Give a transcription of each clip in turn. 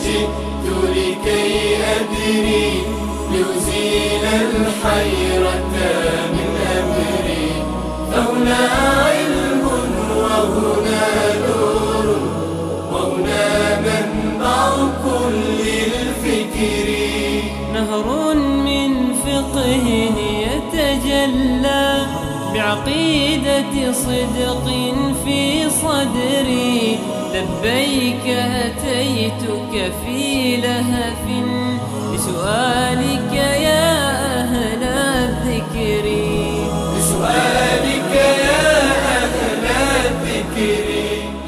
جئت لكي أدري لأزيل الحيرة من أمري. فهنا علم وهنا نور وهنا منبع كل الفكر. نهر من فقه يتجلى بعقيدة صدق في صدري. لبيك أتيتك في لهف لسؤالك يا أهل الذكر. لسؤالك يا أهل الذكر.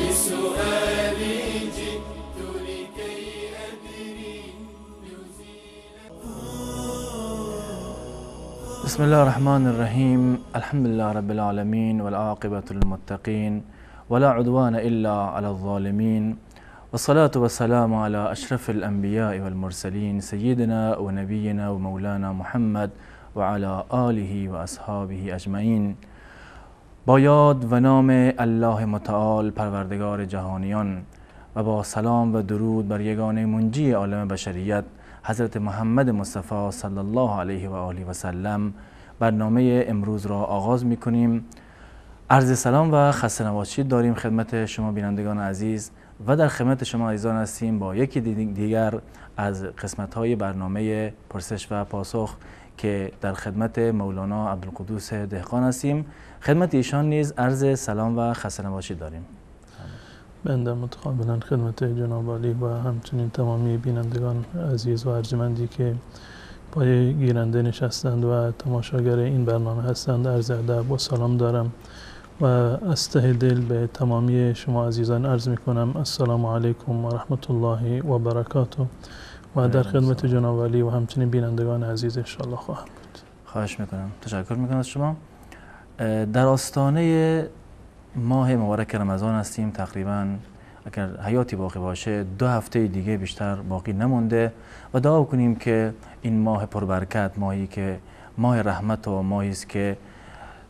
لسؤالي جئت لكي أدري. بسم الله الرحمن الرحيم. الحمد لله رب العالمين والعاقبة للمتقين ولا عدوان إلا على الظالمين، والصلاة والسلام على أشرف الأنبياء والمرسلين سيدنا ونبينا ومولانا محمد وعلى آله وأصحابه أجمعین. با یاد و نام الله متعال پروردگار جهانیان و با سلام و درود بر یگانه منجی عالم بشریت حضرت محمد مصطفی صلی الله علیه و آله و سلم، برنامه امروز را آغاز می کنیم. عرض سلام و خسته نباشید داریم خدمت شما بینندگان عزیز و در خدمت شما عزیزان هستیم با یکی دیگر از قسمت‌های برنامه پرسش و پاسخ که در خدمت مولانا عبدالقدوس دهقان هستیم. خدمت ایشان نیز عرض سلام و خسته نباشید داریم. بنده متقابلا خدمت جناب عالی و همچنین تمامی بینندگان عزیز و ارجمندی که پای گیرنده نشستند و تماشاگر این برنامه هستند عرض ادب و سلام دارم و از ته دل به تمامی شما عزیزان عرض می کنم السلام علیکم و رحمت الله و برکاته و در خدمت جناب عالی و همچنین بینندگان عزیز انشاءالله خواهم بود. خواهش میکنم، تشکر میکنم از شما. در آستانه ماه مبارک رمضان هستیم. تقریبا اگر حیاتی باقی باشه 2 هفته دیگه بیشتر باقی نمونده و دعا کنیم که این ماه پربرکت، ماهی که ماه رحمت و ماهی است که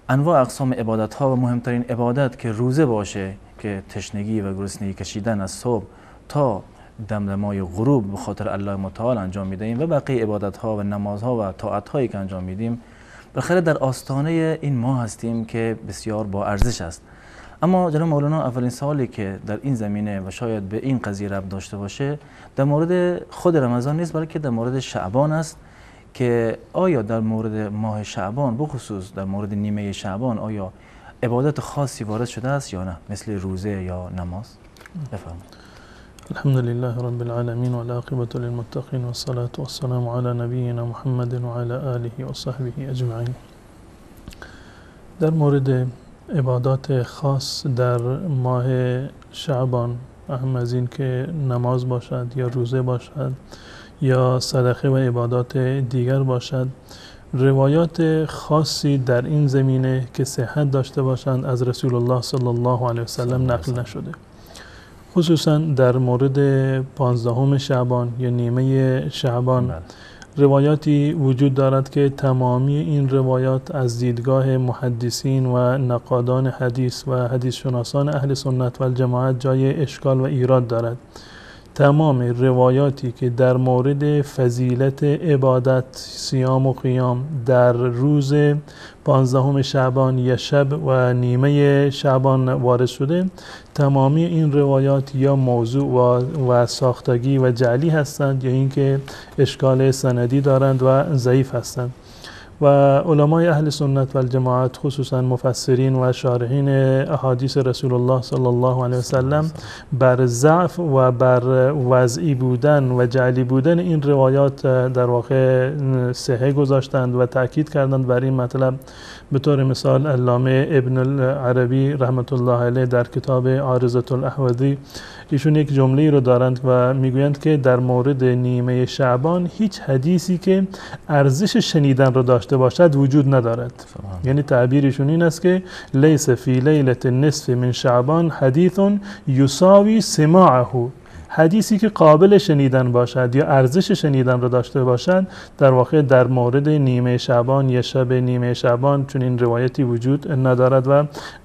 انواع اقسام عبادت ها و مهمترین عبادت که روزه باشه که تشنگی و گرسنگی کشیدن از صبح تا دمدمای غروب به خاطر الله متعال انجام میدهیم و بقیه عبادت ها و نماز ها و طاعت هایی که انجام میدیم. بالاخره در آستانه این ماه هستیم که بسیار با ارزش است. اما جناب مولانا اولین سوالی که در این زمینه و شاید به این قضیه ربط داشته باشه در مورد خود رمضان نیست، بلکه در مورد شعبان است که آیا در مورد ماه شعبان بخصوص در مورد نیمه شعبان آیا عبادت خاصی وارد شده است یا نه، مثل روزه یا نماز؟ بفرمایید. الحمد لله رب العالمين والعاقبة للمتقين والصلاة والسلام على نبينا محمد وعلى آله وصحبه أجمعين. در مورد عبادات خاص در ماه شعبان، اهم از این که نماز باشد یا روزه باشد یا صدقه و عبادات دیگر باشد، روایات خاصی در این زمینه که صحت داشته باشند از رسول الله صلی الله علیه وسلم نقل نشده. خصوصا در مورد 15 شعبان یا نیمه شعبان روایاتی وجود دارد که تمامی این روایات از دیدگاه محدثین و نقادان حدیث و حدیث شناسان اهل سنت و الجماعت جای اشکال و ایراد دارد. تمام روایاتی که در مورد فضیلت عبادت صیام و قیام در روز 15 شعبان یا شب و نیمه شعبان وارد شده، تمامی این روایات یا موضوع و ساختگی و جعلی هستند یا اینکه اشکال سندی دارند و ضعیف هستند. و علمای اهل سنت و الجماعت خصوصا مفسرین و شارحین احادیث رسول الله صلی الله علیه وسلم بر ضعف و بر وضعی بودن و جعلی بودن این روایات در واقع صحه گذاشتند و تاکید کردند بر این مطلب. به طور مثال علامه ابن العربی رحمت الله علیه در کتاب عارضة الاحوذی ایشون یک جمله رو دارند و میگویند که در مورد نیمه شعبان هیچ حدیثی که ارزش شنیدن رو داشته باشد وجود ندارد. یعنی تعبیرشون این است که لیس فی لیلة النصف من شعبان حدیث یساوی سماعه، حدیثی که قابل شنیدن باشد یا ارزش شنیدن را داشته باشد در واقع در مورد نیمه شعبان یا شب نیمه شعبان چون این روایتی وجود ندارد و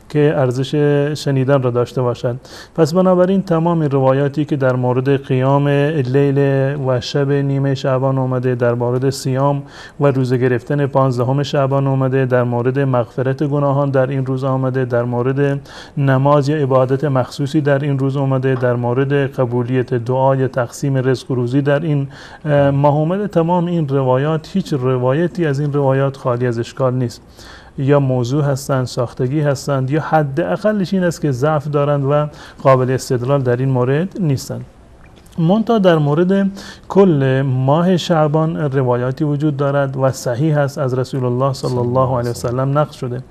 که ارزش شنیدن را داشته باشد. پس بنابراین تمام روایاتی که در مورد قیام لیل و شب نیمه شعبان آمده، در مورد صیام و روزه گرفتن 15 شعبان آمده، در مورد مغفرت گناهان در این روز آمده، در مورد نماز یا عبادت مخصوصی در این روز آمده، در مورد قبولیت دعا یا تقسیم رزق و روزی در این ماه آمده، تمام این روایات، هیچ روایتی از این روایات خالی از اشکال نیست. یا موضوع هستند، ساختگی هستند، یا حداقلش این است که ضعف دارند و قابل استدلال در این مورد نیستند. منتها در مورد کل ماه شعبان روایاتی وجود دارد و صحیح است از رسول الله صلی الله علیه و سلم نقل شده.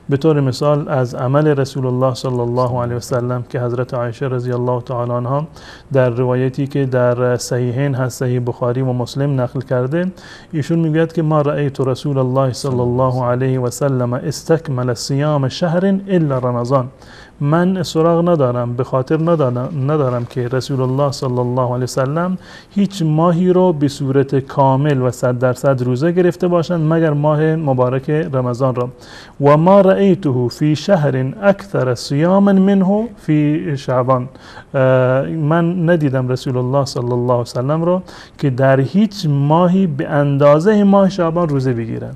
به طور مثال از عمل رسول الله صلی الله علیه و سلم که حضرت عایشه رضی الله تعالی عنها در روایتی که در صحیحین هست، صحیح بخاری و مسلم نقل کرده، ایشون میگوید که ما رأیت رسول الله صلی الله علیه و سلم استکمل صیام شهر الا رمضان. من سراغ ندارم، به خاطر ندارم که رسول الله صلی الله علیه وسلم هیچ ماهی رو به صورت کامل و 100% روزه گرفته باشند مگر ماه مبارک رمضان را. و ما رأیته فی شهر اکثر صیاما منه فی شعبان. من ندیدم رسول الله صلی الله علیه وسلم رو که در هیچ ماهی به اندازه ماه شعبان روزه بگیرند.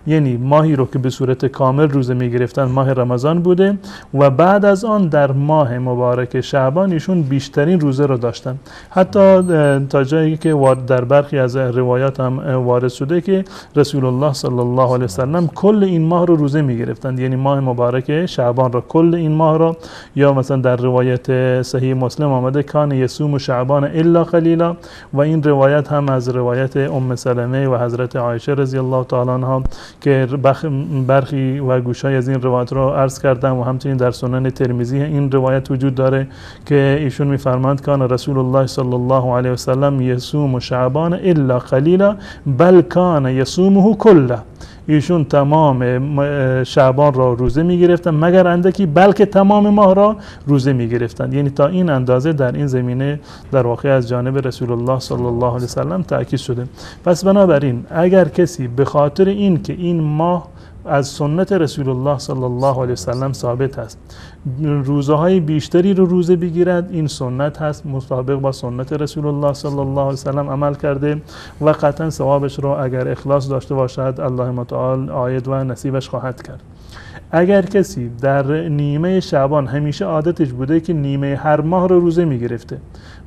یعنی ماهی رو که به صورت کامل روزه می گرفتن ماه رمضان بوده و بعد از آن در ماه مبارک شعبان ایشون بیشترین روزه رو داشتن. حتی تا جایی که در برخی از روایات هم وارد شده که رسول الله صلی الله علیه وسلم کل این ماه رو روزه می گرفتن، یعنی ماه مبارک شعبان رو، کل این ماه رو. یا مثلا در روایت صحیح مسلم آمده کان یصوم شعبان الا قلیلا، و این روایت هم از روایت ام سلمه و حضرت عایشه رضی الله تعالی عنها که برخی و گوشای از این روایت رو عرض کردم و همچنین در سنن ترمذی این روایت وجود داره که ایشون میفرماند کان رسول الله صلی الله علیه و سلم یصوم شعبان الا قلیلا بل کان یصومه کله. ایشون تمام شعبان را روزه می گرفتن مگر اندکی، بلکه تمام ماه را روزه می گرفتند. یعنی تا این اندازه در این زمینه در واقع از جانب رسول الله صلی الله علیه وسلم تأکید شده. پس بنابراین اگر کسی به خاطر این که این ماه از سنت رسول الله صلی الله علیه وسلم ثابت است روزهای بیشتری رو روزه بگیرد، این سنت هست، مطابق با سنت رسول الله صلی الله علیه وسلم عمل کرده و قطعا ثوابش رو اگر اخلاص داشته باشد الله متعال عاید و نصیبش خواهد کرد. اگر کسی در نیمه شعبان همیشه عادتش بوده که نیمه هر ماه رو روزه میگرفته،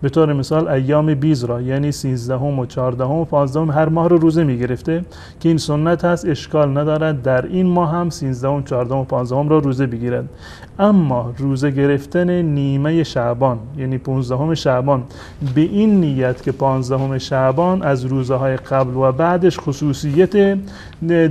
به طور مثال ایام بیز را یعنی 13 و 14 و 15 هر ماه رو روزه میگرفته که این سنت هست، اشکال ندارد در این ماه هم 13 و 14 و 15 را روزه بگیرد. اما روزه گرفتن نیمه شعبان یعنی 15 شعبان به این نیت که 15 شعبان از روزهای قبل و بعدش خصوصیت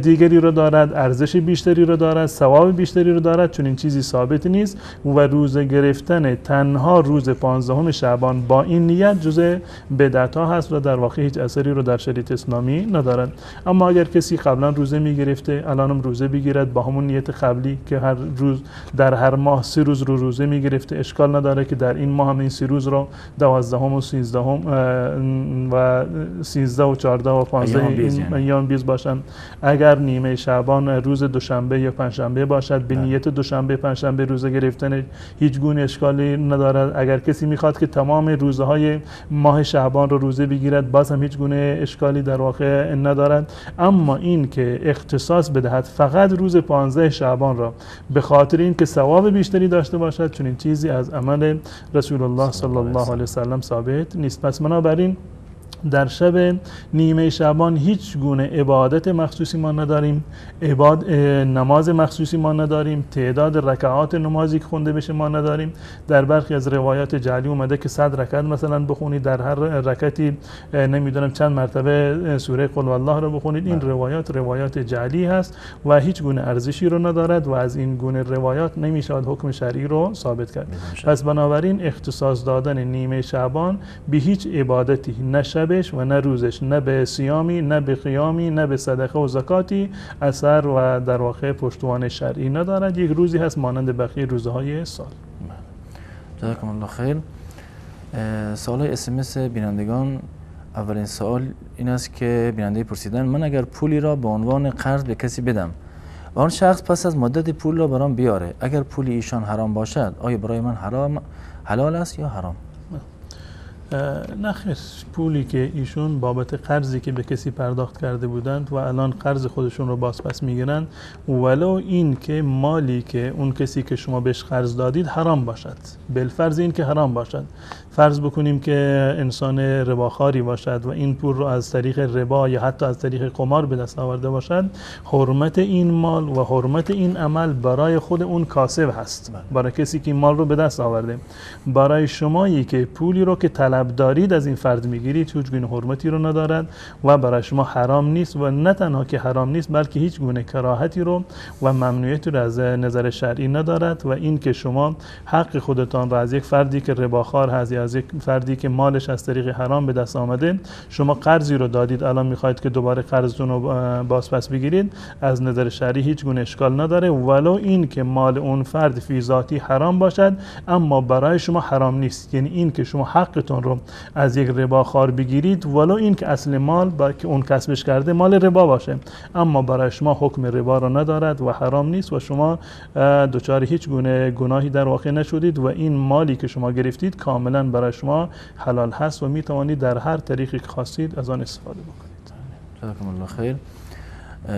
دیگری رو دارد، ارزش بیشتری رو دارد، ثواب بیشتری رو دارد، چون این چیزی ثابت نیست و روزه گرفتن تنها روز 15 شعبان با این نیت جزء بدعت ها هست و در واقع هیچ اثری رو در شریعت اسلامی ندارد. اما اگر کسی قبلا روزه میگرفته الانم روزه بگیرد با همون نیت قبلی که هر روز در هر ماه 3 روز رو روزه میگرفته، اشکال نداره که در این ماه هم این 3 روز رو 12 و 13 و 13 و 14 و 15 این ایام بیز باشن. اگر نیمه شعبان روز دوشنبه یا پنجشنبه باشد به نیت دوشنبه پنجشنبه روزه گرفتن هیچ گونه اشکالی ندارد. اگر کسی میخواد که تمام روزهای ماه شعبان رو روزه بگیرد باز هم هیچ گونه اشکالی در واقع ندارد. اما این که اختصاص بدهد فقط روز 15 شعبان را به خاطر این که ثواب بیشتری داشته باشد، چون این چیزی از عمل رسول الله صلی الله علیه وسلم ثابت نیست. پس بنابراین در شب نیمه شعبان هیچ گونه عبادت مخصوصی ما نداریم، نماز مخصوصی ما نداریم، تعداد رکعات نمازی که خونده بشه ما نداریم. در برخی از روایات جعلی اومده که 100 رکعت مثلا بخونید، در هر رکعتی نمیدونم چند مرتبه سوره قل والله رو بخونید. این روایات جعلی هست و هیچ گونه ارزشی رو ندارد و از این گونه روایات نمیشود حکم شرعی رو ثابت کرد. پس بنابراین اختصاص دادن نیمه شعبان به هیچ عبادتی، نه شبش و نه روزش، نه به صیامی، نه به قیامی، نه به صدقه و زکاتی اثر و در واقع پشتوانه شرعی ندارد. یک روزی هست مانند بقیه روزهای سال. جزاکم الله خیر. سوال SMS بینندگان، اولین سوال این است که بیننده پرسیدن من اگر پولی را به عنوان قرض به کسی بدم و اون شخص پس از مدت پول را برام بیاره، اگر پول ایشان حرام باشد آیا برای من حلال است یا حرام؟ نه خیر، پولی که ایشون بابت قرضی که به کسی پرداخت کرده بودند و الان قرض خودشون رو بازپس میگیرند، ولو این که مالی که اون کسی که شما بهش قرض دادید حرام باشد، بالفرض این که حرام باشد، فرض بکنیم که انسان رباخواری باشد و این پول رو از طریق ربا یا حتی از طریق قمار به دست آورده باشد، حرمت این مال و حرمت این عمل برای خود اون کاسب هست، برای کسی که این مال رو به دست آورده. برای شمایی که پولی رو که طلب دارید از این فرد میگیرید هیچ گونه حرمتی رو ندارد و برای شما حرام نیست، و نه تنها که حرام نیست بلکه هیچ گونه کراهتی رو و ممنوعیتی رو از نظر شرعی ندارد. و این که شما حق خودتان رو از یک فردی که رباخوار هست یا از یک فردی که مالش از طریق حرام به دست آمده، شما قرضی رو دادید، الان میخواید که دوباره قرضتون رو بازپس بگیرید، از نظر شرعی هیچ گونه اشکال نداره، ولو این که مال اون فرد فی ذاتی حرام باشد اما برای شما حرام نیست. یعنی این که شما حقتون رو از یک رباخوار بگیرید ولو این که اصل مال که اون کسبش کرده مال ربا باشه، اما برای شما حکم ربا رو ندارد و حرام نیست و شما دچار هیچ گونه گناهی در واقع نشدید و این مالی که شما گرفتید کاملا برای شما حلال هست و می توانید در هر طریقی که خواستید از آن استفاده بکنید. جزاکم الله خیر.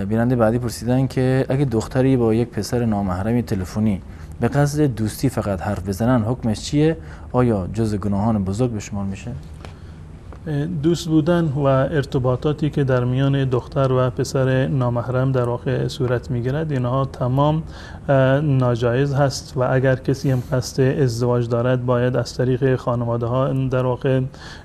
بیننده بعدی پرسیدن که اگه دختری با یک پسر نامحرمی تلفنی به قصد دوستی فقط حرف بزنن حکمش چیه؟ آیا جز گناهان بزرگ به شمار میشه؟ دوست بودن و ارتباطاتی که در میان دختر و پسر نامحرم در واقع صورت میگیرد، اینها تمام ناجایز هست و اگر کسی هم قصد ازدواج دارد باید از طریق خانواده ها در واقع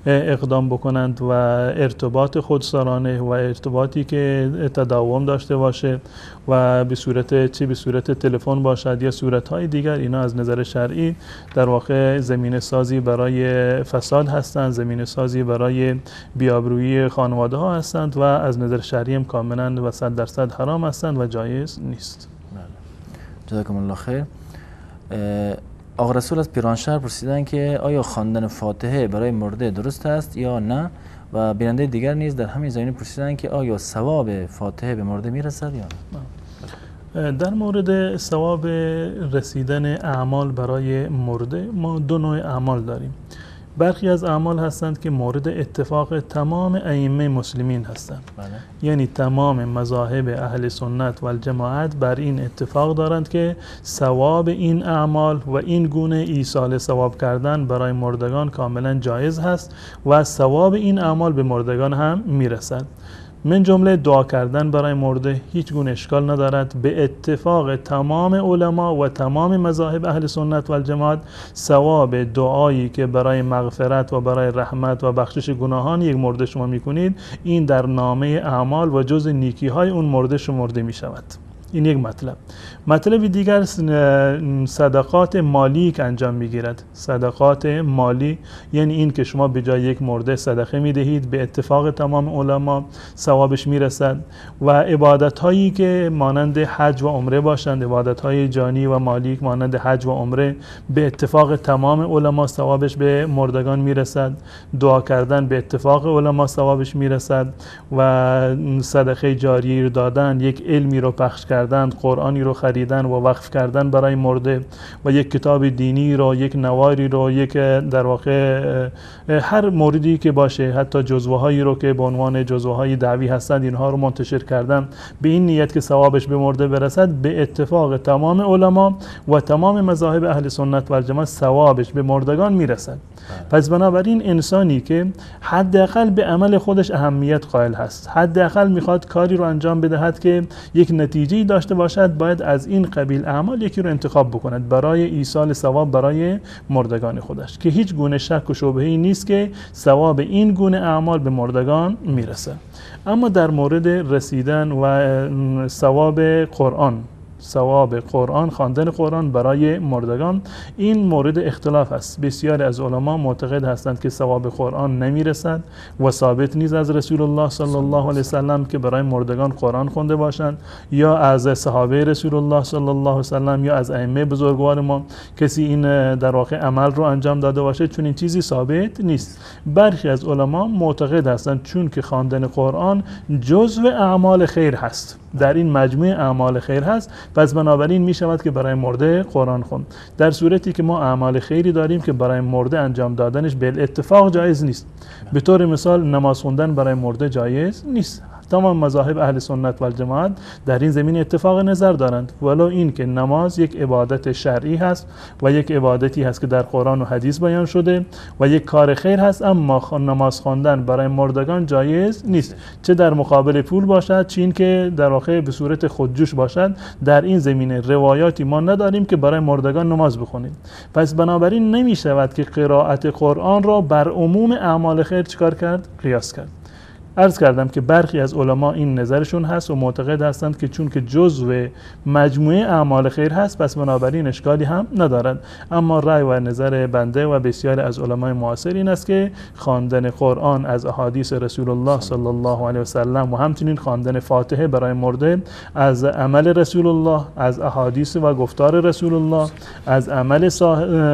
اقدام بکنند و ارتباط خودسرانه و ارتباطی که تداوم داشته باشه و به صورت تلفن باشد یا صورت‌های دیگر، اینا از نظر شرعی در واقع زمینه سازی برای فساد هستند، زمینه سازی برای بیابرویی خانواده ها هستند و از نظر شرعی هم کاملا و 100% حرام هستند و جایز نیست. جزاکم الله خیر. آقا رسول از پیرانشهر پرسیدن که آیا خواندن فاتحه برای مرده درست است یا نه؟ و بیننده دیگر نیز در همین زمینه پرسیدن که آیا ثواب فاتحه به مرده میرسد یا نه؟ در مورد ثواب رسیدن اعمال برای مرده ما دو نوع اعمال داریم. برخی از اعمال هستند که مورد اتفاق تمام ائمه مسلمین هستند. یعنی تمام مذاهب اهل سنت و الجماعت بر این اتفاق دارند که ثواب این اعمال و این گونه ایصال ثواب کردن برای مردگان کاملا جایز هست و ثواب این اعمال به مردگان هم میرسد. من جمله دعا کردن برای مرده هیچ گونه اشکال ندارد. به اتفاق تمام علما و تمام مذاهب اهل سنت و الجماعت ثواب دعایی که برای مغفرت و برای رحمت و بخشش گناهان یک مرده شما میکنید، این در نامه اعمال و جز نیکی های اون مرده شمرده می شود. این یک مطلب. مطلب دیگر صدقات مالی که انجام میگیرد. صدقات مالی یعنی این که شما به جای یک مرده صدقه میدهید، به اتفاق تمام علما ثوابش میرسد. و عبادت هایی که مانند حج و عمره باشند، عبادت های جانی و مالی مانند حج و عمره، به اتفاق تمام علما ثوابش به مردگان میرسد. دعا کردن به اتفاق علما ثوابش میرسد و صدقه جاریه رو دادن، یک علمی رو پخش کردن، قرآنی رو خریدن و وقف کردن برای مرده و یک کتاب دینی رو، یک نواری رو، یک در واقع هر موردی که باشه، حتی جزوه هایی رو که به عنوان جزوه های دعوی هستند اینها رو منتشر کردن به این نیت که ثوابش به مرده برسد، به اتفاق تمام علما و تمام مذاهب اهل سنت و جماعت ثوابش به مردگان میرسد. پس بنابراین انسانی که حداقل به عمل خودش اهمیت قائل هست، حداقل میخواد کاری رو انجام بدهد که یک نتیجه داشته باشد، باید از این قبیل اعمال یکی رو انتخاب بکند برای ایصال ثواب برای مردگان خودش که هیچ گونه شک و شبهه‌ای نیست که ثواب این گونه اعمال به مردگان میرسه. اما در مورد رسیدن و ثواب قرآن، ثواب قرآن، خواندن قرآن برای مردگان. این مورد اختلاف است. بسیاری از علما معتقد هستند که ثواب قرآن نمیرسد و ثابت نیست از رسول الله صلی الله علیه وسلم که برای مردگان قرآن خونده باشند، یا از صحابه رسول الله صلی الله علیه وسلم یا از ائمه بزرگوار ما کسی این در واقع عمل رو انجام داده باشه. چون این چیزی ثابت نیست. برخی از علما معتقد هستند چون که خواندن قرآن جزو اعمال خیر هست، در این مجموعه اعمال خیر هست، پس بنابراین می شود که برای مرده قرآن خوند. در صورتی که ما اعمال خیری داریم که برای مرده انجام دادنش بالاتفاق جایز نیست. به طور مثال نماز خوندن برای مرده جایز نیست. تمام مذاهب اهل سنت و الجماعت در این زمین اتفاق نظر دارند، ولو این که نماز یک عبادت شرعی هست و یک عبادتی هست که در قرآن و حدیث بیان شده و یک کار خیر هست، اما نماز خواندن برای مردگان جایز نیست، چه در مقابل پول باشد چه این که در واقع به صورت خودجوش باشد. در این زمینه روایاتی ما نداریم که برای مردگان نماز بخونیم. پس بنابراین نمی شود که قرائت قرآن را بر عموم اعمال خیر چیکار کرد؟ قیاس کرد. عرض کردم که برخی از علما این نظرشون هست و معتقد هستند که چون که جزو مجموعه اعمال خیر هست پس بنابراین اشکالی هم ندارد. اما رأی و نظر بنده و بسیاری از علمای معاصر این است که خواندن قرآن از احادیث رسول الله صلی الله علیه و سلم و همچنین خواندن فاتحه برای مرده از عمل رسول الله، از احادیث و گفتار رسول الله، از عمل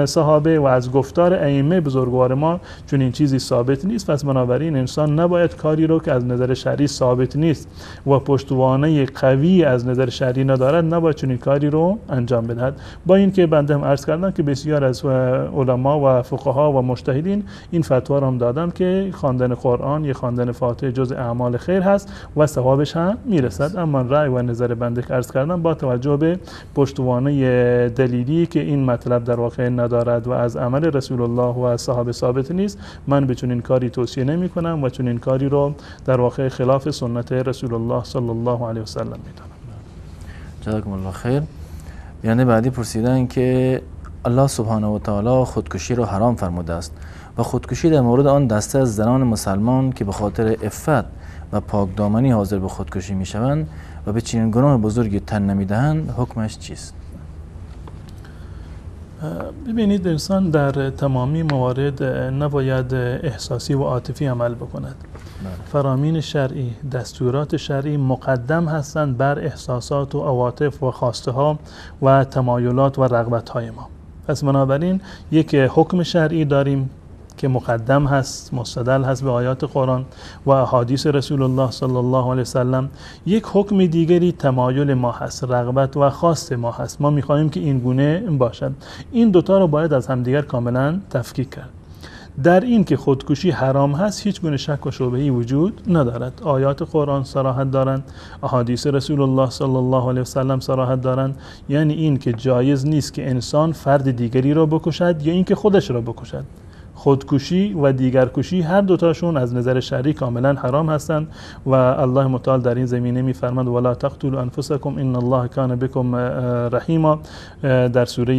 صحابه و از گفتار ائمه بزرگوار ما، چون این چیزی ثابت نیست. پس بنابراین انسان نباید کاری که از نظر شرعی ثابت نیست و پشتوانه قوی از نظر شرعی ندارد نباید چنین کاری رو انجام بدهد. با این که بنده هم عرض کردم که بسیار از علما و فقها و مجتهدین این فتوا رو هم دادن که خواندن قرآن یا خواندن فاتحه جز اعمال خیر هست و ثوابش هم میرسد. اما رأی و نظر بنده که عرض کردم با توجه به پشتوانه دلیلی که این مطلب در واقع ندارد و از عمل رسول الله و صحابه ثابت نیست، من به چنین کاری توصیه نمی کنم و چنین کاری رو در واقع خلاف سنت رسول الله صلی الله علیه و سلم میدانم. جزاکم الله خیر. یعنی بعدی پرسیدن که الله سبحانه و تعالی خودکشی را حرام فرموده است و خودکشی در مورد آن دسته از زنان مسلمان که به خاطر عفت و پاکدامنی حاضر به خودکشی میشوند و به چنین گناه بزرگی تن نمیدهند، حکمش چیست؟ ببینید، انسان در تمامی موارد نباید احساسی و عاطفی عمل بکند. فرامین شرعی، دستورات شرعی مقدم هستند بر احساسات و عواطف و خواسته ها و تمایلات و رغبت های ما. پس بنابراین یک حکم شرعی داریم که مقدم هست، مستدل هست به آیات قرآن و احادیث رسول الله صلی الله علیه وسلم. یک حکم دیگری تمایل ما هست، رغبت و خواست ما هست. ما میخواهیم که این گونه باشد. این دوتا رو باید از همدیگر کاملا تفکیک کرد. در این که خودکشی حرام هست هیچ گونه شک و شبهه‌ای وجود ندارد. آیات قرآن صراحت دارند، احادیث رسول الله صلی الله علیه وسلم صراحت دارند. یعنی این که جایز نیست که انسان فرد دیگری را بکشد یا این که خودش را بکشد. خودکشی و دیگرکشی هر دوتاشون از نظر شرعی کاملا حرام هستند و الله متعال در این زمینه میفرماید ولا تقتلوا انفسکم ان الله کان بكم رحیما در سوره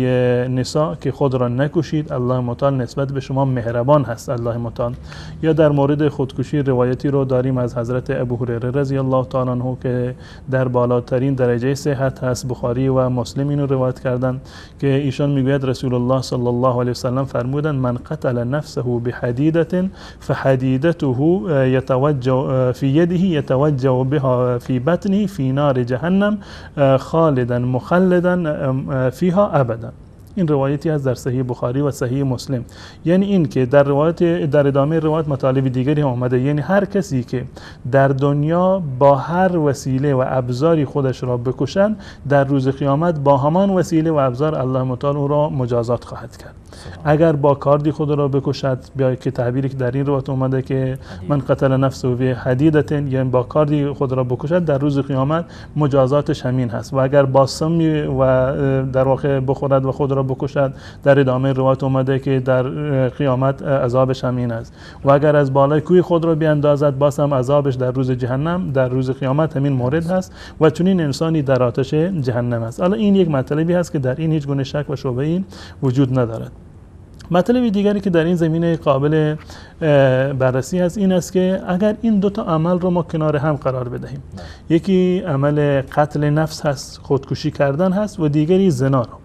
نساء که خود را نکشید، الله متعال نسبت به شما مهربان هست. الله متعال. یا در مورد خودکشی روایتی رو داریم از حضرت ابو هریره رضی الله تعالی عنه که در بالاترین درجه صحت هست، بخاری و مسلم اینو روایت کردن که ایشان میگوید رسول الله صلی الله علیه وسلم فرمودند من قتل نفسه بحديدة فحديدته يتوجه في يده يتوجه بها في بطنه في نار جهنم خالدا مخلدا فيها ابدا. این روایتی از در صحیح بخاری و صحیح مسلم. یعنی این که در ادامه روایت مطالب دیگری هم آمده، یعنی هر کسی که در دنیا با هر وسیله و ابزاری خودش را بکشد در روز قیامت با همان وسیله و ابزار الله متعال او را مجازات خواهد کرد. اگر با کاردی خود را بکشد، بیا که تعبیری که در این روایت اومده که من قتل نفسه بحدیدة، یعنی با کاردی خود را بکشد در روز قیامت مجازاتش همین هست. و اگر با سمی و در واقع بخورد و خود را بکشد در ادامه روایت اومده که در قیامت عذابش همین است. و اگر از بالای کوی خود را بیاندازد باز هم عذابش در روز جهنم در روز قیامت همین مورد هست و چنین انسانی در آتش جهنم است. حالا این یک مطلبی هست که در این هیچ گونه شک و شبهه‌ای وجود ندارد. مطلب دیگری که در این زمینه قابل بررسی هست این است که اگر این دو تا عمل رو ما کنار هم قرار بدهیم، یکی عمل قتل نفس هست، خودکشی کردن هست، و دیگری زنا را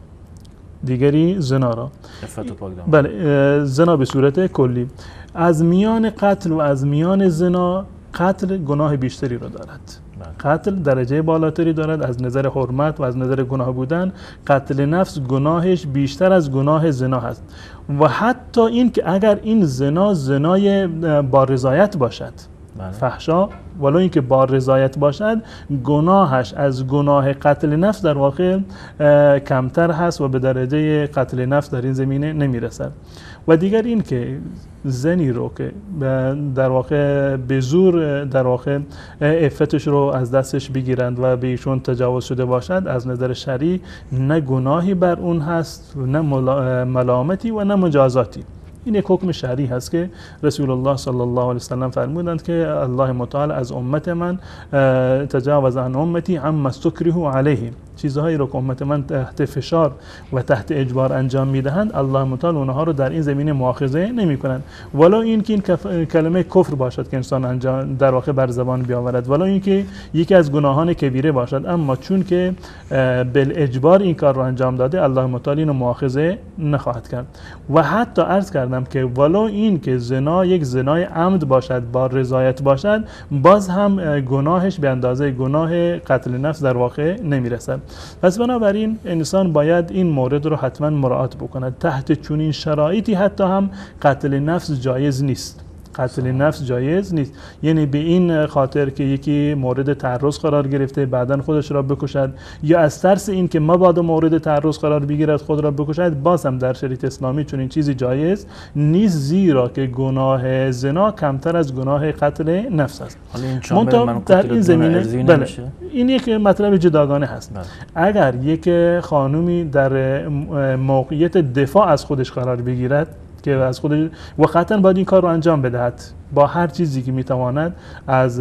بله، زنا به صورت کلی. از میان قتل و از میان زنا، قتل گناه بیشتری رو دارد. قتل درجه بالاتری دارد از نظر حرمت و از نظر گناه بودن. قتل نفس گناهش بیشتر از گناه زنا هست، و حتی این که اگر این زنای با رضایت باشد، فحشا، ولو اینکه با رضایت باشد، گناهش از گناه قتل نفس در واقع کمتر هست و به درجه قتل نفس در این زمینه نمیرسد. و دیگر این که زنی رو که در واقع به زور در واقع عفتش رو از دستش بگیرند و به ایشون تجاوز شده باشد، از نظر شرعی نه گناهی بر اون هست، نه ملامتی و نه مجازاتی. این یک حکم شرعی هست که رسول الله صلی الله علیه وسلم فرمودند که الله متعال از امت من تجاوز عن امتی عما استکرهوا علیه، چیزهایی رو که امت من تحت فشار و تحت اجبار انجام میدهند، الله متعال اونها رو در این زمینه مؤاخذه نمیکنند، ولو اینکه این کلمه کفر باشد که انسان انجام در واقع بر زبان بیاورد، ولو اینکه یکی از گناهان کبیره باشد، اما چون که بالاجبار این کار رو انجام داده، الله متعال اینو مؤاخذه نخواهد کرد. و حتی عرض کردم که ولو این که زنا یک زنای عمد باشد، با رضایت باشد، باز هم گناهش به اندازه گناه قتل نفس در واقع نمیرسد. پس بنابراین انسان باید این مورد رو حتما مراعات بکند. تحت چنین شرایطی حتی هم قتل نفس جایز نیست. قتل نفس جایز نیست، یعنی به این خاطر که یکی مورد تعرض قرار گرفته بعداً خودش را بکشد، یا از ترس این که مبادا مورد تعرض قرار بگیرد خود را بکشد، باز هم در شریعت اسلامی چنین چیزی جایز نیست، زیرا که گناه زنا کمتر از گناه قتل نفس است. منتها در این زمینه بله، این یک مطلب جداگانه هست. اگر یک خانومی در موقعیت دفاع از خودش قرار بگیرد که از خودش و قطعا باید این کار رو انجام بدهد با هر چیزی که میتواند، از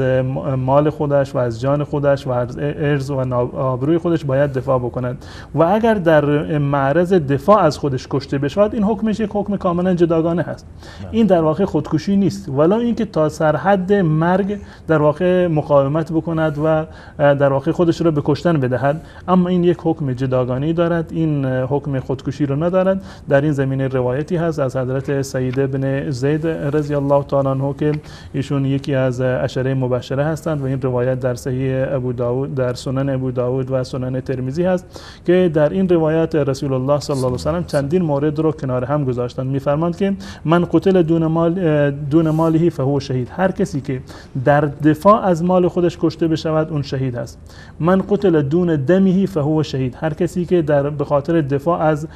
مال خودش و از جان خودش و از ارز و آبروی خودش باید دفاع بکند، و اگر در معرض دفاع از خودش کشته بشود، این حکمش یک حکم کاملا جداگانه هست. این در واقع خودکشی نیست، ولی اینکه تا سرحد مرگ در واقع مقاومت بکند و در واقع خودش رو به کشتن بدهد، اما این یک حکم جداگانه‌ای دارد، این حکم خودکشی رو ندارد. در این زمینه روایتی هست از حضرت سعید بن زید رضی الله تعالی عنه که ایشون یکی از عشره مبشره هستند، و این روایت در صحیح ابو داود، در سنن ابو داود و سنن ترمذی هست که در این روایت رسول الله صلی الله علیه و سلم چندین مورد رو کنار هم گذاشتند. میفرمایند که من قتل دون ماله فهو شهید، هر کسی که در دفاع از مال خودش کشته بشود اون شهید است. من قتل دون دمه فهو شهید، هر کسی که به خاطر دفاع از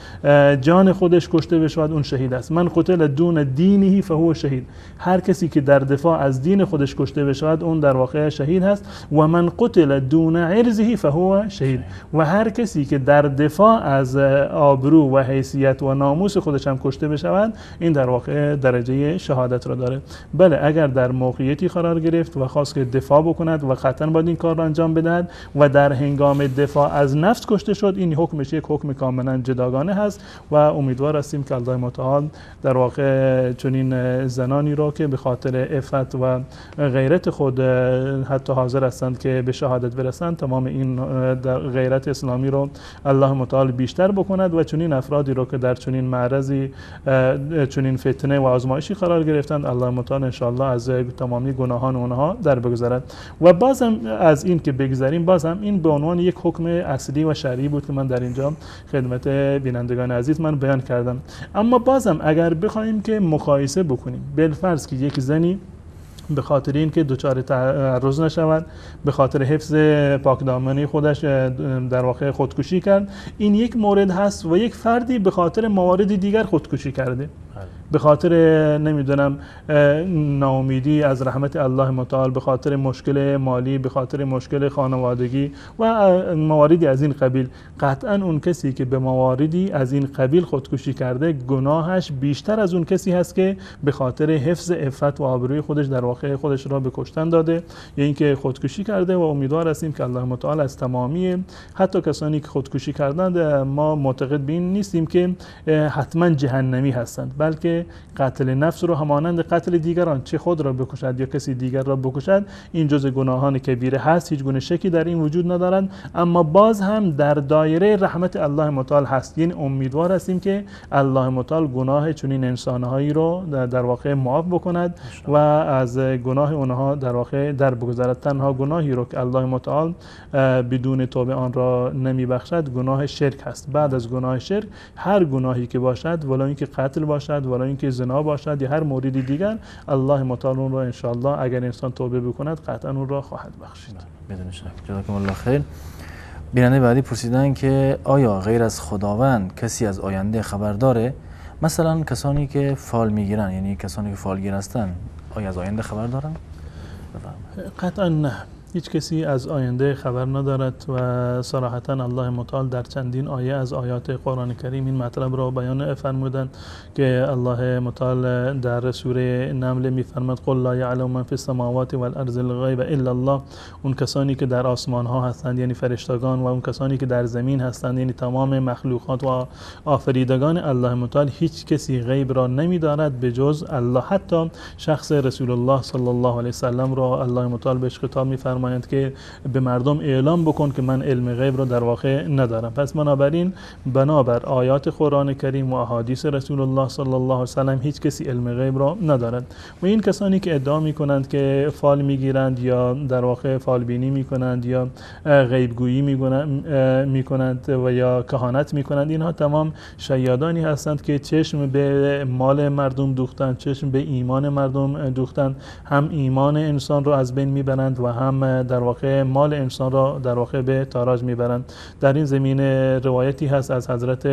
جان خودش کشته بشود اون شهید است. من قتل دون دینه فهو شهید، هر کسی که در دفاع از دین خودش کشته بشود اون در واقع شهید هست. و من قتل دون عرضه فهو شهید، و هر کسی که در دفاع از آبرو و حیثیت و ناموس خودش هم کشته بشود، این در واقع درجه شهادت را داره. بله، اگر در موقعیتی قرار گرفت و خواست که دفاع بکند و قطعا باید این کار را انجام بدهد و در هنگام دفاع از نفس کشته شد، این حکمش یک حکم کاملا جداگانه هست و امیدوار هستیم که الله متعال در واقع چنین زنانی را که به خاطر عفت و غیرت خود حتی حاضر هستند که به شهادت برسند، تمام این در غیرت اسلامی رو الله متعال بیشتر بکند و چنین افرادی رو که در چنین معرضی چنین فتنه و آزمایشی قرار گرفتند، الله متعال ان شاء الله از تمامی گناهان اونها در بگذرد. و بازم از این که بگذریم، بازم این به عنوان یک حکم اصلی و شرعی بود که من در اینجا خدمت بینندگان عزیز من بیان کردم. اما بازم اگر بخوایم که مقایسه بکنیم، بالفرض که یک زنی به خاطر اینکه دچار تعرض نشود، به خاطر حفظ پاکدامنی خودش در واقع خودکشی کرد، این یک مورد هست، و یک فردی به خاطر موارد دیگر خودکشی کرده. به خاطر نمیدونم ناامیدی از رحمت الله متعال، به خاطر مشکل مالی، به خاطر مشکل خانوادگی و مواردی از این قبیل، قطعا اون کسی که به مواردی از این قبیل خودکشی کرده گناهش بیشتر از اون کسی هست که به خاطر حفظ عفت و آبروی خودش در واقع خودش را به کشتن داده یا اینکه خودکشی کرده. و امیدوار هستیم که الله متعال از تمامی حتی کسانی که خودکشی کردند، ما معتقد به این نیستیم که حتما جهنمی هستند، بلکه قتل نفس رو همانند قتل دیگران، چه خود را بکشد یا کسی دیگر را بکشد، این جزء گناهان کبیره هست، هیچ گونه شکی در این وجود ندارند، اما باز هم در دایره رحمت الله متعال هست. یعنی امیدوار هستیم که الله متعال گناه چنین انسانهایی رو در واقع معاف بکند و از گناه اونها در واقع در بگذرد. تنها گناهی رو که الله متعال بدون توبه آن را نمیبخشد گناه شرک هست. بعد از گناه شرک هر گناهی که باشد، ولو اینکه قتل باشد، ولو اینکه زنا باشد یا هر موردی دیگر، الله متعال اون را ان شاء الله اگر انسان توبه بکند قطعا اون را خواهد بخشید. بدون شک. جزاکم الله خیر. بیننده بعدی پرسیدن که آیا غیر از خداوند کسی از آینده خبر داره؟ مثلا کسانی که فال میگیرن، یعنی کسانی که فالگیر هستن، آیا از آینده خبر دارن؟ قطعا نه، هیچ کسی از آینده خبر ندارد و صراحتا الله متعال در چندین آیه از آیات قرآن کریم این مطلب را بیان فرمودند که الله متعال در سوره نمل میفرماد قل لا یعلم من فی السماوات والارض الغیب الا الله. اون کسانی که در آسمان ها هستند یعنی فرشتگان و اون کسانی که در زمین هستند یعنی تمام مخلوقات و آفریدگان الله متعال، هیچ کسی غیب را نمیداند به جز الله. حتی شخص رسول الله صلی الله علیه وسلم را الله متعال بهش خطاب میفرماید که به مردم اعلام بکن که من علم غیب را در واقع ندارم. پس بنابراین بنابر آیات قرآن کریم و احادیث رسول الله صلی الله علیه وسلم هیچ کسی علم غیب را ندارد. و این کسانی که ادعا میکنند که فال میگیرند یا در واقع فال بینی میکنند یا غیب گویی میکنند و یا کهانت میکنند، اینها تمام شیادانی هستند که چشم به مال مردم دوختند، چشم به ایمان مردم دوختند، هم ایمان انسان را از بین میبرند و هم در واقع مال انسان را در واقع به تاراج میبرند. در این زمینه روایتی هست از حضرت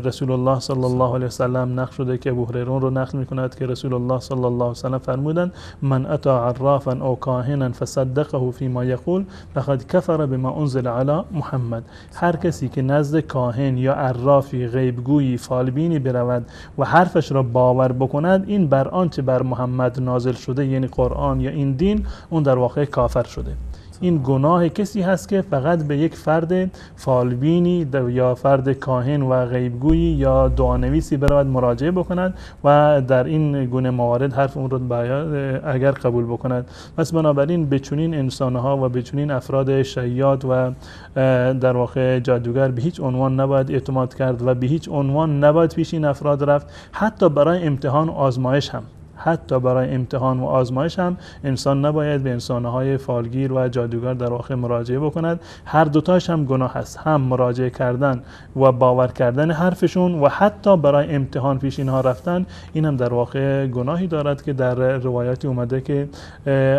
رسول الله صلی الله علیه وسلم نقل شده که ابو هریره رو نقل میکند که رسول الله صلی الله علیه وسلم فرمودند من اتی عرافا او کاهنا فصدقه فيما یقول فقد کفر بما انزل علی محمد. هر کسی که نزد کاهن یا عرافی، غیبگویی، فالبینی برود و حرفش را باور بکند، این بر آنچه بر محمد نازل شده یعنی قرآن یا این دین، اون در واقع کافر شده. این گناه کسی هست که فقط به یک فرد فالبینی یا فرد کاهن و غیبگویی یا دعانویسی برود مراجعه بکند و در این گونه موارد حرف اون رو اگر قبول بکند. پس بنابراین به چنین انسانها و به چنین افراد شیاد و در واقع جادوگر به هیچ عنوان نباید اعتماد کرد و به هیچ عنوان نباید پیش این افراد رفت. حتی برای امتحان و آزمایش هم انسان نباید به انسانهای فالگیر و جادوگر در واقع مراجعه بکند. هر دوتاش هم گناه هست، هم مراجعه کردن و باور کردن حرفشون و حتی برای امتحان پیش اینها رفتن، این هم در واقع گناهی دارد که در روایاتی اومده که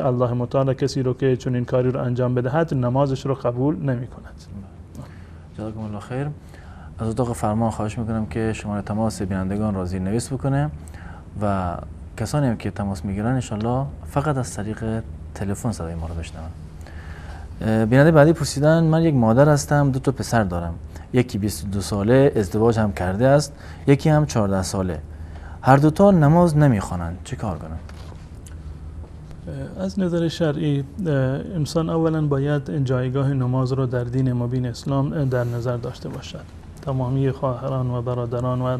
الله متعال کسی رو که چنین کاری رو انجام بدهد نمازش رو قبول نمی کند. جزاکم الله خیر. از اتاق فرمان خواهش میکنم که شماره تماس بینندگان را زیرنویس بکنه و کسانی هم که تماس میگیرن انشالله فقط از طریق تلفن صدای ما رو بشنون. بیننده بعدی پرسیدن من یک مادر هستم، 2 پسر دارم، یکی 22 ساله ازدواج هم کرده است، یکی هم 14 ساله، هر دوتا نماز نمیخوانند، چه کار کنم؟ از نظر شرعی انسان اولا باید جایگاه نماز رو در دین مبین اسلام در نظر داشته باشد. تمامی خواهران و برادران و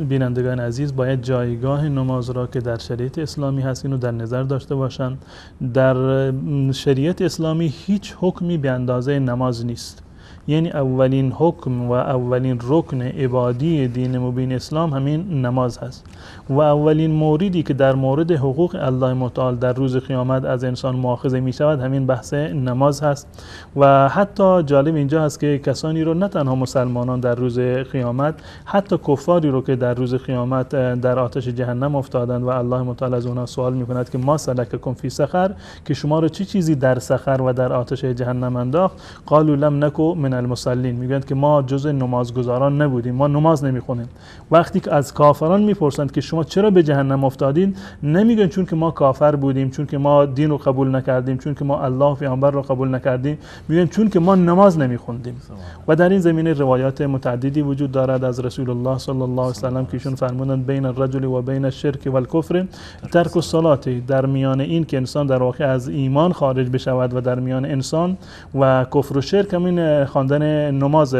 بینندگان عزیز باید جایگاه نماز را که در شریعت اسلامی هست اینو در نظر داشته باشند. در شریعت اسلامی هیچ حکمی به اندازه نماز نیست. یعنی اولین حکم و اولین رکن عبادی دین مبین اسلام همین نماز هست و اولین موردی که در مورد حقوق الله متعال در روز قیامت از انسان مؤاخذه می شود همین بحث نماز هست. و حتی جالب اینجا هست که کسانی رو نه تنها مسلمانان در روز قیامت، حتی کفاری رو که در روز قیامت در آتش جهنم افتادند و الله متعال از اونها سوال می کند که ما سلککم فی سقر، که شما رو چه چیزی در سقر و در آتش جهنم انداخت؟ قالوا لم نکو من المصلین، میگن که ما جزء نمازگزاران نبودیم، ما نماز نمیخونیم. وقتی که از کافران میپرسند که شما چرا به جهنم افتادین، نمیگن چون که ما کافر بودیم، چون که ما دین رو قبول نکردیم، چون که ما الله و پیامبر رو قبول نکردیم، میگن چون که ما نماز نمیخوندیم. و در این زمینه روایات متعددی وجود دارد از رسول الله صلی الله علیه و سلم که ایشون فرمودند بین الرجل و بین الشرک و الکفر ترک الصلاه، در میان این که انسان در واقع از ایمان خارج بشود و در میان انسان و کفر و شرک همین خواندن نماز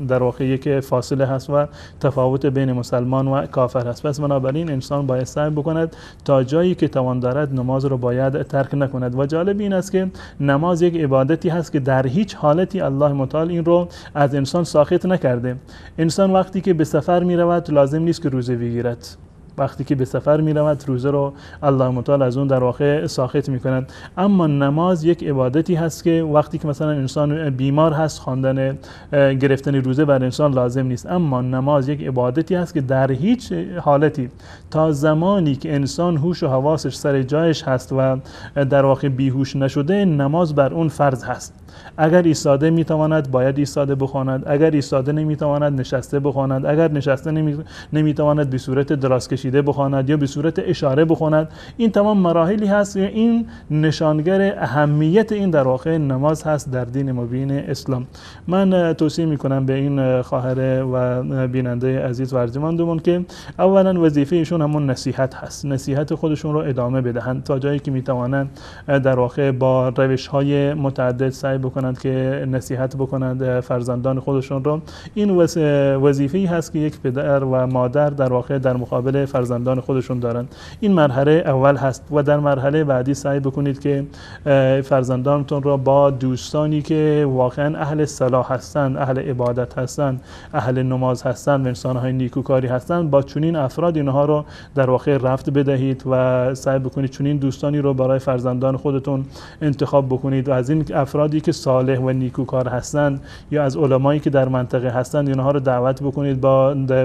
در واقع یک فاصله هست و تفاوت بین مسلمان و کافر هست. پس بنابراین انسان باید سعی بکند تا جایی که توان دارد نماز رو باید ترک نکند. و جالب این است که نماز یک عبادتی هست که در هیچ حالتی الله متعال این رو از انسان ساخط نکرده. انسان وقتی که به سفر می رود لازم نیست که روزه بگیرد. وقتی که به سفر می رود روزه رو الله متعال از اون در واقع ساخط می کند. اما نماز یک عبادتی هست که وقتی که مثلا انسان بیمار هست خواندن گرفتن روزه بر انسان لازم نیست. اما نماز یک عبادتی هست که در هیچ حالتی تا زمانی که انسان هوش و حواسش سر جایش هست و در واقع بیهوش نشده نماز بر اون فرض هست. اگر ایستاده میتواند باید ایستاده بخواند، اگر ایستاده نمیتواند نشسته بخواند، اگر نشسته نمیتواند به صورت دراز کشیده بخواند یا به صورت اشاره بخواند. این تمام مراحلی هست و این نشانگر اهمیت این در واقع نماز هست در دین مبین اسلام. من توصیه میکنم به این خواهر و بیننده عزیز و ارجمندمون که اولا وظیفه ایشون همون نصیحت هست، نصیحت خودشون رو ادامه بدهند تا جایی که میتوانند در واقع با روش‌های متعدد سعی بکنند که نصیحت بکنند فرزندان خودشون رو. این وظیفه‌ای هست که یک پدر و مادر در واقع در مقابل فرزندان خودشون دارند. این مرحله اول هست و در مرحله بعدی سعی بکنید که فرزندانتون را با دوستانی که واقعا اهل صلاح هستند، اهل عبادت هستند، اهل نماز هستند و انسان‌های نیکوکاری هستند، با چنین افراد اینها رو در واقع رفت بدهید و سعی بکنید چنین دوستانی رو برای فرزندان خودتون انتخاب بکنید و از این افرادی که صالح و نیکوکار هستند یا از علمایی که در منطقه هستند اینها رو دعوت بکنید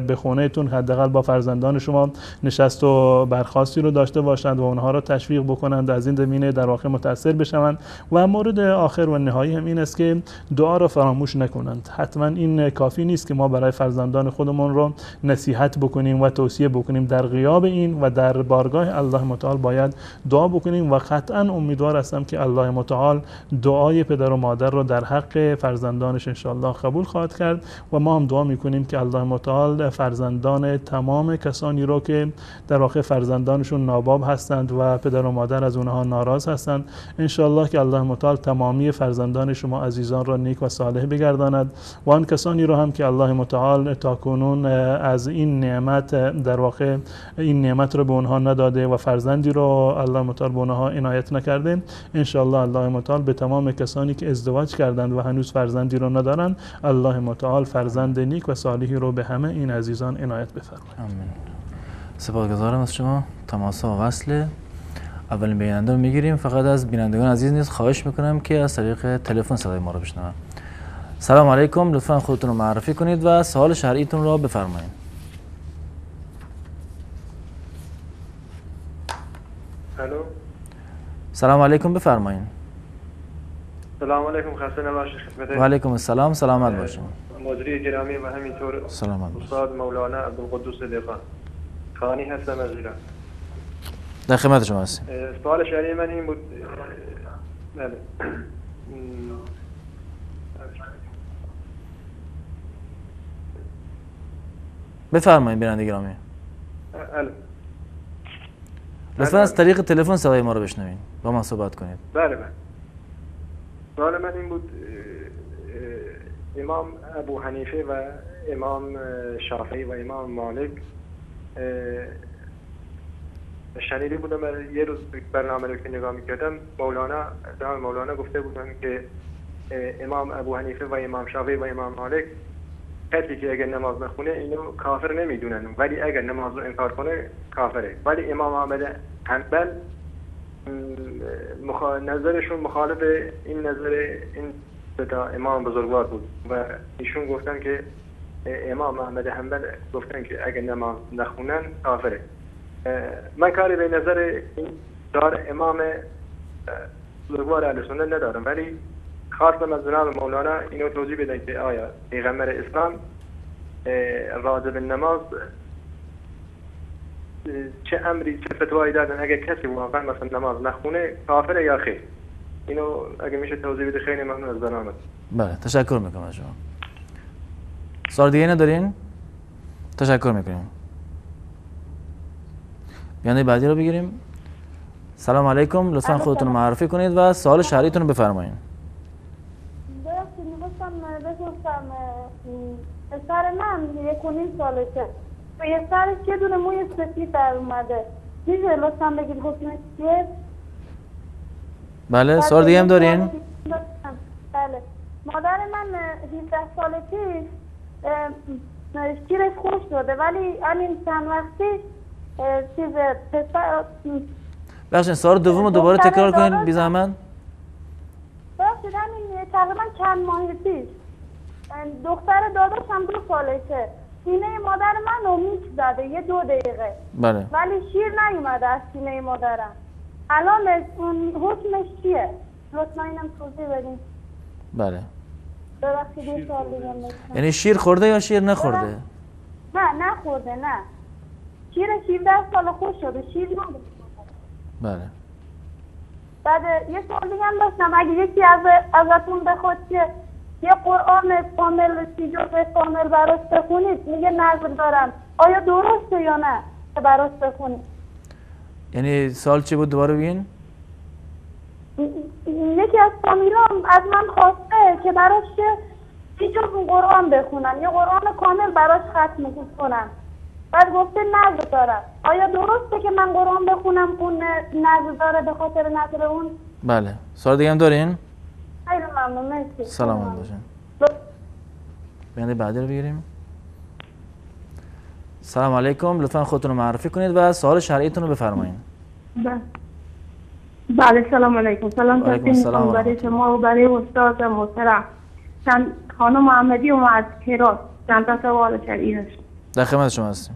به خونه‌تون، حداقل با فرزندان شما نشست و برخاستی رو داشته باشند و اونها رو تشویق بکنند از این زمینه در واقع متاثر بشوند. و مورد آخر و نهایی هم این است که دعا رو فراموش نکنند. حتما این کافی نیست که ما برای فرزندان خودمون رو نصیحت بکنیم و توصیه بکنیم، در غیاب این و در بارگاه الله متعال باید دعا بکنیم و قطعا امیدوار هستم که الله متعال دعای پدر و مادر رو در حق فرزندانش انشاءالله قبول خواهد کرد. و ما هم دعا میکنیم که الله متعال فرزندان تمام کسانی رو که در واقع فرزندانشون ناباب هستند و پدر و مادر از اونها ناراض هستند انشاءالله که الله متعال تمامی فرزندان شما عزیزان را نیک و صالح بگرداند و آن کسانی رو هم که الله متعال تاکنون از این نعمت در واقع این نعمت رو به اونها نداده و فرزندی رو الله متعال به اونها عنایت نکرده انشاءالله الله متعال به تمام کسانی که ازدواج کردند و هنوز فرزندی رو ندارن الله متعال فرزند نیک و صالحی رو به همه این عزیزان عنایت بفرماید. آمین. سپاسگزارم از شما. تماس و وصل اولین بیننده رو میگیریم. فقط از بینندگان عزیز نیز خواهش میکنم که از طریق تلفن صدای ما رو بشنون. سلام علیکم، لطفا خودتون رو معرفی کنید و سوال شرعیتون رو بفرمایید. الو. سلام علیکم، بفرمایید. سلام علیکم، خسته نباشید. خدمت و علیکم السلام، سلامت باشید. مجری گرامی و همینطور سلامت باشید. استاد مولانا عبدالقدوس دفاع خانی هستم از ایران. در خدمت شما هستیم. سوال شرعی من این بود. بله. بفرمایید بیننده گرامی. الو. لطفا از طریق تلفن صدای ما رو بشنوید، با ما صحبت کنید. بله بله. سوال من این بود امام ابو حنیفه و امام شافعی و امام مالک شنیده بودم یه روز برنامه رو که نگاه میکردم مولانا گفته بودن که امام ابو حنیفه و امام شافعی و امام مالک کسی که اگر نماز نخونه اینو کافر نمیدونن ولی اگر نماز رو انکار کنه کافره. ولی امام احمد حنبل نظرشون مخالف این نظر این تا امام بزرگوار بود و ایشون گفتن که امام احمد حنبل گفتن که اگر نماز نخونن کافره. من کاری به نظر این دار امام بزرگوار اهل سنت ندارم ولی خواستم از جناب مولانا اینو توضیح بدن که آیا پیغمبر اسلام راجع به نماز چه امری چه فتوایی دادن اگه کسی واقعا مثلا نماز نخونه کافره یا خیر؟ اینو اگه میشه توضیح بده خیلی ممنون از برنامه. بله تشکر میکنم از شما. سوال دیگه ندارین؟ تشکر میکنیم. بیانده بعدی رو بگیریم. سلام علیکم، لطفا خودتون رو معرفی کنید و سوال شهریتون رو بفرمایید. بپرسم پسر من 1.5 سالشه و یه سرش یه دونه موی سفید در اومده، میشه لطفا بگید حکمش چیه؟ بله سوال دیگه هم دارین؟ بله مادر من 17 سال پیش شیرش خوش شده ولی همین چند وقتی چیز پسر بخشین سوال دوم رو دوباره تکرار کنید بی زحمت. بخشید همین تقریبا چند ماه پیش دختر داداش هم 2 سالشه، سینه مادر من رو میچ زده یه 2 دقیقه. بله ولی شیر نیومده از سینه مادرم. الان حکمش چیه؟ لطفا اینم توضیح بدین. بله ببخشید یه سوال دیگه میکنم. یعنی شیر خورده یا شیر نخورده؟ نه نخورده، نه شیر 17 سال خوش شده، شیر نخورده. بله بعد یه سوال دیگه هم داشتم، اگه یکی ازتون بخواد که یه قرآن کامل 30 جزء کامل براش بخونید، میگه نظر دارم، آیا درسته یا نه که براش بخونید؟ یعنی سوال چی بود دوباره بگین؟ یکی از فامیلام از من خواسته که براش 30 جزء قرآن بخونم، یه قرآن کامل براش ختم کنم. بعد گفته نظر دارم، آیا درسته که من قرآن بخونم اون نظر داره به خاطر نظر اون؟ بله سوال دیگه هم دارین؟ خیلی ممنون، مرسی. سلامت باشین. بیانده بعدی رو بگیریم. سلام علیکم، لطفا خودتون رو معرفی کنید و سوال شرعیتون رو بفرمایید. بله سلام علیکم. سلام می‌کنم برای شما و برای استاد محترم. خانم محمدی و از کراس چند تا سوال شرعی هست. در خدمت شما هستیم.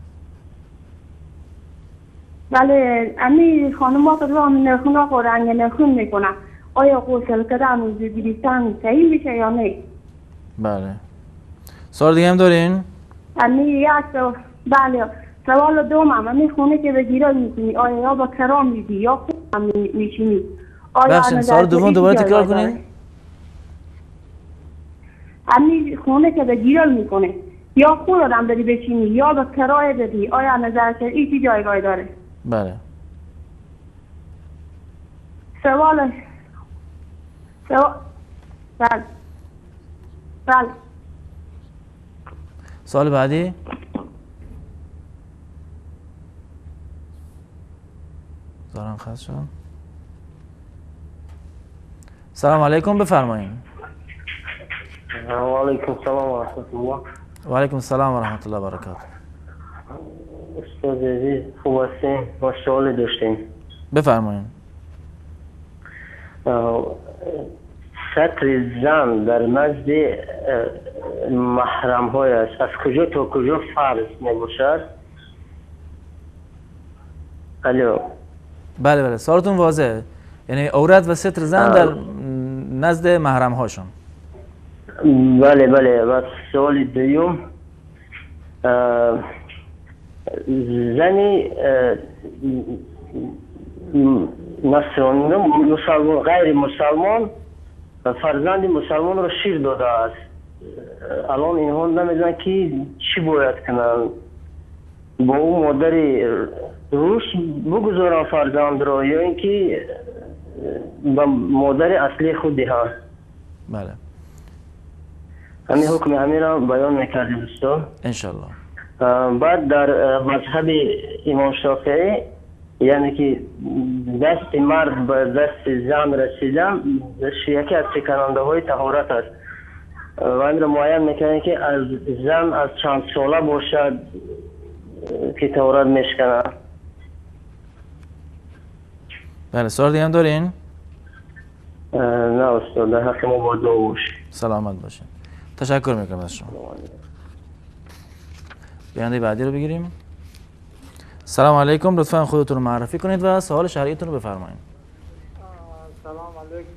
بله امی خانم ها قدر نرخون ها رنگ نرخون میکنن، آیا غسل کردن و زیبیلیستان صحیح میشه یا نه؟ بله سوال دیگه هم دارین؟ امی یک بله سوال دوم امی خونه که به گیرا میکنی آیا یا با کرام میدی یا خود هم میشینی؟ بخشین سوال دوم دوباره تکرار کنید. امی خونه که به گیرا میکنه یا خود آدم داری بچینی یا به کرایه بدی، آیا نظر شرعی چی جایگاهی داره؟ بله بله بله سوال بعدی. زارن خواست شد. سلام علیکم بفرمایید. و علیکم السلام و رحمت الله. و علیکم السلام و رحمت الله و برکاته. استاد عزیز خوب هستین؟ ما سوال داشتیم. بفرمایید. ستر زن در نزد محرم های است از کجا تا کجا فرض نباشد؟ الو. بله سوالتون واضحه، یعنی عورت و ستر زن در نزد محرم هاشون. بله و سوال دوم، زنی نصرانی مسلمان غیر مسلمان فرزند مسلمان را شیر داده است، الان اینها نمیدونن که چی باید کنن، با اون مادر روش بگذارن فرزند را یا اینکه با مادر اصلی خود دهن؟ بله همین حکم همین را بیان میکردیم استاد انشالله. بعد در مذهب امام شافعی یعنی که دست مرد به دست زن رسیدن یکی از شکننده های طهارت است و این را معین میکنه که از زن از چند ساله باشد که طهارت میشکنه. بله سوال دیگه هم دارین؟ نه استاد در حق ما با دعا باشید. سلامت باشین. تشکر میکنم از شما. بیانده بعدی رو بگیریم. سلام علیکم، لطفا خودتون رو معرفی کنید و سوال شرعیتون رو بفرمایید. سلام علیکم.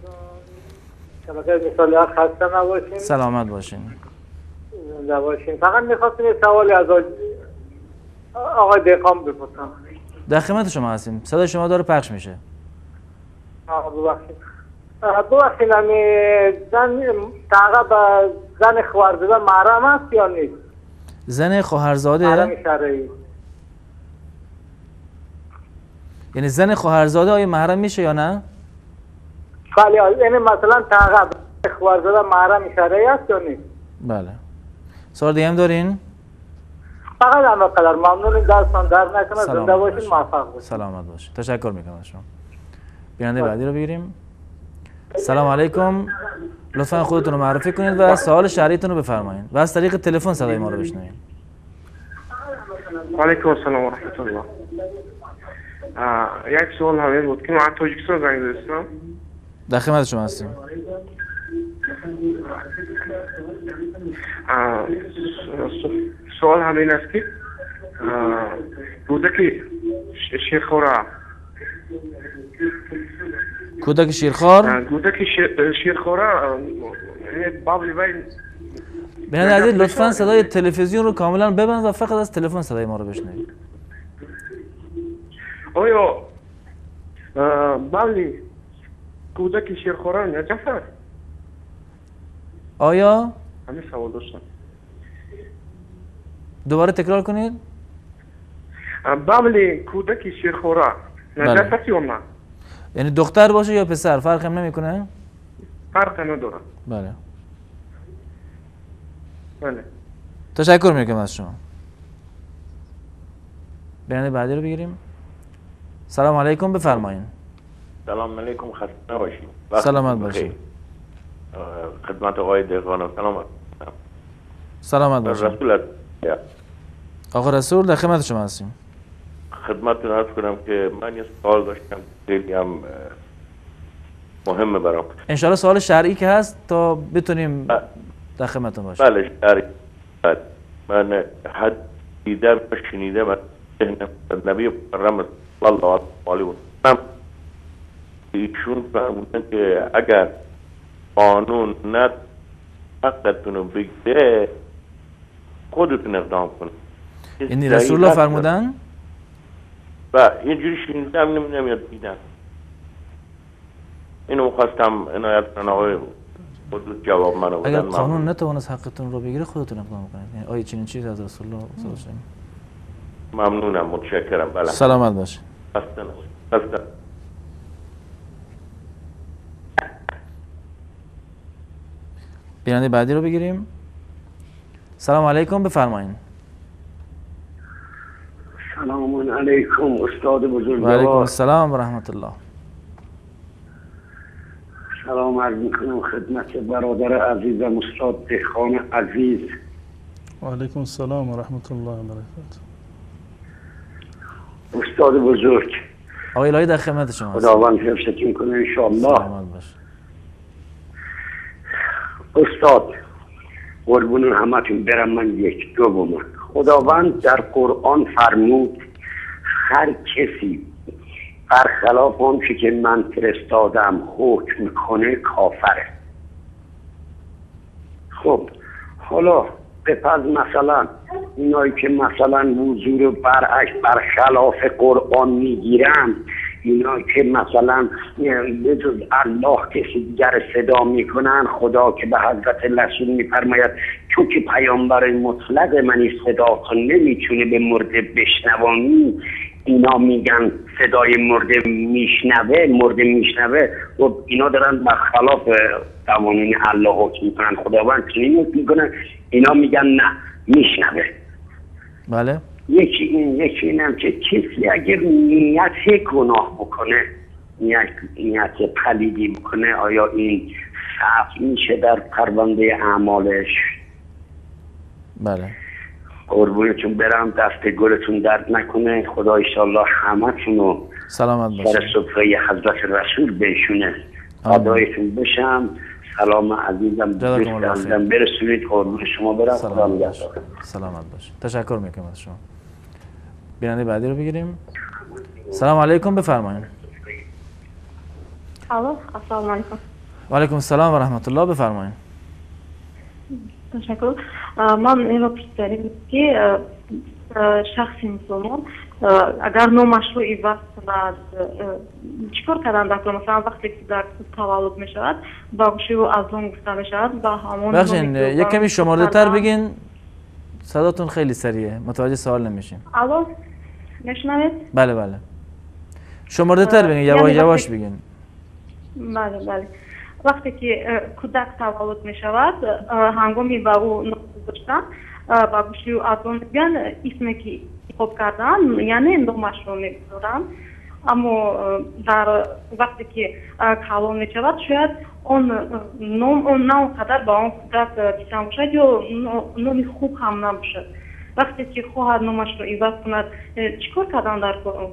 بخیر، مثالی ها خسته نباشین. سلامت باشین. زنده باشین. فقط میخواستیم یه سوالی از آقای دهقان بپرسم. در خدمت شما هستیم. صدای شما داره پخش میشه. ببخشید زن تقریبا زن خواهرزاده محرم است یا نیست؟ زن خواهرزاده؟ محرم شرعی. یعنی زن خواهرزاده آیا محرم میشه یا نه؟ بله، یعنی مثلا تقریبا خواهرزاده محرم شرعی است یا نیست؟ بله. سوال دیگه هم دارین؟ فقط هم قدر ممنون، دستان در نکنه. زنده باشین، موفق باشین. سلامت باشین. تشکر میکنم از شما. بیننده بعدی رو بگیریم. سلام علیکم. لطفا خودتون رو معرفی کنید و سوال شرعیتون رو بفرمایید و از طریق تلفن صدای ما رو بشنوید. و علیکم السلام و رحمت الله. یک سوال همین بود که من از تاجیکستان زنگ زدم. در خدمت شما هستیم. سوال همین است که کودک شیرخوار کودک شیرخوار بابلی وای بیننده عزیز لطفا صدای تلویزیون رو کاملا ببند و فقط از تلفن صدای ما رو بشنوید. آیا بابلی کودک شیرخوار نجس است؟ آیا؟ همین سوال داشتم. دوباره تکرار کنید. بابلی کودک شیرخوار نجس است یا نه؟ یعنی دختر باشه یا پسر فرق هم نمیکنه؟ فرق نداره. بله. بله. تشکر میکنم از شما. بیننده بعدی رو بگیریم. سلام علیکم، بفرمایید. سلام علیکم، خسته نباشید. سلامت باشید. خدمت آقای دهقان سلامت. سلامت باشید. رسول آقا رسول در خدمت شما هستیم. خدمتتون عرض کنم که من یه سوال داشتم خیلی هم مهمه برام. انشالله سوال شرعی که هست تا بتونیم در خدمتتون باشیم. بله شرعی. بله. من حد دیدم و شنیدم از نبی مکرم صلی الله علیه و سلم ایشون فرمودن که اگر قانون نه حقتون رو بگیره خودتون اقدام کنید. یعنی رسول الله فرمودن؟ و اینجوری شنیدم، نمیاد دیدم. اینو خواستم عنایت کنم آقای خودت جواب منو بدن. اگر قانون نتوانست حقتون رو بگیره خودتون اقدام کنید. یعنی آیه چنین چیزی از رسول الله صلی الله علیه و سلم. ممنونم، متشکرم. بله. سلامت باشید. خسته. بیننده بعدی رو بگیریم. سلام علیکم، بفرمایید. سلام علیکم استاد بزرگوار. و علیکم السلام و رحمت الله. سلام عرض میکنم خدمت برادر عزیزم استاد دهقان عزیز. و علیکم السلام و رحمت الله و برکاته. استاد بزرگ، آقای الهی در خدمت شما هستم. خداوند حفظتون کنه ان شاء الله. سلامت باش. استاد قربون همتون برم، من یک دو بومم. خداوند در قرآن فرمود هر کسی برخلاف آن که من فرستادم حکم کنه کافره. خب حالا بپز مثلا اینایی که مثلا وضو رو برخلاف قرآن میگیرن، اینا که مثلا به جز الله کسی دیگر صدا میکنن، خدا که به حضرت رسول میفرماید تو که پیامبر مطلق منی صدا کن نمیتونه به مرده بشنوانی، اینا میگن صدای مرده میشنوه و اینا دارن برخلاف قوانین الله حکم میکنن. خداوند چنین میکنه، اینا میگن نه میشنوه. بله. یکی اینم که کسی اگر نیت گناه بکنه، نیت پلیدی بکنه، آیا این ثبت میشه در پرونده اعمالش؟ بله. قربونتون برم، دست گلتون درد نکنه. خدا ایشالله همتونو سلامت باشه. سر صفحه حضرت رسول بشونه. فدایتون بشم. سلام عزیزم برسونید. قربون شما برم. خدا نگهدار. سلامت باشه. تشکر میکنم از شما. بیننده بعدی رو بگیریم. سلام علیکم، بفرمایید. الو، السلام علیکم. و علیکم السلام و رحمت الله. بفرمایید. تشکر. من این رو پرسیدم که شخصی مسلمان اگر نامشروعی وقت کند چیکار کردن دکتر؟ مثلا وقتی که در تولد می شود با گوشی و از اون گفته می شود با همون بخشین یک کمی شمارده تر بگین، صداتون خیلی سریعه، متوجه سوال نمیشیم. الو میشنوید؟ بله بله، شمارده تر بگین، یواش یواش بگین. بله بله. وقتی که کودک تولد می شود هنگامی با او نام گذاشتن با گوشی و از اون میگن اسمی که خوب کردن یعنی نامشروع میگذارن، اما در وقتی که کلان می شود شاید اون نام قدر با اون کودک دیسان باشد یا نامی خوب هم نباشد. وقتی که خواهد نامشروع عوض کند چیکار کردن در قرآن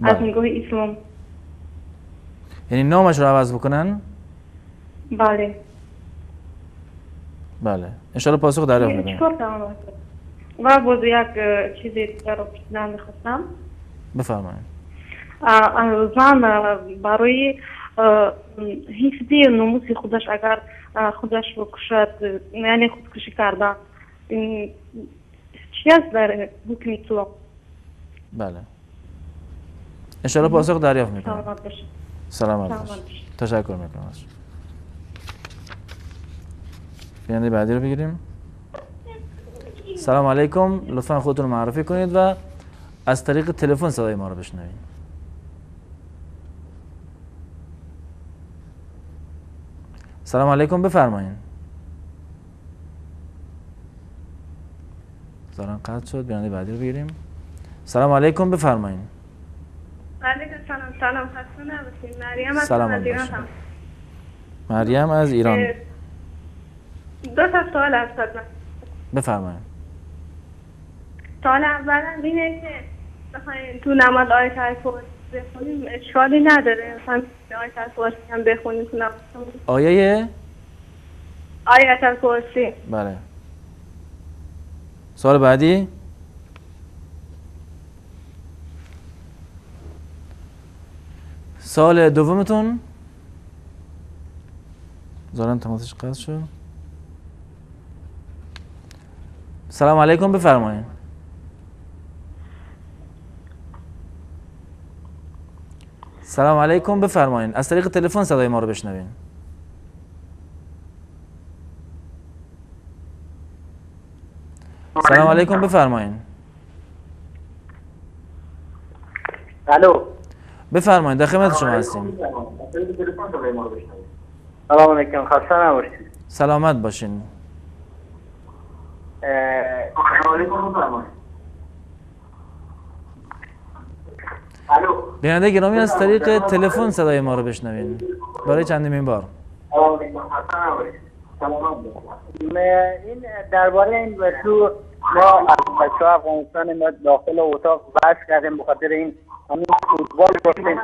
از نگاه اسلام؟ یعنی نامش رو عوض بکنن؟ بله بله، انشاءالله پاسخ دریافت میکنیم. چیکار کردن؟ و باز یک چیزی دیگر رو پرسیدن میخواستم. بفرمایید. زن برای حفظ ناموس خودش اگر خودش بکشد یعنی خودکشی کردن چی است در حکم اسلام؟ بله انشاءالله پاسخ دریافت میکنیم. سلامت باشید. سلامت باشید. تشکر میکنم. بیننده بعدی رو بگیریم. سلام علیکم، لطفا خودتون رو معرفی کنید و از طریق تلفن صدای ما رو بشنوید. سلام علیکم، بفرمایید. زارن قطع شد. بیننده بعدی رو بگیریم. سلام علیکم، بفرمایید. علیکم سلام. سلام، خسته نباشید. مریم از ایران. مریم از ایران. دو تا سوال از خدمت. بفرمایید. سوال اول اینه که بخوایم تو نماز آیت الکرسی بخونیم اشکالی نداره؟ مثلا آیت الکرسی هم بخونیم تو نماز. آیه آیت الکرسی. بله. سوال بعدی. سوال دومتون. زارن تماسش قطع شد. سلام علیکم، بفرمایید. سلام علیکم، بفرمایید. از طریق تلفن صدای ما رو بشنوین. سلام علیکم، بفرمایید. الو، بفرمایید، در خدمت شما هستیم. سلام علیکم، خسته نباشید. سلامت باشین. بیننده گرامی از طریق تلفن صدای ما رو بشنوین برای چندمین بار. این درباره این تو ما از بچه‌ها افغانستان ما داخل اتاق بحث کردیم بخاطر این همین فوتبال گفتیم.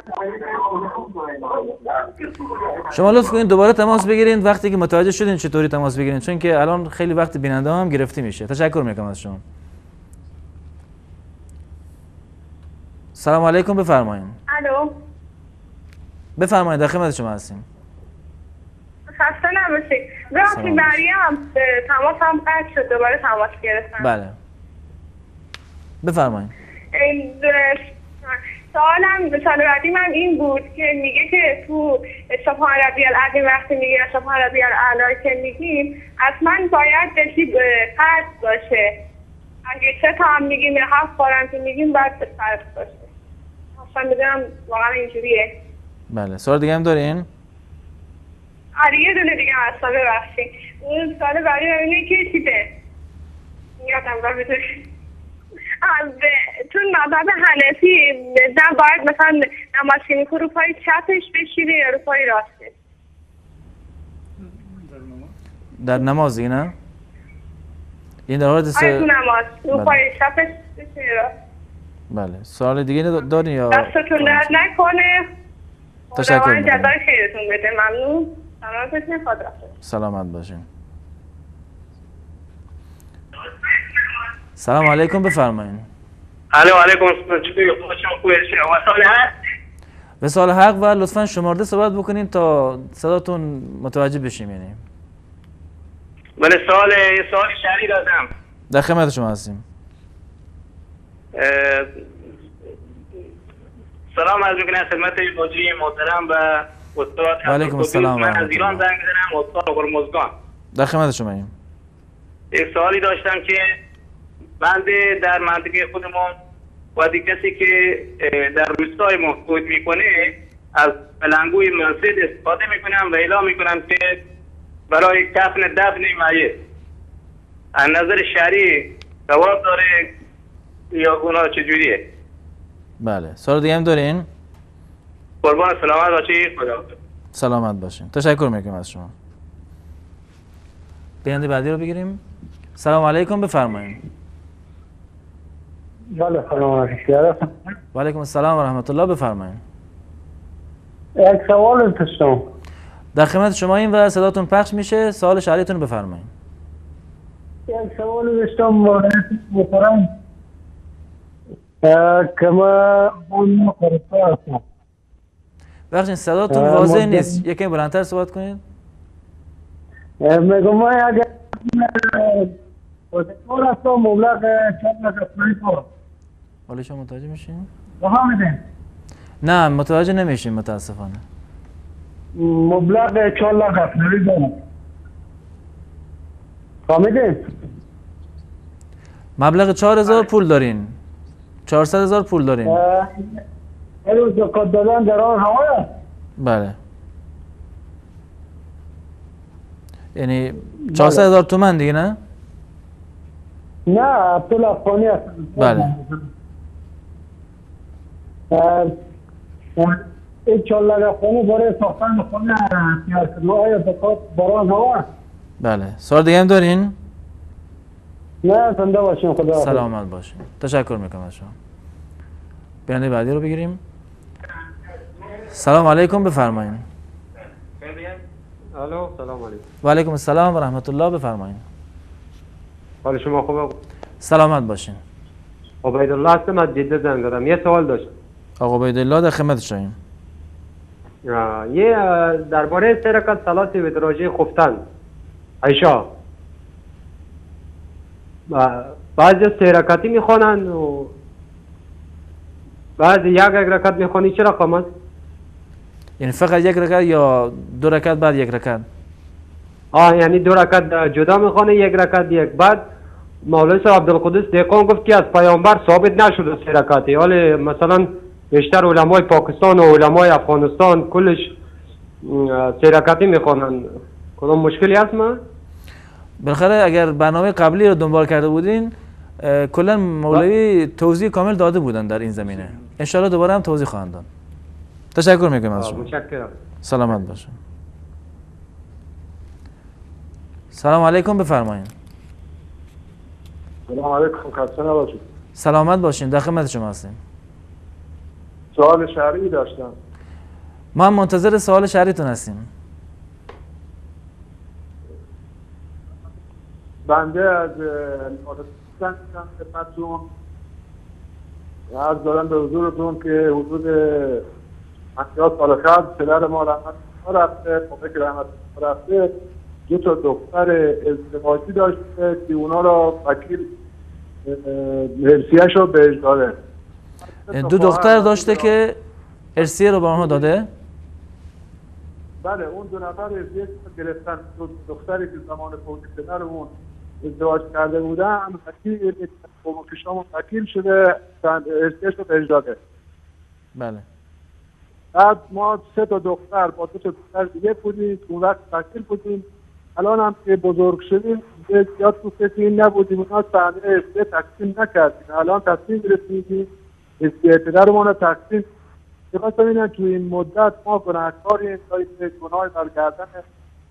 شما لطف کنید دوباره تماس بگیرید وقتی که متوجه شدین چطوری تماس بگیرید، چون که الان خیلی وقت بیننده هم گرفته میشه. تشکر میکنم از شما. سلام علیکم، بفرمایید. الو، بفرمایید، در خدمت شما هستیم. خسته نباشید. وقتی مریم تماس هم قطع شد دوباره تماس گرفتم. بله بفرمایید. سوال بعدی من این بود که میگه که تو سبحان ربی العظیم وقتی میگه سبحان ربی الاعلی که میگیم حتما باید بسی فرض باشه. اگه 3 تا هم میگیم یا 7 بارم که میگیم باید فرض باشه. اصلا میدونم واقعا اینجوریه. بله سوال دیگه هم دارین؟ آره یه دونه دیگه اصلا ببخشید. اون سوال بعدی اینه که چیزه یادم باید تو مذهب حنفی زن باید مثلا نماز که میکنه رو پای چپش بشینه یا رو پای راستش؟ در نماز دیگه نه؟ این در حالت تو نماز رو پای چپش بشینه راست. بله سوال دیگه دارین یا؟ دستتون درد نکنه. تشکر میکنم. جزای خیرتون بده. ممنون. سلامت باشین. سلامت باشین. سلام علیکم، بفرمایید. علیکم السلام. چطوری؟ خوشم خوبه. سوال هست؟ به سوال حق و لطفا شمارده صحبت بکنین تا صداتون متوجه بشیم. یعنی ولی سوال شرعی دادم. در خدمت شما هستیم. سلام عرض می‌کنم خدمت مجری محترم و استاد. علیکم السلام. من از ایران زنگ می‌زنم، استاد هرمزگان. در خدمت شما هستیم. یک سوالی داشتم که بنده در منطقه خودمون و کسی که در روستای ما خود میکنه از بلنگوی مسجد استفاده میکنم و اعلام میکنم که برای کفن دفن میت از نظر شرعی ثواب داره یا گناه چجوریه؟ بله. سوال دیگه هم دارین؟ قربان سلامت باشید. خدا سلامت باشین. تشکر میکنم از شما. بیننده بعدی رو بگیریم. سلام علیکم، بفرمایید. بله سلام علیکم. و علیکم السلام و رحمت الله، بفرمایید. یک سوال داشتم. در خدمت شما این و صداتون پخش میشه. سوال شرعیتون بفرمایید. یک سوال داشتم محترم که ما خرسته هستم. بخشین صداتون واضح نیست، یکم بلندتر صحبت کنید. میگم ما اگر خرسته هستم مبلغ 4 لک افغانی. حالا شما متوجه میشین؟ فهمیدین؟ نه متوجه نمیشیم متاسفانه. مبلغ 4 لک افغانی دارم. فهمیدین؟ مبلغ 4000 پول دارین. 400,000 پول دارین. این زکات دادن در آن هواه؟ بله. یعنی 400,000 تومان دیگه نه؟ نه پول افغانی هست. بله. این 4 لک افغانی برای ساختن خونه آیا زکات در آن هواه؟ بله. سوال دیگه هم دارین؟ نه زنده باشین. خدا سلامت باشین. تشکر میکنم از شما. بیننده بعدی رو بگیریم. سلام علیکم، بفرمایید. الو سلام علیکم. و علیکم السلام و رحمت الله، بفرمایید. حال شما خوبه؟ سلامت باشین. عبیدالله هستم از جده زنگ زدم. یه سوال داشتم. آقا عبیدالله در خدمت شما. یه درباره 3 رکعت صلات ودراجی خفتن عیشا، بعضی 3 رکعتی میخوانن و بعضی یک رکعت میخوانی. چه رقم است؟ یعنی فقط 1 رکعت یا 2 رکعت بعد 1 رکعت؟ یعنی 2 رکعت جدا میخوانه، 1 رکعت یک. بعد مولوی صاحب عبدالقدس دهقان گفت که از پیامبر ثابت نشده 3 رکعتی، ولی مثلا بیشتر علمای پاکستان و علمای افغانستان کلش 3 رکعتی میخوانن. کدام مشکلی هست ما؟ بالاخره اگر برنامه قبلی رو دنبال کرده بودین کلا مولوی توضیح کامل داده بودن در این زمینه. ان شاء الله دوباره هم توضیح خواهند داد. تشکر میکنم از شما. متشکرم. سلامت باشین. سلام علیکم، بفرمایید. سلام علیکم، خسته نباشید. سلامت باشین، در خدمت شما هستیم. سوال شرعی داشتم. ما هم منتظر سوال شرعیتون هستیم. بنده از پاکستان خدمتتون عرض دارم به حضورتون که حدود 50 سال قبل پدر ما رحمت الله رفته، موقعی که رحمت الله رفته 2 تا دختر ازدواجی داشته که اونا را وکیل ارثیه‌اش رو بهش داده. 2 دختر داشته که ارثیه رو به آنها داده؟ بله، اون 2 نفر ارثیه رو گرفتن. 2 دختری که زمان فوت پدرمون ازدواج کرده بودن وکیل قومکشامون وکیل شده ارثیه‌اش رو بهش داده. بله. بعد ما 3 تا دختر با 2 تا دختر دیگه بودیم، اون وقت وکیل بودیم. الان هم که بزرگ شدیم زیاد تو فکر نبودیم، اونا صحنه ارثیه تقسیم نکردیم. الان تصمیم گرفتیم ارثیه پدرمون رو تقسیم. می‌خواستم ببینم تو این مدت ما گناهکاریم تا این گناه برگردن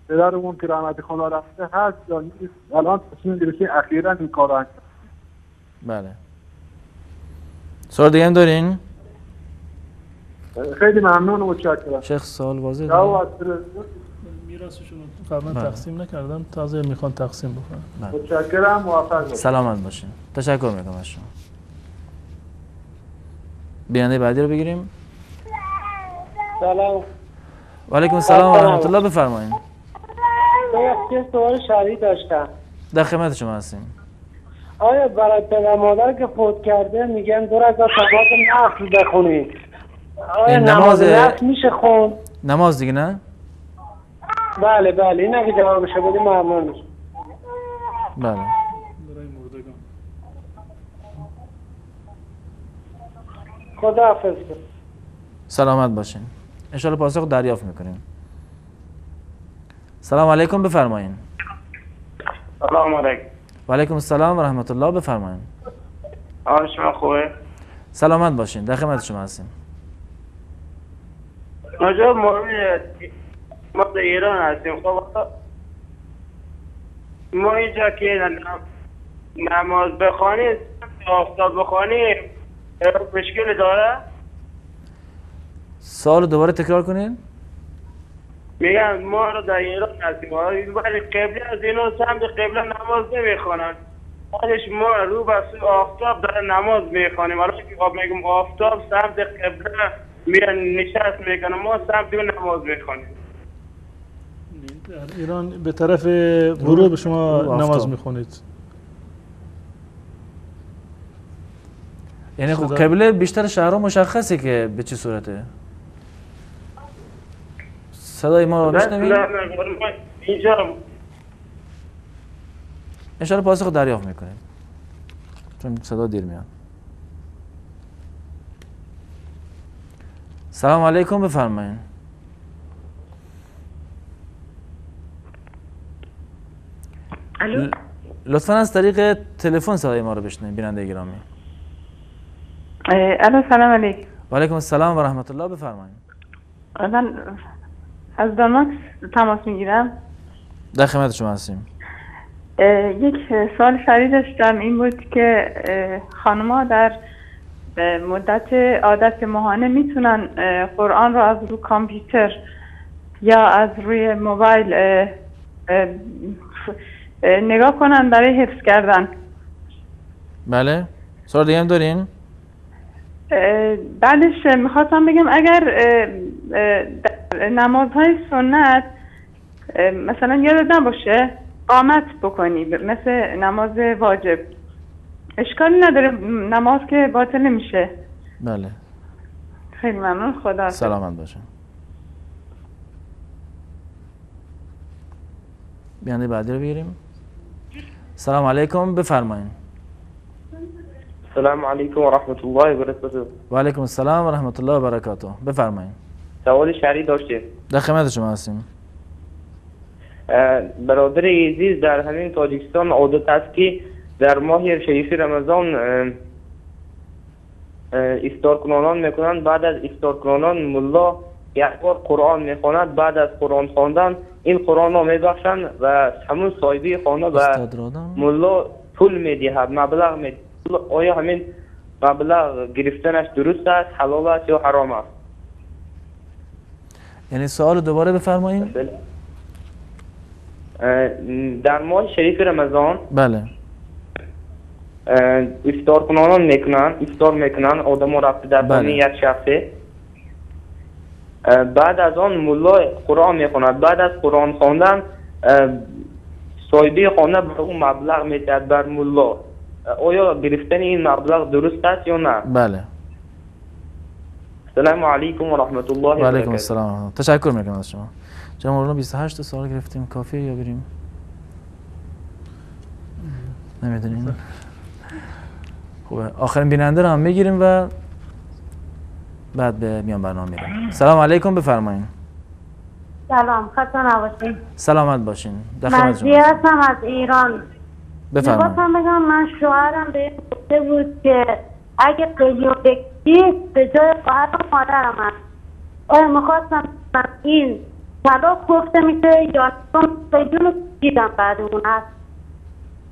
پدرمون که رحمت خدا رفته هست یا نیست. الان تصمیم گرفتیم اخیراً این کار رو انجام بدیم. بله. سوال دیگه هم دارین؟ خیلی ممنون و متشکرم. شیخ سوال واضح داره؟ میراثشون رو قبلا تقسیم نکردن، تازه میخوان تقسیم بکنن. متشکرم، موفق باشید. سلامت باشین. تشکر میکنم از شما. بیننده بعدی رو بگیریم. سلام. و علیکم السلام و رحمت الله. بفرمایید. یه سوال شرعی داشتم. در خدمت شما هستیم. آیا برای پدر مادر که فوت کرده میگن 2 رکعت نماز نفل بخونید؟ آیا نماز نفل میشه خوند؟ نماز دیگه نه؟ بله بله، این اگه جوابشو بدی ممنون میشم. بله. خدا حافظ. سلامت باشین. انشالله پاسخ دریافت میکنیم. سلام علیکم، بفرمایید. سلام علیکم. و علیکم السلام و رحمت الله. بفرمایید. حال شما خوبه؟ سلامت باشین. در خدمت شما هستیم. نجا ما در ایران هستیم. خب ما اینجا که نماز بخوانیم آفتاب بخوانیم مشکل داره؟ سوال دوباره تکرار کنین. میگن ما رو در ایران هستیم ولی قبله از اینا سمت قبله نماز نمیخوانن، بعدش ما رو به سوی آفتاب داره نماز میخوانیم. حالا که میگم آفتاب سمت قبله میرن نشست میکنن، ما سمت اون نماز میخوانیم. در ایران به طرف غروب شما نماز میخونید. یعنی خب قبله بیشتر شهرها مشخصه که به چه صورته. صدای ما رو میشنوید؟ اینجا انشاءالله پاسخ دریافت میکنید چون صدا دیر میاد. سلام علیکم، بفرمایید. الو. لطفا از طریق تلفن صدای ما رو بشنوید بیننده گرامی. الو، سلام علیکم. و علیکم السلام و رحمت الله. بفرمایید. من از دانمارک تماس میگیرم. در خدمت شما هستیم. یک سوال شرعی داشتم. این بود که خانم‌ها در مدت عادت ماهانه میتونن قرآن رو از روی کامپیوتر یا از روی موبایل نگاه کنن برای حفظ کردن. بله. سوال دیگه هم دارین؟ بعدش میخواستم بگم اگر نمازهای سنت مثلا یادت نباشه قامت بکنی مثل نماز واجب، اشکالی نداره، نماز که باطل نمیشه. بله. خیلی ممنون. خدا حافظ. سلامت باشین. بیننده بعدی رو بگیریم. سلام علیکم، بفرمایید. السلام علیکم و رحمت الله و برکاته. و علیکم السلام و رحمت الله و برکاته. بفرمایید. سوال شرعی داشتیم. در خدمت شما هستیم. برادر عزیز در همین تاجیکستان عادت است که در ماه شریف رمضان افطار کنانان میکنند. بعد از افطار کنانان ملا یک بار قرآن میخواند. بعد از قرآن خواندن این قرآن را میبخشند و همون صاحبی خانه و ملا پول میدهد، مبلغ میدهد. آیا همین مبلغ گرفتنش درست است، حلال است یا حرام است؟ یعنی سوال دوباره بفرمایید. در ماه شریف رمضان بله افطار کنانان میکنن، افطار میکنن آدم رفته در خانه یک شخصه. بعد از آن ملا قرآن میخواند. بعد از قرآن خواندن صاحبی خانه بر اون مبلغ میدهد بر ملا. آیا گرفتن این مبلغ درست است یا نه؟ بله. السلام علیکم و رحمت الله و برکاته. و علیکم السلام. تشکر میکنم از شما. جناب مولانا 28 سوال گرفتیم، کافیه یا بریم؟ نمیدونیم. خوبه. آخرین بیننده رو هم میگیریم و بعد به میان برنامه میریم. سلام علیکم، بفرمایید. سلام، خسته نباشین. سلامت باشین. در خدمت شما. مزیه هستم از ایران. بفرمایید. میخواستم بگم من شوهرم به این گفته بود که اگه قلیون بگید به جای خواهر و مادرم هست. آیا میخواستم این طلاق گفته میشه یا قلیون رو دیدم بعد اون هست؟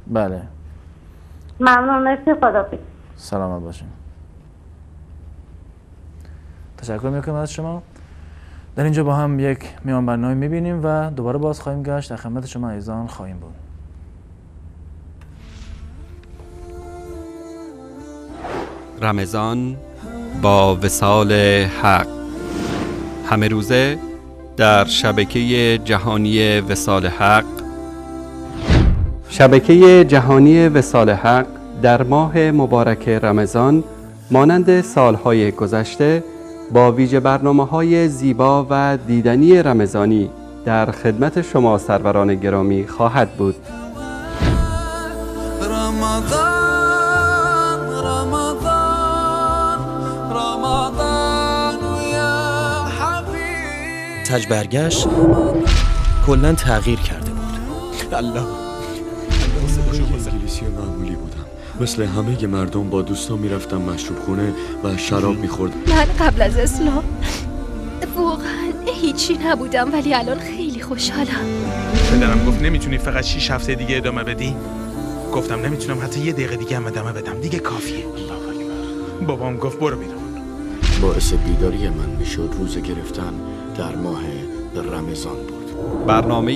بله. ممنون، مرسی، خدا بید. سلامت باشین. تشکر میکنم از شما. در اینجا با هم یک میان برنامه میبینیم و دوباره باز خواهیم گشت. در خدمت شما عزیزان خواهیم بود. رمضان با وصال حق همه روزه در شبکه جهانی وصال حق. شبکه جهانی وصال حق در ماه مبارک رمضان مانند سالهای گذشته با ویژه برنامه‌های زیبا و دیدنی رمضانی در خدمت شما سروران گرامی خواهد بود. تج برگشت کلن تغییر کرده بود. الله انگلیسی معمولی بودم، مثل همه مردم با دوستان میرفتم مشروب خونه و شراب میخوردم. من قبل از اسلام واقعا هیچی نبودم، ولی الان خیلی خوشحالم. پدرم گفت نمیتونی فقط 6 هفته دیگه ادامه بدی؟ گفتم نمیتونم حتی 1 دقیقه دیگه هم ادامه بدم، دیگه کافیه. بابام گفت برو بیرون. باعث بیداری من میشد روزه گرفتن در ماه رمضان بود. برنامه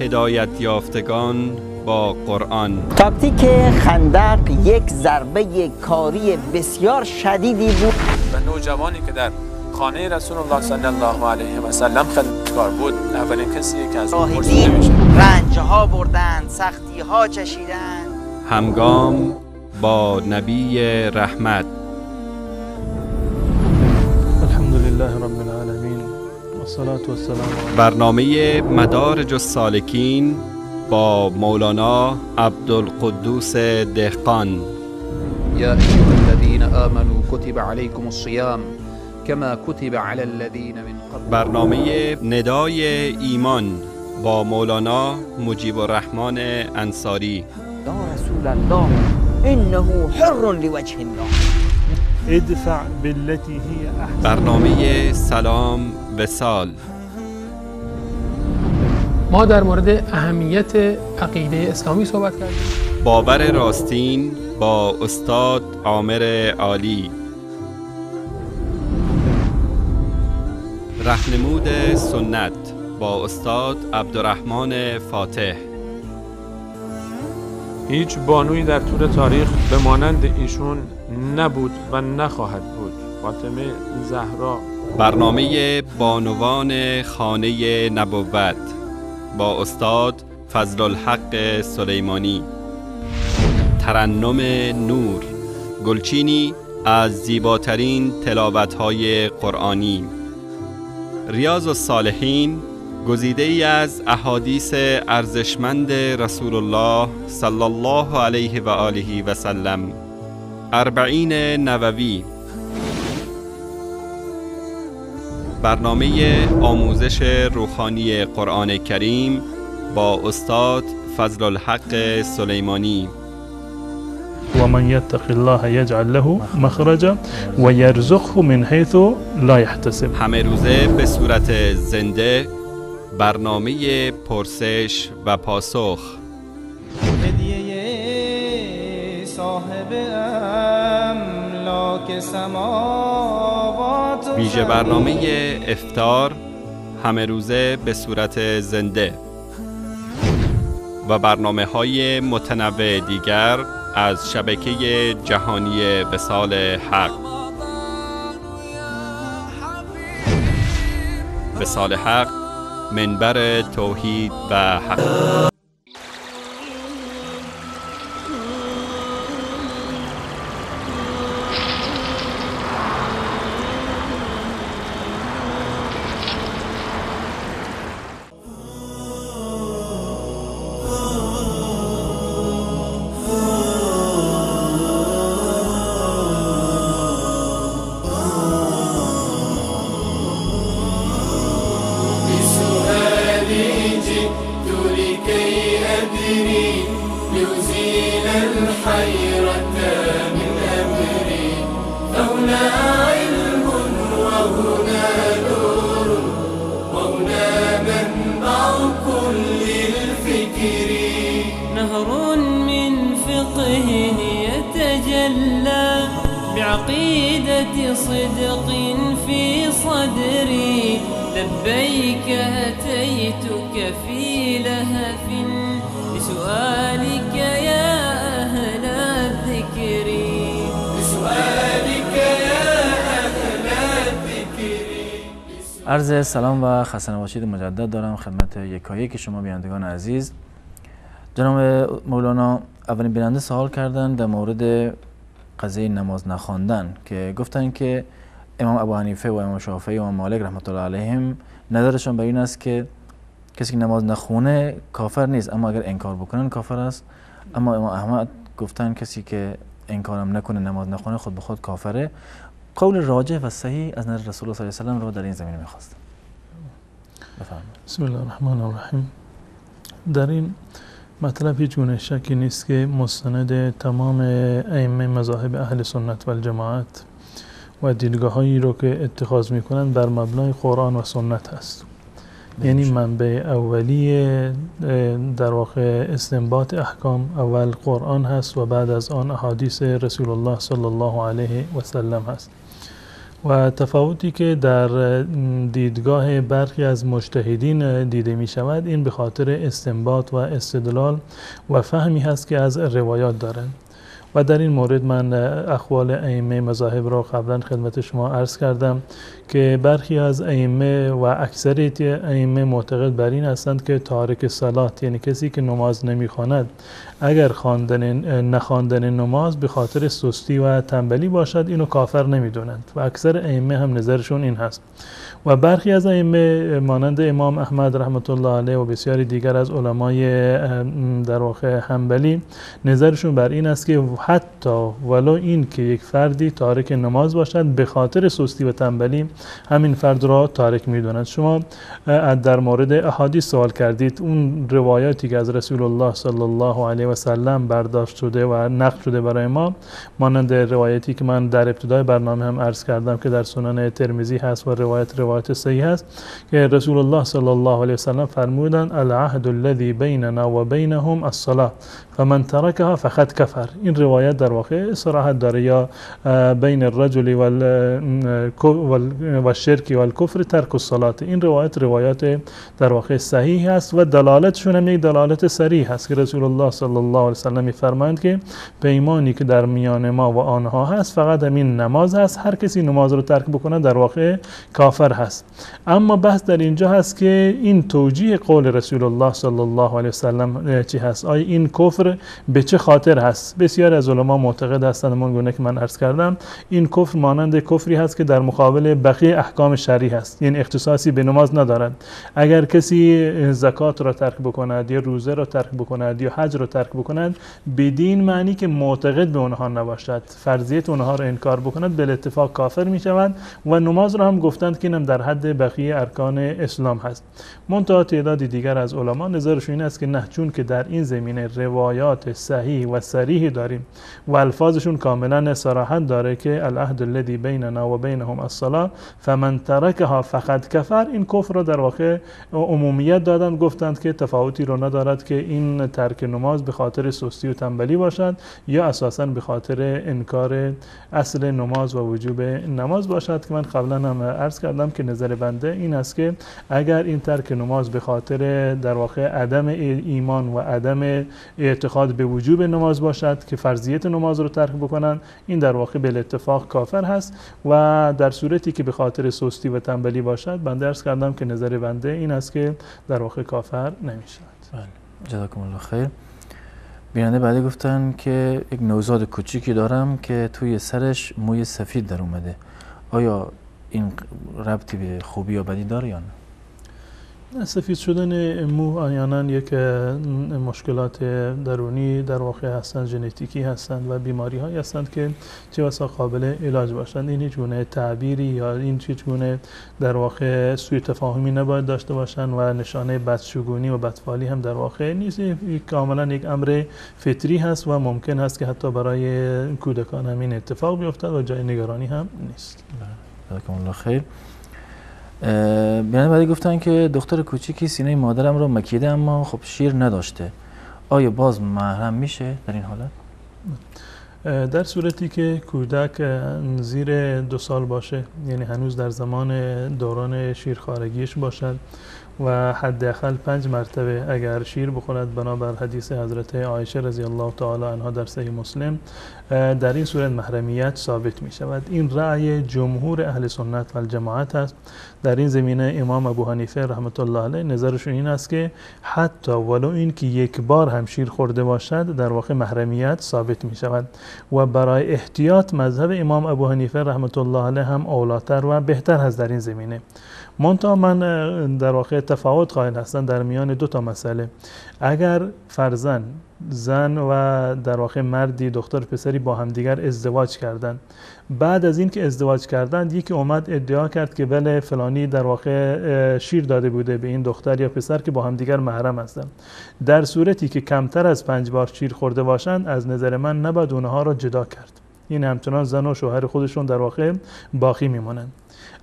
هدایت یافتگان با قرآن. تاکتیک خندق یک ضربه کاری بسیار شدیدی بود و نوجوانی که در خانه رسول الله صلی الله علیه و سلم خدمتکار بود اولین کسی که از اون پرسیده میشه. رنجها بردن، سختی‌ها چشیدن. همگام با نبی رحمت. الحمدلله رب العالمین والصلاة والسلام علی برنامه مدارج السالکین با مولانا عبدالقدوس دهقان. یا ایها الذین آمنوا کتب علیکم الصیام کما کتب علی الذین من قبل. برنامه ندای ایمان با مولانا مجیب الرحمن انصاری. یا رسول الله انه حر لوجه الله ادفع بالتي هي احسن. برنامه سلام وصال. ما در مورد اهمیت عقیده اسلامی صحبت کردیم. باور راستین با استاد عامر عالی. رهنمود سنت با استاد عبدالرحمن فاتح. هیچ بانویی در طول تاریخ به مانند ایشون نبود و نخواهد بود. فاطمه زهرا. برنامه بانوان خانه نبوت با استاد فضل الحق سلیمانی. ترنم نور، گلچینی از زیباترین تلاوت‌های قرآنی. ریاض الصالحین، گزیده ای از احادیث ارزشمند رسول الله صلی الله علیه و آله و سلم. اربعین نووی. برنامه آموزش روحانی قرآن کریم با استاد فضل الحق سلیمانی. و من یتق الله یجعل له مخرجا و یرزقه من حیث لا یحتسب. همه روزه به صورت زنده برنامه پرسش و پاسخ. هدیه صاحب املاک سماوات. ویژه برنامه افطار همه روزه به صورت زنده و برنامه‌های متنوع دیگر از شبکه جهانی وصال حق. وصال حق، منبر توحید و حق. نهر من فقه يتجلى بعقيدة صدق في صدري. لبيك أتيتك في لهف بسؤالك يا أهل الذكر. بسؤالك يا أهل الذكر. عرض سلام و خسته نباشید مجدد دارم خدمت یکایک شما بینندگان عزیز. جناب مولانا اولین بیننده سوال کردن در مورد قضیه نماز نخواندن که گفتن که امام ابو حنیفه و امام شافعی و امام مالک رحمت الله علیهم نظرشون بر این است که کسی که نماز نخونه کافر نیست، اما اگر انکار بکنن کافر است. اما امام احمد گفتن کسی که انکارم نکنه نماز نخونه خود به خود کافره. قول راجح و صحیح از نظر رسول الله صلی الله علیه و آله رو در این زمینه می‌خواستم. بفرمایید. بسم الله الرحمن الرحیم. در این مطلب هیچ گونه شکی نیست که مستند تمام ائمه مذاهب اهل سنت و الجماعت و دیدگاه‌هایی رو که اتخاذ می‌کنند بر مبنای قرآن و سنت است. یعنی منبع اولی در واقع استنباط احکام اول قرآن هست و بعد از آن احادیث رسول الله صلی الله علیه و سلم هست. و تفاوتی که در دیدگاه برخی از مجتهدین دیده می شود این به خاطر استنباط و استدلال و فهمی هست که از روایات دارند. و در این مورد من اقوال ائمه مذاهب را قبلا خدمت شما عرض کردم که برخی از ائمه و اکثریت ائمه معتقد بر این هستند که تارک صلات، یعنی کسی که نماز نمیخواند، اگر نخواندن نماز به خاطر سستی و تنبلی باشد اینو کافر نمیدونند و اکثر ائمه هم نظرشون این هست. و برخی از ائمه مانند امام احمد رحمت الله علیه و بسیاری دیگر از علمای در واقع حنبلی نظرشون بر این است که حتی ولو این که یک فردی تارک نماز باشد به خاطر سستی و تنبلی همین فرد را تارک میدونند. شما در مورد احادیث سوال کردید، اون روایاتی که از رسول الله صلی الله علیه و سلم برداشت شده و نقل شده برای ما، مانند روایتی که من در ابتدای برنامه هم عرض کردم که در سنن ترمذی هست و روایت صحیح است که رسول الله صلی الله علیه و سلم فرمودند العهد الذی بیننا و بینهم الصلاة فمن ترکها فقد کفر. این روایت در واقع صراحت داره، یا بین الرجل و الشرک و الکفر ترک الصلاة. این روایت در واقع صحیح است و دلالتشون هم یک دلالت صریح است که رسول الله صلی الله علیه و سلم می‌فرمایند که پیمانی که در میان ما و آنها هست فقط همین نماز هست، هر کسی نماز رو ترک بکنه در واقع کافر هست. اما بحث در اینجا هست که این توجیه قول رسول الله صلی الله علیه و سلم چی هست؟ آیا این کفر به چه خاطر هست؟ بسیار از علما معتقد هستند من گونه که من عرض کردم این کفر مانند کفری هست که در مقابل بقیه احکام شرعی هست، یعنی اختصاصی به نماز ندارد. اگر کسی زکات را ترک بکند یا روزه را ترک بکند یا حج را ترک بکند بدین معنی که معتقد به اونها نباشد، فرضیت اونها را انکار بکند، به اتفاق کافر می شود. و نماز را هم گفتند که اینم در حد بقیه ارکان اسلام هست. منتها تعداد دیگر از علما نظرشون این است که نه، چون که در این زمینه روایات صحیح و صریح داریم و الفاظشون کاملا صراحت داره که العهد الذی بیننا و بینهم الصلاة فمن ترکها فقد کفر، این کفر را در واقع عمومیت دادن، گفتند که تفاوتی رو ندارد که این ترک نماز به خاطر سستی و تنبلی باشد یا اساسا به خاطر انکار اصل نماز و وجوب نماز باشد. که من قبلا هم عرض کردم که نظر بنده این است که اگر این ترک نماز به خاطر در واقع عدم ایمان و عدم اعتقاد به وجوب نماز باشد که فرضیت نماز رو ترک بکنن، این در واقع به اتفاق کافر هست. و در صورتی که به خاطر سستی و تنبلی باشد، بنده عرض کردم که نظر بنده این است که در واقع کافر نمیشد. بله، جزاکم الله خیر. بیننده بعدی گفتن که یک نوزاد کوچیکی دارم که توی سرش موی سفید در اومده، آیا این ربطی به خوبی یا بدی داره یا نه؟ سفید شدن مو احیانا یک مشکلات درونی در واقع هستند، ژنتیکی هستند و بیماری هایی هستند که چه بسا قابل علاج باشند. این هیچ گونه تعبیری یا این هیچ گونه در واقع سوء تفاهمی نباید داشته باشند و نشانه بدشگونی و بدفعالی هم در واقع نیست. کاملا یک امر فطری هست و ممکن است که حتی برای کودکان همین اتفاق بیفتد و جای نگرانی هم نیست. جزاکم الله خیر. بیننده بعدی گفتن که دختر کوچیکی سینه مادرم رو مکیده اما خب شیر نداشته، آیا باز محرم میشه در این حالت؟ در صورتی که کودک زیر 2 سال باشه، یعنی هنوز در زمان دوران شیرخوارگیش باشد و حداقل 5 مرتبه اگر شیر بخورد بنابر حدیث حضرت عایشه رضی الله تعالی عنها در صحیح مسلم، در این صورت محرمیت ثابت می شود. این رأی جمهور اهل سنت و الجماعت است. در این زمینه امام ابو حنیفه رحمت الله علیه نظرشون این است که حتی ولو این که یک بار هم شیر خورده باشد در واقع محرمیت ثابت می شود و برای احتیاط مذهب امام ابو حنیفه رحمت الله علیه هم اولاتر و بهتر هست در این زمینه. منتها من در واقع تفاوت قائل هستم در میان 2 تا مسئله. اگر فرزن زن و در واقع مردی دختر پسری با همدیگر ازدواج کردند، بعد از این که ازدواج کردند یکی اومد ادعا کرد که بله فلانی در واقع شیر داده بوده به این دختر یا پسر که با همدیگر محرم هستند، در صورتی که کمتر از 5 بار شیر خورده باشند از نظر من نباید اونها را جدا کرد. این همچنان زن و شوهر خودشون در واقع باقی میمونند.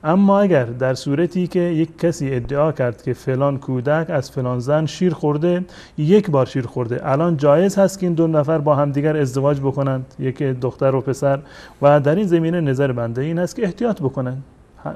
اما اگر در صورتی که یک کسی ادعا کرد که فلان کودک از فلان زن شیر خورده، 1 بار شیر خورده، الان جایز هست که این 2 نفر با همدیگر ازدواج بکنند، یک دختر و پسر، و در این زمینه نظر بنده این است که احتیاط بکنند.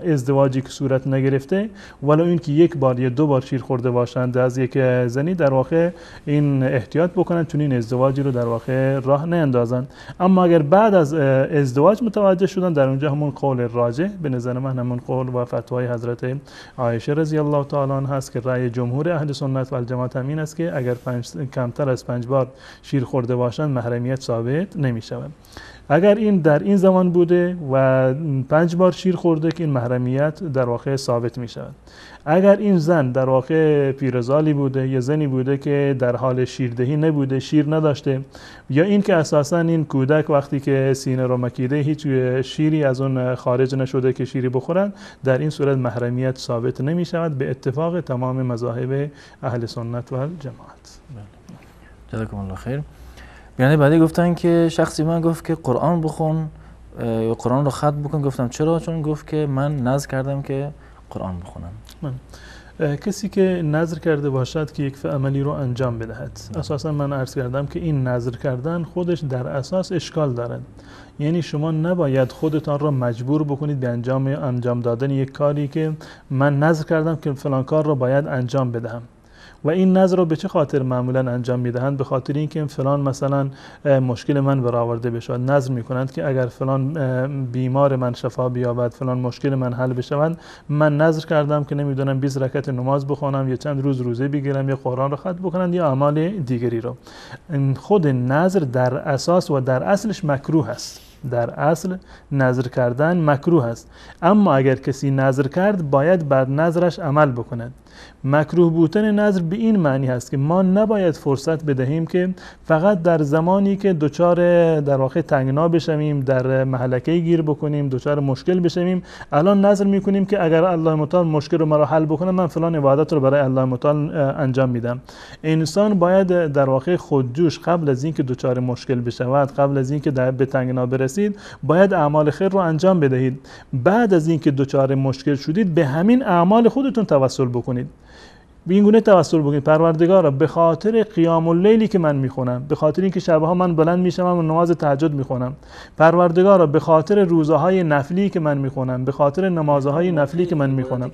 ازدواجی که صورت نگرفته ولو این که 1 بار یا 2 بار شیر خورده باشند از یک زنی، در واقع این احتیاط بکنند چون این ازدواجی رو در واقع راه نیندازند. اما اگر بعد از ازدواج متوجه شدن، در اونجا همون قول راجح به نظر من همون قول و فتوای حضرت عایشه رضی الله تعالی عنها هست که رأی جمهور اهل سنت و الجماعت همین است که اگر کمتر از 5 بار شیر خورده باشند محرمیت ثابت نمی شود. اگر این در این زمان بوده و 5 بار شیر خورده که این محرمیت در واقع ثابت می شود. اگر این زن در واقع پیرزالی بوده یا زنی بوده که در حال شیردهی نبوده، شیر نداشته، یا این که اساسا این کودک وقتی که سینه رو مکیده هیچ شیری از اون خارج نشده که شیری بخورن، در این صورت محرمیت ثابت نمی شود به اتفاق تمام مذاهب اهل سنت و الجماعت. جزاکم الله خیر. بیانیه بعدی گفتن که شخصی من گفت که قرآن بخون یا قرآن رو ختم بکن. گفتم چرا؟ چون گفت که من نذر کردم که قرآن بخونم. کسی که نذر کرده باشد که یک عملی رو انجام بدهد، اساسا من عرض کردم که این نذر کردن خودش در اساس اشکال دارد. یعنی شما نباید خودتان را مجبور بکنید به انجام دادن یک کاری که من نذر کردم که فلان کار رو باید انجام بدهم. و این نذر رو به چه خاطر معمولا انجام میدهند؟ به خاطر اینکه فلان مثلا مشکل من برآورده بشه. نذر میکنند که اگر فلان بیمار من شفا بیابد، فلان مشکل من حل بشود، من نذر کردم که نمیدونم 20 رکعت نماز بخونم یا چند روز روزه بگیرم یا قرآن رو ختم بکنم یا اعمال دیگری رو. خود نذر در اساس و در اصلش مکروه است. در اصل نذر کردن مکروه است. اما اگر کسی نذر کرد باید بر نذرش عمل بکند. مکروه بودن نذر به این معنی هست که ما نباید فرصت بدهیم که فقط در زمانی که دچار در واقع تنگنا بشویم، در مهلکه گیر بکنیم، دچار مشکل بشویم، الان نذر میکنیم که اگر الله متعال مشکل رو مرا حل بکنه من فلان عبادت رو برای الله متعال انجام میدم. انسان باید در واقع خودجوش قبل از اینکه دچار مشکل بشود، قبل از اینکه به تنگنا برسید، باید اعمال خیر رو انجام بدهید. بعد از اینکه دچار مشکل شدید به همین اعمال خودتون توسل بکنید. به این گونه توسل بکنید: پروردگارا به خاطر قیام اللیلی که من میخونم، به خاطر اینکه شبها من بلند میشم و نماز تهجد میخونم، پروردگارا به خاطر روزهای نفلی که من میخونم، به خاطر نمازهای نفلی که من میخونم،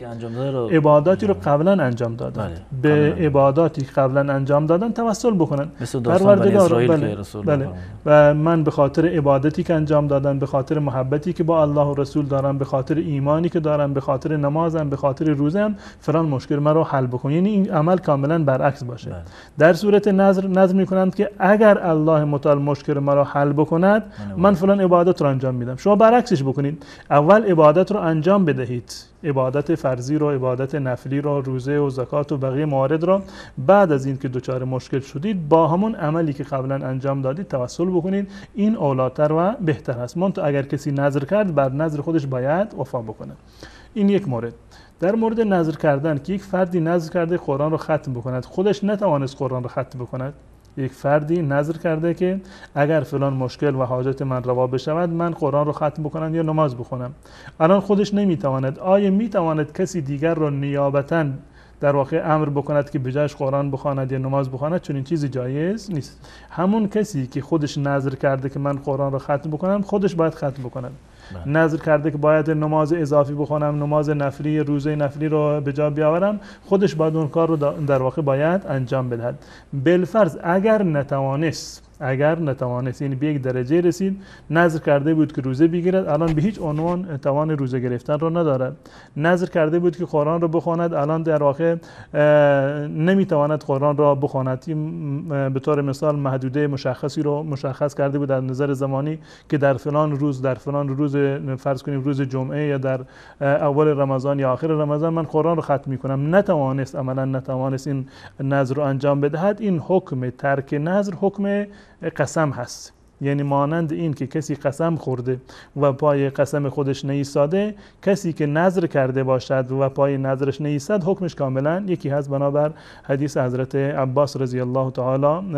عباداتی رو قبلا انجام دادن، به عباداتی که قبلا انجام دادن توسل بکنن. پروردگارا بله و من به خاطر عبادتی که انجام دادن، به خاطر محبتی که با الله و رسول دارم، به خاطر ایمانی که دارم، به خاطر نمازم، به خاطر روزم، فلان مشکل مرا حل بکن. این عمل کاملا برعکس باشه. در صورت نظر میکنند که اگر الله متعال مشکل مرا حل بکند من فلان عبادت رو انجام میدم. شما برعکسش بکنید، اول عبادت رو انجام بدهید، عبادت فرضی رو، عبادت نفلی رو، روزه و زکات و بقیه موارد رو، بعد از این که دچار مشکل شدید با همون عملی که قبلا انجام دادید توسل بکنید. این اولاتر و بهتر است. منتها اگر کسی نظر کرد بر نظر خودش باید وفا بکنه. این یک مورد. در مورد نذر کردن که یک فردی نذر کرده قرآن رو ختم بکند، خودش نتوانست قرآن رو ختم بکند. یک فردی نذر کرده که اگر فلان مشکل و حاجت من روا بشود من قرآن رو ختم بکنم یا نماز بخونم. الان خودش نمیتواند. آیا میتواند کسی دیگر رو نیابتاً در واقع امر بکند که بجاش قرآن بخواند یا نماز بخواند؟ چون این چیزی جایز نیست. همون کسی که خودش نذر کرده که من قرآن رو ختم بکنم خودش باید ختم بکند. نظر کرده که باید نماز اضافی بخونم، نماز نفلی، روزه نفلی رو به جا بیاورم، خودش باید اون کار رو در واقع باید انجام بدهد. بالفرض اگر نتوانست یعنی به یک درجه رسید نظر کرده بود که روزه بگیرد، الان به هیچ عنوان توان روزه گرفتن رو ندارد. نظر کرده بود که قرآن رو بخواند، الان در واقع نمیتواند قرآن را بخواند. به طور مثال محدوده مشخصی رو مشخص کرده بود از نظر زمانی که در فلان روز فرض کنیم روز جمعه یا در اول رمضان یا آخر رمضان من قرآن رو ختم میکنم. عملا نتوانست این نظر رو انجام بدهد. این حکم ترک نظر حکم قسم هست، یعنی مانند این که کسی قسم خورده و پای قسم خودش نایستاده، کسی که نظر کرده باشد و پای نظرش نایستاد حکمش کاملا یکی هست، بنابر حدیث حضرت عباس رضی الله تعالی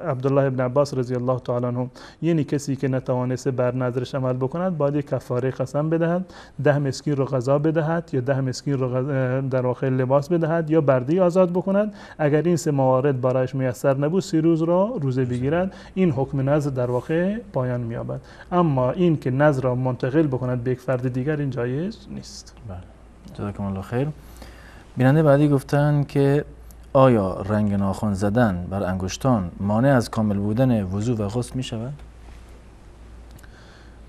عبدالله ابن عباس رضی الله تعالی عنه، یعنی کسی که نتوانسته بر نظرش عمل بکند باید کفاره قسم بدهد، 10 مسکین رو غذا بدهد یا 10 مسکین رو در واقع لباس بدهد یا بردی آزاد بکند. اگر این 3 موارد برایش میسر نبود 30 روز رو روزه بگیرد. این حکم نظر در واقع پایان می‌یابد. اما این که نظر را منتقل بکند به یک فرد دیگر این جایز نیست. بله، جزاکم الله خیر. بیننده بعدی گفتن که آیا رنگ ناخن زدن بر انگشتان مانع از کامل بودن وضو و غسل می شود؟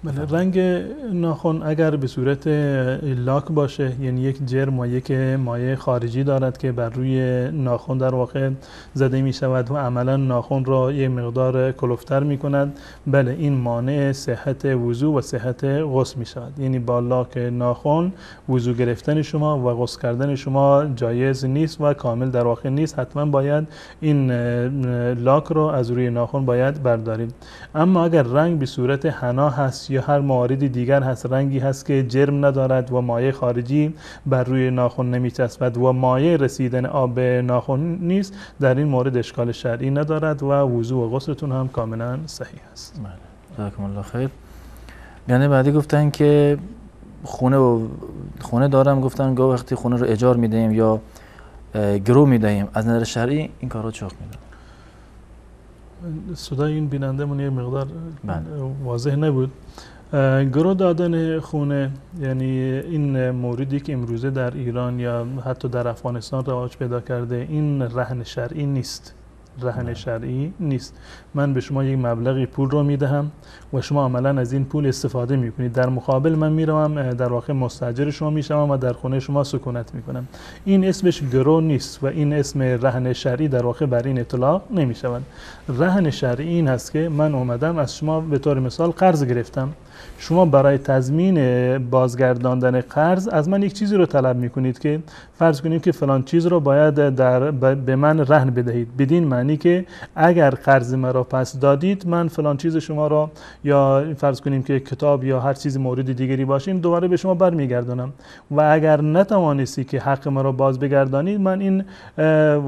بله، رنگ ناخن اگر به صورت لاک باشه، یعنی یک جرم و یک مایع خارجی دارد که بر روی ناخن در واقع زده می شود و عملا ناخن را یک مقدار کلفتر می کند، بله این مانع صحت وضو و صحت غسل می شود. یعنی با لاک ناخن وضو گرفتن شما و غسل کردن شما جایز نیست و کامل در واقع نیست. حتما باید این لاک رو از روی ناخن باید برداریم. اما اگر رنگ به صورت حنا هست یا هر موارد دیگر هست، رنگی هست که جرم ندارد و مایع خارجی بر روی ناخن نمیچسبد و مایع رسیدن آب به ناخن نیست، در این مورد اشکال شرعی ندارد و وضو و غسلتون هم کاملا صحیح است. بله، جزاکم الله خیر. یعنی بعدی گفتن که خونه دارم، گفتن گاه وقتی خونه رو اجار میدهیم یا گرو میدهیم، از نظر شرعی این کارا چه حکمی داره؟ صدای این بیننده من یه مقدار واضح نبود. گرو دادن خونه یعنی این موردی که امروزه در ایران یا حتی در افغانستان رواج پیدا کرده، این رهن شرعی نیست. رهن شرعی نیست. من به شما یک مبلغی پول رو میدهم و شما عملا از این پول استفاده میکنید، در مقابل من میروم در واقع مستاجر شما میشم و در خونه شما سکونت میکنم. این اسمش گرو نیست و این اسم رهن شرعی در واقع بر این اطلاق نمیشود. رهن شرعی این هست که من اومدم از شما به طور مثال قرض گرفتم، شما برای تضمین بازگرداندن قرض از من یک چیزی رو طلب میکنید که فرض کنیم که فلان چیز رو باید به من رهن بدهید، بدین معنی که اگر قرض مرا پس دادید من فلان چیز شما را یا فرض کنیم که کتاب یا هر چیز مورد دیگری باشین دوباره به شما برمیگردانم و اگر نتوانستی که حق مرا باز بگردانید من این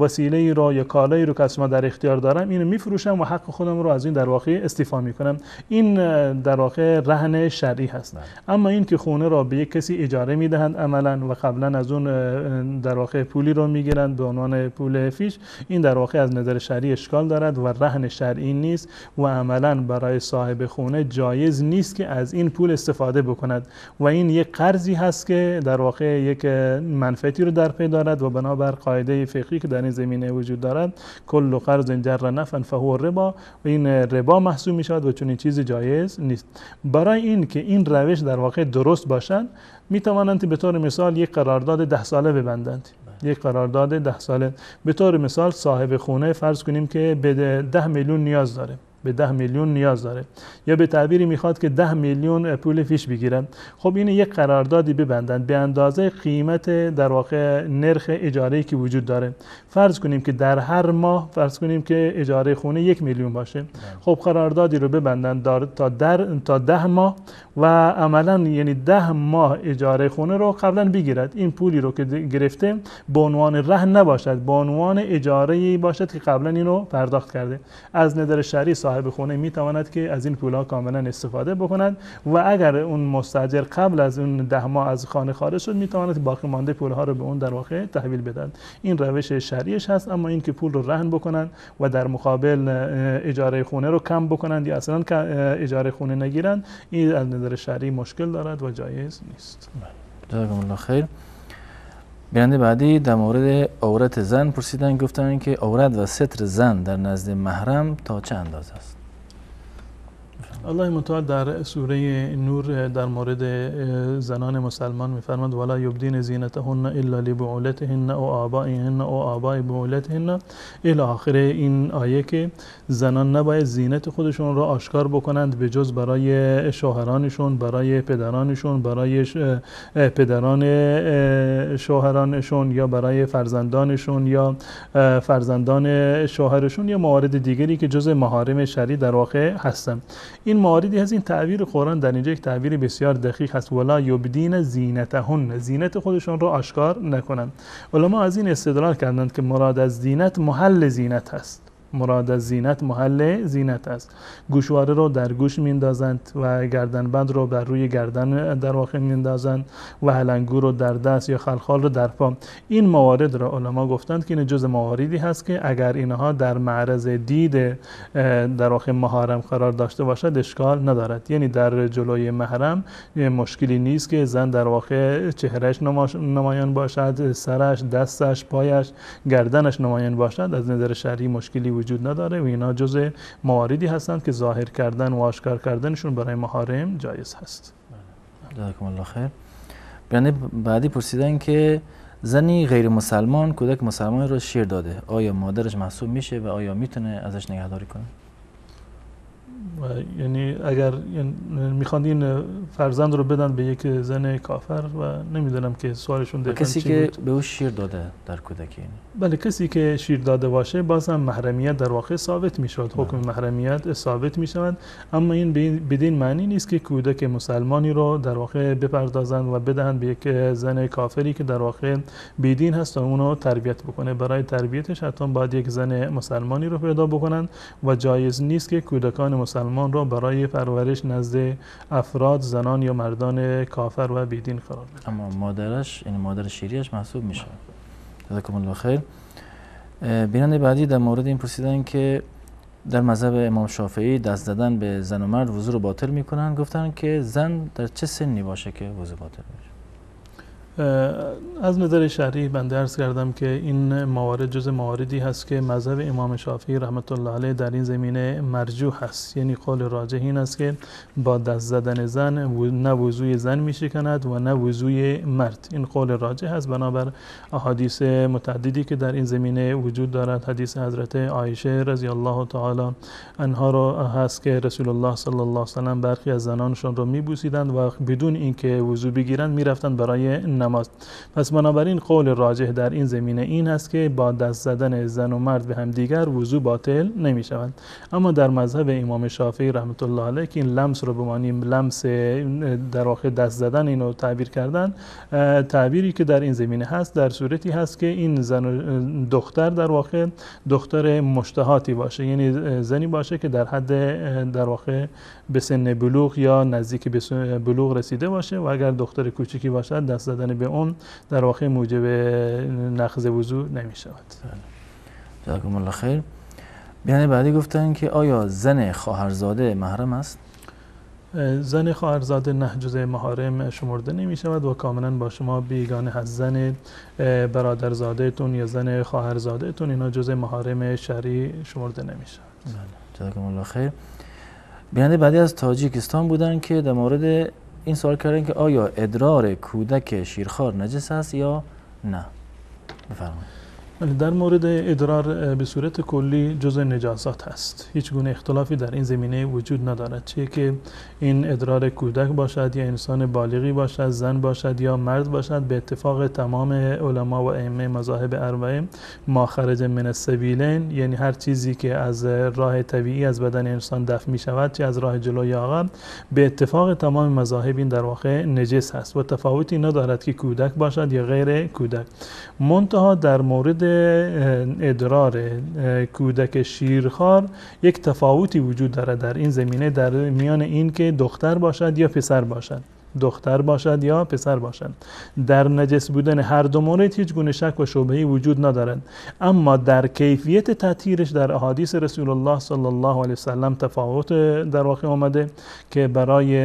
وسیله را یا کالایی رو که از شما در اختیار دارم اینو میفروشم و حق خودم رو از این در واقع استیفا میکنم. این در واقع رهن شرعی هست. اما این که خونه را به یک کسی اجاره میدهند عملا و قبلا از اون در واقع پولی رو میگیرند به عنوان پول فیش، این در واقع از نظر شرعی اشکال دارد و رهن شرعی نیست و عملا برای صاحب خونه جایز نیست که از این پول استفاده بکند و این یک قرضی هست که در واقع یک منفعتی رو در پی دارد و بنابر قاعده فقهی که در این زمینه وجود دارد کل قرض جر نفعا فهو ربا و این ربا محسوب می شود و چون این چیز جایز نیست. برای این که این روش در واقع درست باشد می توانند به طور مثال یک قرارداد 10 ساله ببندند. یک قرارداد 10 ساله به طور مثال صاحب خونه فرض کنیم که به 10 میلیون نیاز داره، به 10 میلیون نیاز داره یا به تعبیری میخواد که 10 میلیون پول فیش بگیرن. خب این یک قراردادی ببندند به اندازه قیمت در واقع نرخ اجاره‌ای که وجود داره. فرض کنیم که در هر ماه فرض کنیم که اجاره خونه 1 میلیون باشه. خب قراردادی رو ببندند تا 10 ماه و عملا یعنی 10 ماه اجاره خونه رو قبلا بگیرد. این پولی رو که گرفته به عنوان رهن نباشد، به عنوان اجاره‌ای باشد که قبلا اینو پرداخت کرده. از نظر شرعی صاحب خونه میتواند که از این پولها کاملا استفاده بکند و اگر اون مستاجر قبل از اون 10 ماه از خانه خارج شد میتواند باقی مانده پولها رو به اون در واقع تحویل بدهد. این روش شرعیش هست. اما این که پول رو رهن بکنند و در مقابل اجاره خونه رو کم بکنند یا اصلا اجاره خونه نگیرند، این از نظر شرعی مشکل دارد و جایز نیست. جزاکم الله خیر. بیننده بعدی در مورد عورت زن پرسیدن، گفتن که عورت و ستر زن در نزد محرم تا چه اندازه است؟ الله متعال در سوره نور در مورد زنان مسلمان میفرماد ولا یبدین زینتهن الا لبعولتهن او آبائهن او آباء بعولتهن الی آخر این آیه که زنان نباید زینت خودشون را آشکار بکنند به جز برای شوهرانشون، برای پدرانشون، برای پدران شوهرانشون یا برای فرزندانشون یا فرزندان شوهرشون یا موارد دیگری که جز محارم شرعی در واقع هستند. این مواردی از این تعبیر قرآن در اینجا یک تعبیر بسیار دقیق هست، ولا یبدین زینتهن، زینت خودشون رو آشکار نکنند. علما از این استدلال کردند که مراد از زینت محل زینت هست. مراد از زینت محل زینت است. گوشواره رو در گوش میندازند و گردنبند رو بر روی گردن در واقع میندازند و هلنگو رو در دست یا خلخال رو در پا. این موارد را علما گفتند که این جزء مواردی هست که اگر اینها در معرض دید در واقع محرم قرار داشته باشد اشکال ندارد. یعنی در جلوی محرم مشکلی نیست که زن در واقع چهرهش نمایان باشد، سرش، دستش، پایش، گردنش نمایان باشد. از نظر شرعی مشکلی وجود نداره و اینا جزء مواردی هستند که ظاهر کردن و آشکار کردنشون برای محارم جایز هست. جزاکم الله خیر. بیننده بعدی پرسیدن که زنی غیر مسلمان کودک مسلمان رو شیر داده، آیا مادرش محسوب میشه و آیا میتونه ازش نگهداری کنه؟ یعنی اگر میخوان این فرزند رو بدن به یک زن کافر و نمیدونم که سوالشون دقیقاً کسی که به او شیر داده در کودکی. بله، کسی که شیر داده باشه بازم محرمیت در واقع ثابت میشود، حکم محرمیت ثابت میشود. اما این بدین معنی نیست که کودک مسلمانی رو در واقع بپردازند و بدهند به یک زن کافری که در واقع بیدین هست و اونو تربیت بکنه. برای تربیتش حتما باید یک زن مسلمانی رو پیدا بکنند و جایز نیست که کودکان مسلمان رو برای پرورش نزد افراد زنان یا مردان کافر و بیدین قرار بدن. اما مادرش، این مادر شیریش محسوب میشه. جزاکم الله خیر. بیننده بعدی در مورد این پرسیدن که در مذهب امام شافعی دست زدن به زن و مرد وضو رو باطل میکنن. گفتن که زن در چه سنی باشه که وضو باطل میشه؟ از نظر شرعی بنده عرض کردم که این موارد جز مواردی هست که مذهب امام شافعی رحمت الله علیه در این زمینه مرجوح هست. یعنی قول راجح این است که با دست زدن زن نه وضوی زن میشکند و نه وضوی مرد. این قول راجح هست بنابر احادیث متعددی که در این زمینه وجود دارد. حدیث حضرت عایشه رضی الله تعالی عنها رو هست که رسول الله صلی الله علیه و سلم برخی از زنانشون رو میبوسیدند و بدون اینکه وضو بگیرند میرفتند برای نماز. پس بنابراین قول راجح در این زمینه این هست که با دست زدن زن و مرد به هم دیگر وضو باطل نمی شود. اما در مذهب امام شافعی رحمت الله علیه که این لمس رو به معنی لمس در واقع دست زدن اینو تعبیر کردن، تعبیری که در این زمینه هست در صورتی هست که این زن و دختر در واقع دختر مشتهاتی باشه، یعنی زنی باشه که در حد در واقع به سن بلوغ یا نزدیک به بلوغ رسیده باشه و اگر دختر کوچکی باشد دست زدن به اون در واقع موجب نقض وضو نمی شود. جزاکم الله خیر. بیان بعدی گفتن که آیا زن خواهرزاده محرم است؟ زن خواهرزاده نه جزء محارم شمرده نمی شود و کاملا با شما بیگانه هست. زن برادرزاده تون یا زن خواهرزاده تون اینا جزء محارم شرعی شمرده نمی شود. جزاکم الله خیر. بیان بعدی از تاجیکستان بودن که در مورد این سوال کردن که آیا ادرار کودک شیرخوار نجس است یا نه؟ بفرمایید. در مورد ادرار به صورت کلی جزء نجاسات هست. هیچ گونه اختلافی در این زمینه وجود ندارد، چه که این ادرار کودک باشد یا انسان بالغی باشد، زن باشد یا مرد باشد. به اتفاق تمام علما و ائمه مذاهب اربعه ما خرج من السبیلین، یعنی هر چیزی که از راه طبیعی از بدن انسان دفع می شود چه از راه جلو یا عقب، به اتفاق تمام مذاهب این در واقع نجس هست و تفاوتی ندارد که کودک باشد یا غیر کودک. منتها در مورد ادرار کودک شیرخوار یک تفاوتی وجود داره در این زمینه، در میان این که دختر باشد یا پسر باشد، دختر باشد یا پسر باشد. در نجس بودن هر دو مورد هیچ گونه شک و شبهه‌ای وجود ندارد، اما در کیفیت تطهیرش در احادیث رسول الله صلی الله علیه وسلم تفاوت در واقع آمده که برای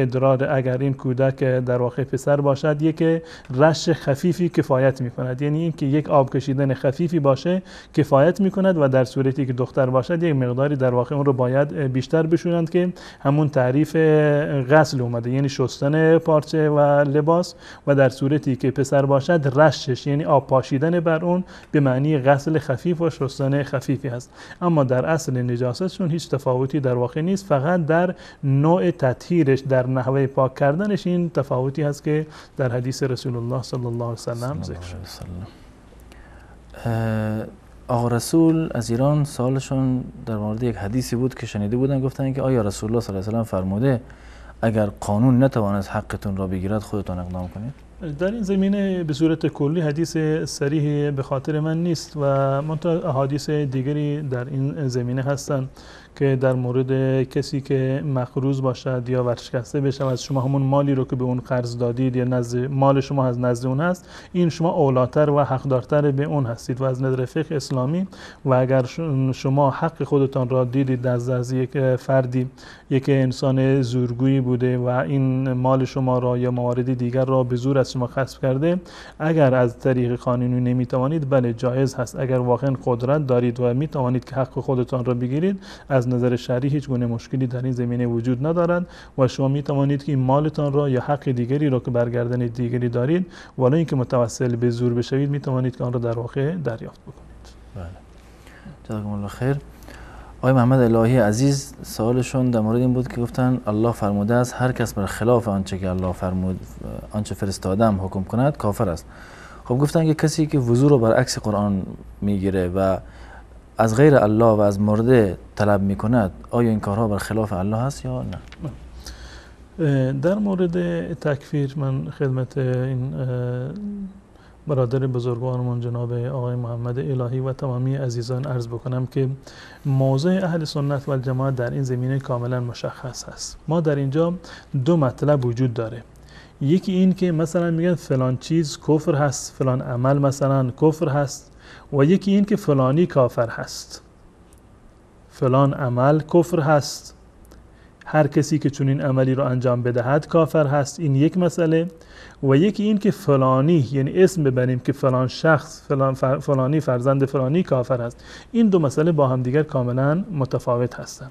ادرار اگر این کودک در واقع پسر باشد یک رش خفیفی کفایت می‌کند، یعنی اینکه یک آب کشیدن خفیفی باشه کفایت می‌کند و در صورتی که دختر باشد یک مقداری در واقع اون رو باید بیشتر بشورند که همون تعریف غسل اومده، یعنی شستن پارچه و لباس، و در صورتی که پسر باشد رشش یعنی آب پاشیدن بر اون به معنی غسل خفیف و شستن خفیفی هست. اما در اصل نجاستشون هیچ تفاوتی در واقع نیست، فقط در نوع تطهیرش، در نحوه پاک کردنش این تفاوتی هست که در حدیث رسول الله صلی الله علیه وسلم ذکر شده. آقا رسول از ایران سوالشون در مورد یک حدیثی بود که شنیده بودن، گفتن که آیا رسول الله صلی الله علیه و سلم فرموده اگر قانون نتواند حقتون را بگیرد خودتان اقدام کنید؟ در این زمینه به صورت کلی حدیث صریح به خاطر من نیست و منتها احادیث دیگری در این زمینه هستند که در مورد کسی که مقروض باشد یا ورشکسته بشه از شما همون مالی رو که به اون قرض دادید یا مال شما از نزد اون هست، این شما اولاتر و حقدارتر به اون هستید و از نظر فقه اسلامی و اگر شما حق خودتان را دیدید از یک فردی، یک انسان زورگویی بوده و این مال شما را یا موارد دیگر را به زور از شما غصب کرده، اگر از طریق قانونی نمیتوانید، بله جایز هست، اگر واقعا قدرت دارید و میتوانید که حق خودتان را بگیرید، از نظر شرعی هیچ گونه مشکلی در این زمینه وجود ندارد و شما می توانید که این مالتان را یا حق دیگری را که برگردن دیگری دارید ولی اینکه متوسل به زور بشوید می توانید که آن را در واقع دریافت بکنید. بله. جزاکم الله خیر. آقای محمد الهی عزیز سوالشون در مورد این بود که گفتن الله فرموده است هر کس بر خلاف آنچه که الله فرمود آنچه فرستادم حکم کند کافر است. خب گفتن که کسی که وضو رو برعکس قرآن میگیره و از غیر الله و از مرده طلب میکند، آیا این کارها بر خلاف الله هست یا نه؟ در مورد تکفیر من خدمت این برادر بزرگوارمون جناب آقای محمد الهی و تمامی عزیزان عرض بکنم که موضع اهل سنت و الجماعت در این زمینه کاملا مشخص هست. ما در اینجا دو مطلب وجود داره، یکی این که مثلا میگن فلان چیز کفر هست، فلان عمل مثلا کفر هست، و یکی این که فلانی کافر هست، فلان عمل کفر هست، هر کسی که چنین عملی رو انجام بدهد کافر هست، این یک مسئله. و یکی این که فلانی یعنی اسم ببریم که فلان شخص فلانی فرزند فلانی کافر هست، این دو مسئله با هم دیگر کاملا متفاوت هستند.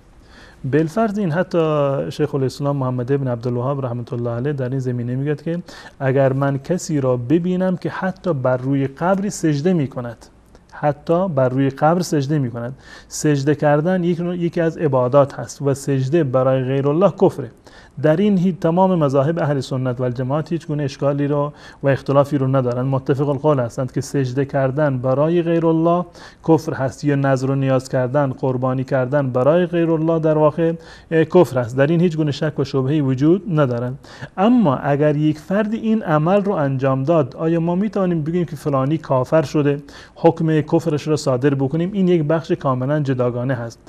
بالفرض این حتی شیخ الاسلام محمد ابن عبدالوهاب رحمت الله علیه در این زمینه میگه که اگر من کسی را ببینم که حتی بر روی قبری سجده میکند، حتی بر روی قبر سجده میکند، سجده کردن یکی از عبادات هست و سجده برای غیر الله کفره. در این تمام مذاهب اهل سنت و الجماعت هیچ گونه اشکالی رو و اختلافی رو ندارن، متفق القول هستند که سجده کردن برای غیر الله کفر هست یا نذر و نیاز کردن، قربانی کردن برای غیر الله در واقع کفر هست. در این هیچ گونه شک و شبهه‌ای وجود ندارن. اما اگر یک فرد این عمل رو انجام داد، آیا ما میتونیم بگیم که فلانی کافر شده، حکم کفرش رو صادر بکنیم؟ این یک بخش کاملا جداگانه هست.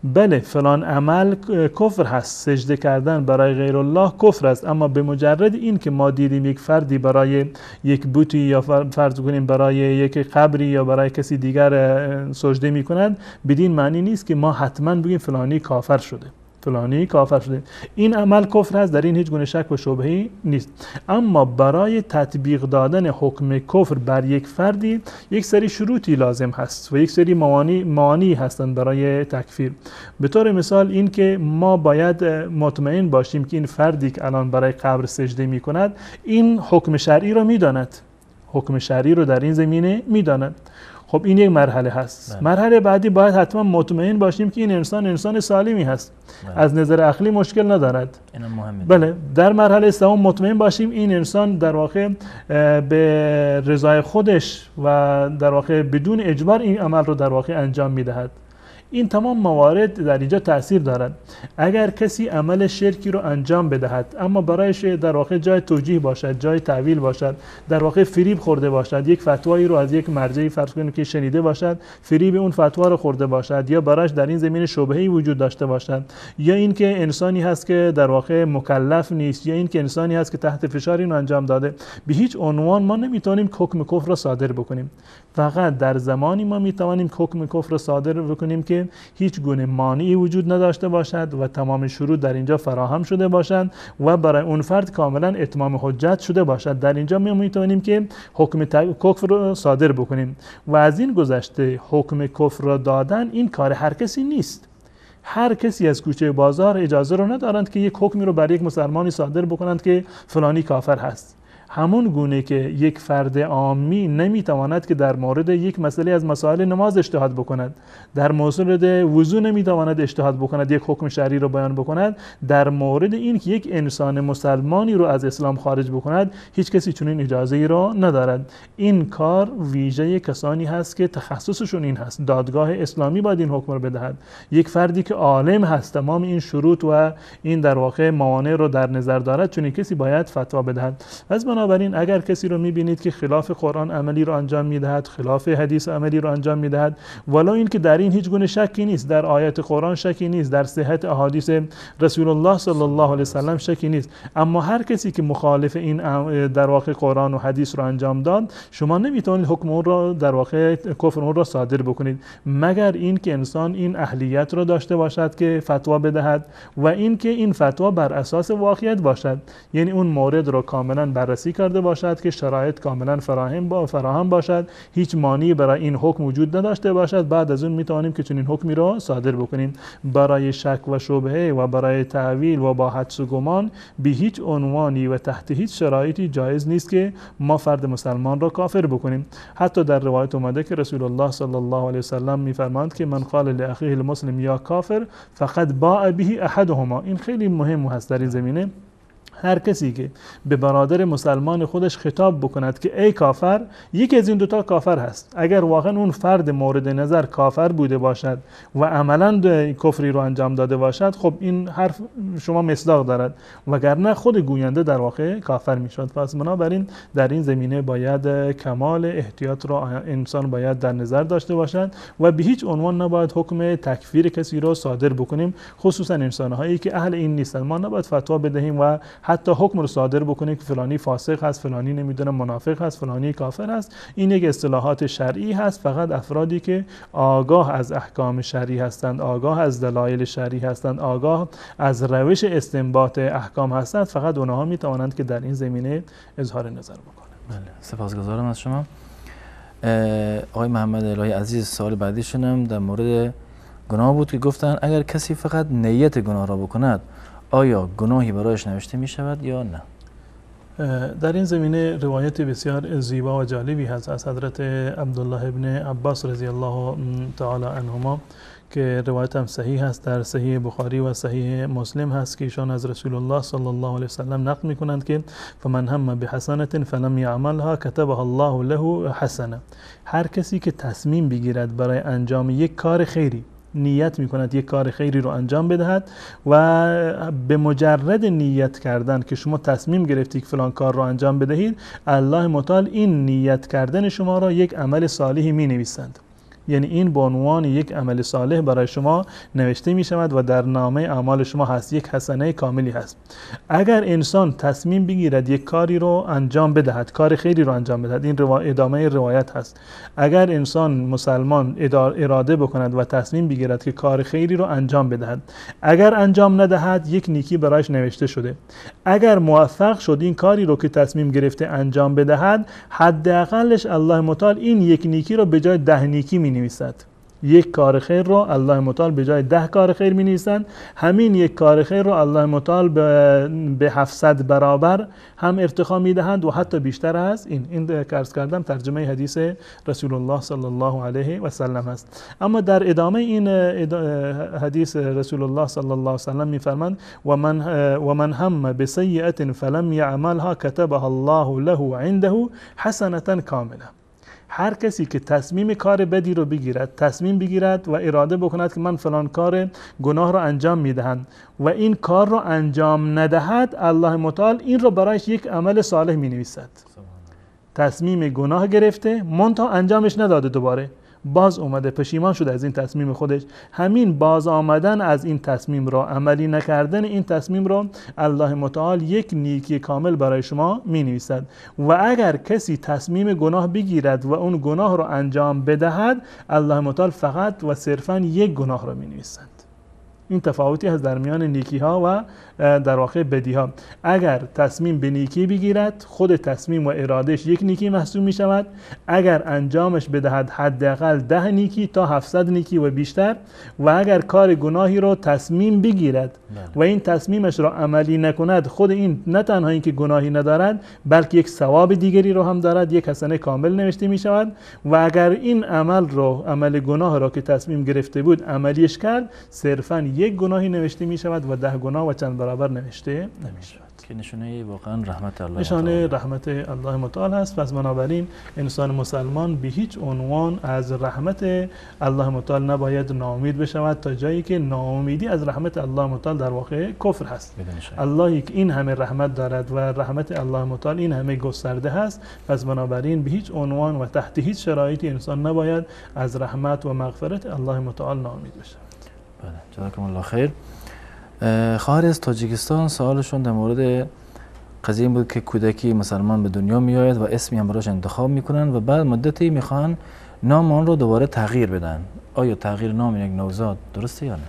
بله فلان عمل کفر هست، سجده کردن برای غیر الله کفر است، اما به مجرد این که ما دیدیم یک فردی برای یک بوتی یا فرض کنیم برای یک قبری یا برای کسی دیگر سجده می کند، بدین معنی نیست که ما حتما بگیم فلانی کافر شده، فلانی کافر شده. این عمل کفر هست، در این هیچ گونه شک و شبهه‌ای نیست. اما برای تطبیق دادن حکم کفر بر یک فردی یک سری شروطی لازم هست و یک سری موانعی هستند برای تکفیر. به طور مثال این که ما باید مطمئن باشیم که این فردی که الان برای قبر سجده می کند این حکم شرعی رو می داند، حکم شرعی رو در این زمینه می داند. خب این یک مرحله هست. مرحله بعدی باید حتما مطمئن باشیم که این انسان سالمی هست، از نظر عقلی مشکل ندارد. اینم مهمه. بله در مرحله سوم مطمئن باشیم این انسان در واقع به رضای خودش و در واقع بدون اجبار این عمل رو در واقع انجام میدهد. این تمام موارد در اینجا تاثیر دارد. اگر کسی عمل شرکی رو انجام بدهد اما برایش در واقع جای توجیه باشد، جای تعویل باشد، در واقع فریب خورده باشد، یک فتوایی رو از یک مرجعی فرض کنیم که شنیده باشد، فریب اون فتوا رو خورده باشد، یا برایش در این زمینه شبهه‌ای وجود داشته باشد، یا اینکه انسانی هست که در واقع مکلف نیست، یا اینکه انسانی هست که تحت فشار اینو انجام داده، به هیچ عنوان ما نمیتونیم حکم کفر را صادر بکنیم. فقط در زمانی ما میتوانیم حکم کفر را صادر بکنیم که هیچ گونه مانعی وجود نداشته باشد و تمام شروط در اینجا فراهم شده باشند و برای اون فرد کاملا اتمام حجت شده باشد. در اینجا ما میتوانیم که حکم کفر را صادر بکنیم. و از این گذشته حکم کفر را دادن این کار هر کسی نیست. هر کسی از کوچه بازار اجازه رو ندارند که یک حکمی رو برای یک مسلمانی صادر بکنند که فلانی کافر هست. همون گونه که یک فرد عامی نمیتواند که در مورد یک مسئله از مسائل نماز اجتهاد بکند، در مورد وضو نمیتواند اجتهاد بکند، یک حکم شرعی رو بیان بکند، در مورد این که یک انسان مسلمانی رو از اسلام خارج بکند هیچ کسی چنین اجازه ای را ندارد. این کار ویژه کسانی هست که تخصصشون این هست. دادگاه اسلامی باید این حکم رو بدهد. یک فردی که عالم هست، تمام این شروط و این در واقع موانع رو در نظر دارد، چنین کسی باید فتوا بدهد. از بنابراین اگر کسی رو میبینید که خلاف قرآن عملی رو انجام میدهد، خلاف حدیث عملی رو انجام میدهد، ولو این که در این هیچ گونه شکی نیست، در آیات قرآن شکی نیست، در صحت احادیث رسول الله صلی الله علیه وسلم شکی نیست، اما هر کسی که مخالف این در واقع قرآن و حدیث رو انجام داد، شما نمیتونید حکم اون رو در واقع کفر اون رو صادر بکنید، مگر این که انسان این اهلیت رو داشته باشد که فتوا بدهد و این که این فتوا بر اساس واقعیت باشد، یعنی اون مورد رو کاملا بررسی کرده باشد که شرایط کاملا فراهم باشد، هیچ مانعی برای این حکم وجود نداشته باشد. بعد از اون میتوانیم که چنین حکمی را صادر بکنیم. برای شک و شبهه و برای تعویل و با حدس و گمان به هیچ عنوانی و تحت هیچ شرایطی جایز نیست که ما فرد مسلمان را کافر بکنیم. حتی در روایت اومده که رسول الله صلی الله علیه وسلم میفرماند که من قال لاخیه المسلم یا کافر فقط باء به احدهما. این خیلی مهم هست در این زمینه. هر کسی که به برادر مسلمان خودش خطاب بکند که ای کافر، یکی از این دوتا کافر هست. اگر واقعا اون فرد مورد نظر کافر بوده باشد و عملا کفری رو انجام داده باشد، خب این حرف شما مصداق دارد، وگرنه خود گوینده در واقع کافر میشد. پس بنابراین در این زمینه باید کمال احتیاط رو انسان باید در نظر داشته باشد و به هیچ عنوان نباید حکم تکفیر کسی رو صادر بکنیم، خصوصا انسان‌هایی که اهل این نیستند. ما نباید فتوا بدهیم و حتی حکم رو صادر بکنه که فلانی فاسق هست، فلانی نمیدونم منافق هست، فلانی کافر هست. این یک اصطلاحات شرعی هست. فقط افرادی که آگاه از احکام شرعی هستند، آگاه از دلایل شرعی هستند، آگاه از روش استنباط احکام هستند، فقط اونها میتوانند که در این زمینه اظهار نظر بکنند. بله، سپاسگزارم از شما. آقای محمد الهی عزیز، سوال بعدیشونم در مورد گناه بود که گفتن اگر کسی فقط نیت گناه را بکند آیا گناهی برایش نوشته می شود یا نه؟ در این زمینه روایت بسیار زیبا و جالبی هست از حضرت عبدالله ابن عباس رضی الله تعالی عنهما که روایت هم صحیح هست، در صحیح بخاری و صحیح مسلم هست که ایشان از رسول الله صلی الله علیه وسلم نقل می کنند که فمن هم بحسنة فلم یعملها کتبها الله له حسنه. هر کسی که تصمیم بگیرد برای انجام یک کار خیری، نیت می کند یک کار خیری رو انجام بدهد و به مجرد نیت کردن که شما تصمیم گرفتید که فلان کار رو انجام بدهید، الله متعال این نیت کردن شما را یک عمل صالحی می نویسند. یعنی این به عنوان یک عمل صالح برای شما نوشته می شود و در نامه اعمال شما هست، یک حسنه کاملی هست. اگر انسان تصمیم بگیرد یک کاری رو انجام بدهد، کار خیری رو انجام بدهد، این ادامه روایت هست. اگر انسان مسلمان اراده بکند و تصمیم بگیرد که کار خیری رو انجام بدهد، اگر انجام ندهد یک نیکی برایش نوشته شده. اگر موفق شد این کاری رو که تصمیم گرفته انجام بدهد، حداقلش الله متعال این یک نیکی رو به جای 10 نیکی می نویسد. یک کار خیر رو الله متعال به جای 10 کار خیر می نویسند. همین یک کار خیر رو الله متعال به 700 برابر هم ارتقا می دهند و حتی بیشتر از این عرض کردم ترجمه حدیث رسول الله صلی الله علیه و سلم است. اما در ادامه این حدیث رسول الله صلی الله علیه و سلم می فرماند و من هم بسیئة فلم یعملها کتبها الله له عنده حسنة کامله. هر کسی که تصمیم کار بدی رو بگیرد، تصمیم بگیرد و اراده بکند که من فلان کار گناه رو انجام میدهند و این کار رو انجام ندهد، الله متعال این رو برایش یک عمل صالح می نویسد. تصمیم گناه گرفته منتها انجامش نداده، دوباره باز اومده پشیمان شده از این تصمیم خودش، همین باز آمدن از این تصمیم را، عملی نکردن این تصمیم را، الله متعال یک نیکی کامل برای شما می نویسد. و اگر کسی تصمیم گناه بگیرد و اون گناه را انجام بدهد، الله متعال فقط و صرفا یک گناه را می نویسد. این تفاوتی هست در میان نیکی ها و در واقع بدی ها. اگر تصمیم به نیکی بگیرد، خود تصمیم و ارادش یک نیکی محسوب می شود. اگر انجامش بدهد حداقل 10 نیکی تا 700 نیکی و بیشتر. و اگر کار گناهی رو تصمیم بگیرد و این تصمیمش رو عملی نکند، خود این نه تنها اینکه گناهی ندارد بلکه یک ثواب دیگری رو هم دارد، یک حسنه کامل نوشته می شود. و اگر این عمل گناه رو که تصمیم گرفته بود عملیش کرد، صرفاً یک گناهی نوشته می شود و 10 گناه و چند برابر نوشته نمی شود، که نشانه واقعا رحمت الله نشانه رحمت الله متعال هست. پس بنابراین انسان مسلمان به هیچ عنوان از رحمت الله متعال نباید ناامید بشود، تا جایی که ناامیدی از رحمت الله متعال در واقع کفر هست. اللهی که این همه رحمت دارد و رحمت الله متعال این همه گسترده هست، پس بنابراین به هیچ عنوان و تحت هیچ شرایطی انسان نباید از رحمت و مغفرت الله متعال ناامید بشود. بله، جزاکم الله خیر. خواهر از تاجیکستان سوالشون در مورد قضیه این بود که کودکی مسلمان به دنیا می آید و اسمی هم براش انتخاب میکنن و بعد مدتی میخوان نام آن رو دوباره تغییر بدن. آیا تغییر نام یک نوزاد درسته یا نه؟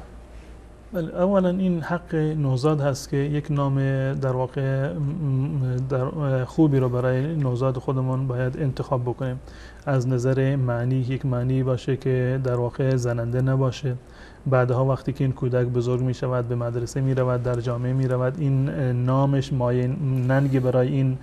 بله، اولا این حق نوزاد هست که یک نام در واقع خوبی رو برای نوزاد خودمون باید انتخاب بکنیم. از نظر معنی یک معنی باشه که در واقع زننده نباشه. بعدها وقتی که این کودک بزرگ می شود، به مدرسه می رود، در جامعه می رود، این نامش مایه ننگی برای این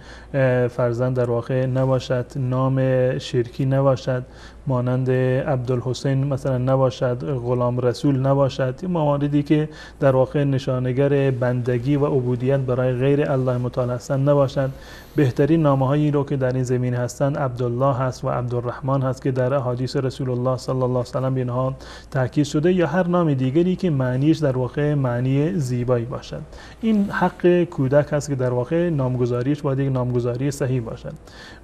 فرزند در واقع نباشد، نام شرکی نباشد، مانند عبدالحسین مثلا نباشد، غلام رسول نباشد، این مواردی که در واقع نشانگر بندگی و عبودیت برای غیر الله متعال هستند نباشد. بهترین نامه هایی رو که در این زمینه هستند عبدالله هست و عبدالرحمن هست که در احادیث رسول الله صلی الله علیه و سلم به اینها تاکید شده، یا هر نام دیگری که معنیش در واقع معنی زیبایی باشد. این حق کودک هست که در واقع نامگذاریش باید یک نامگذاری صحیح باشد.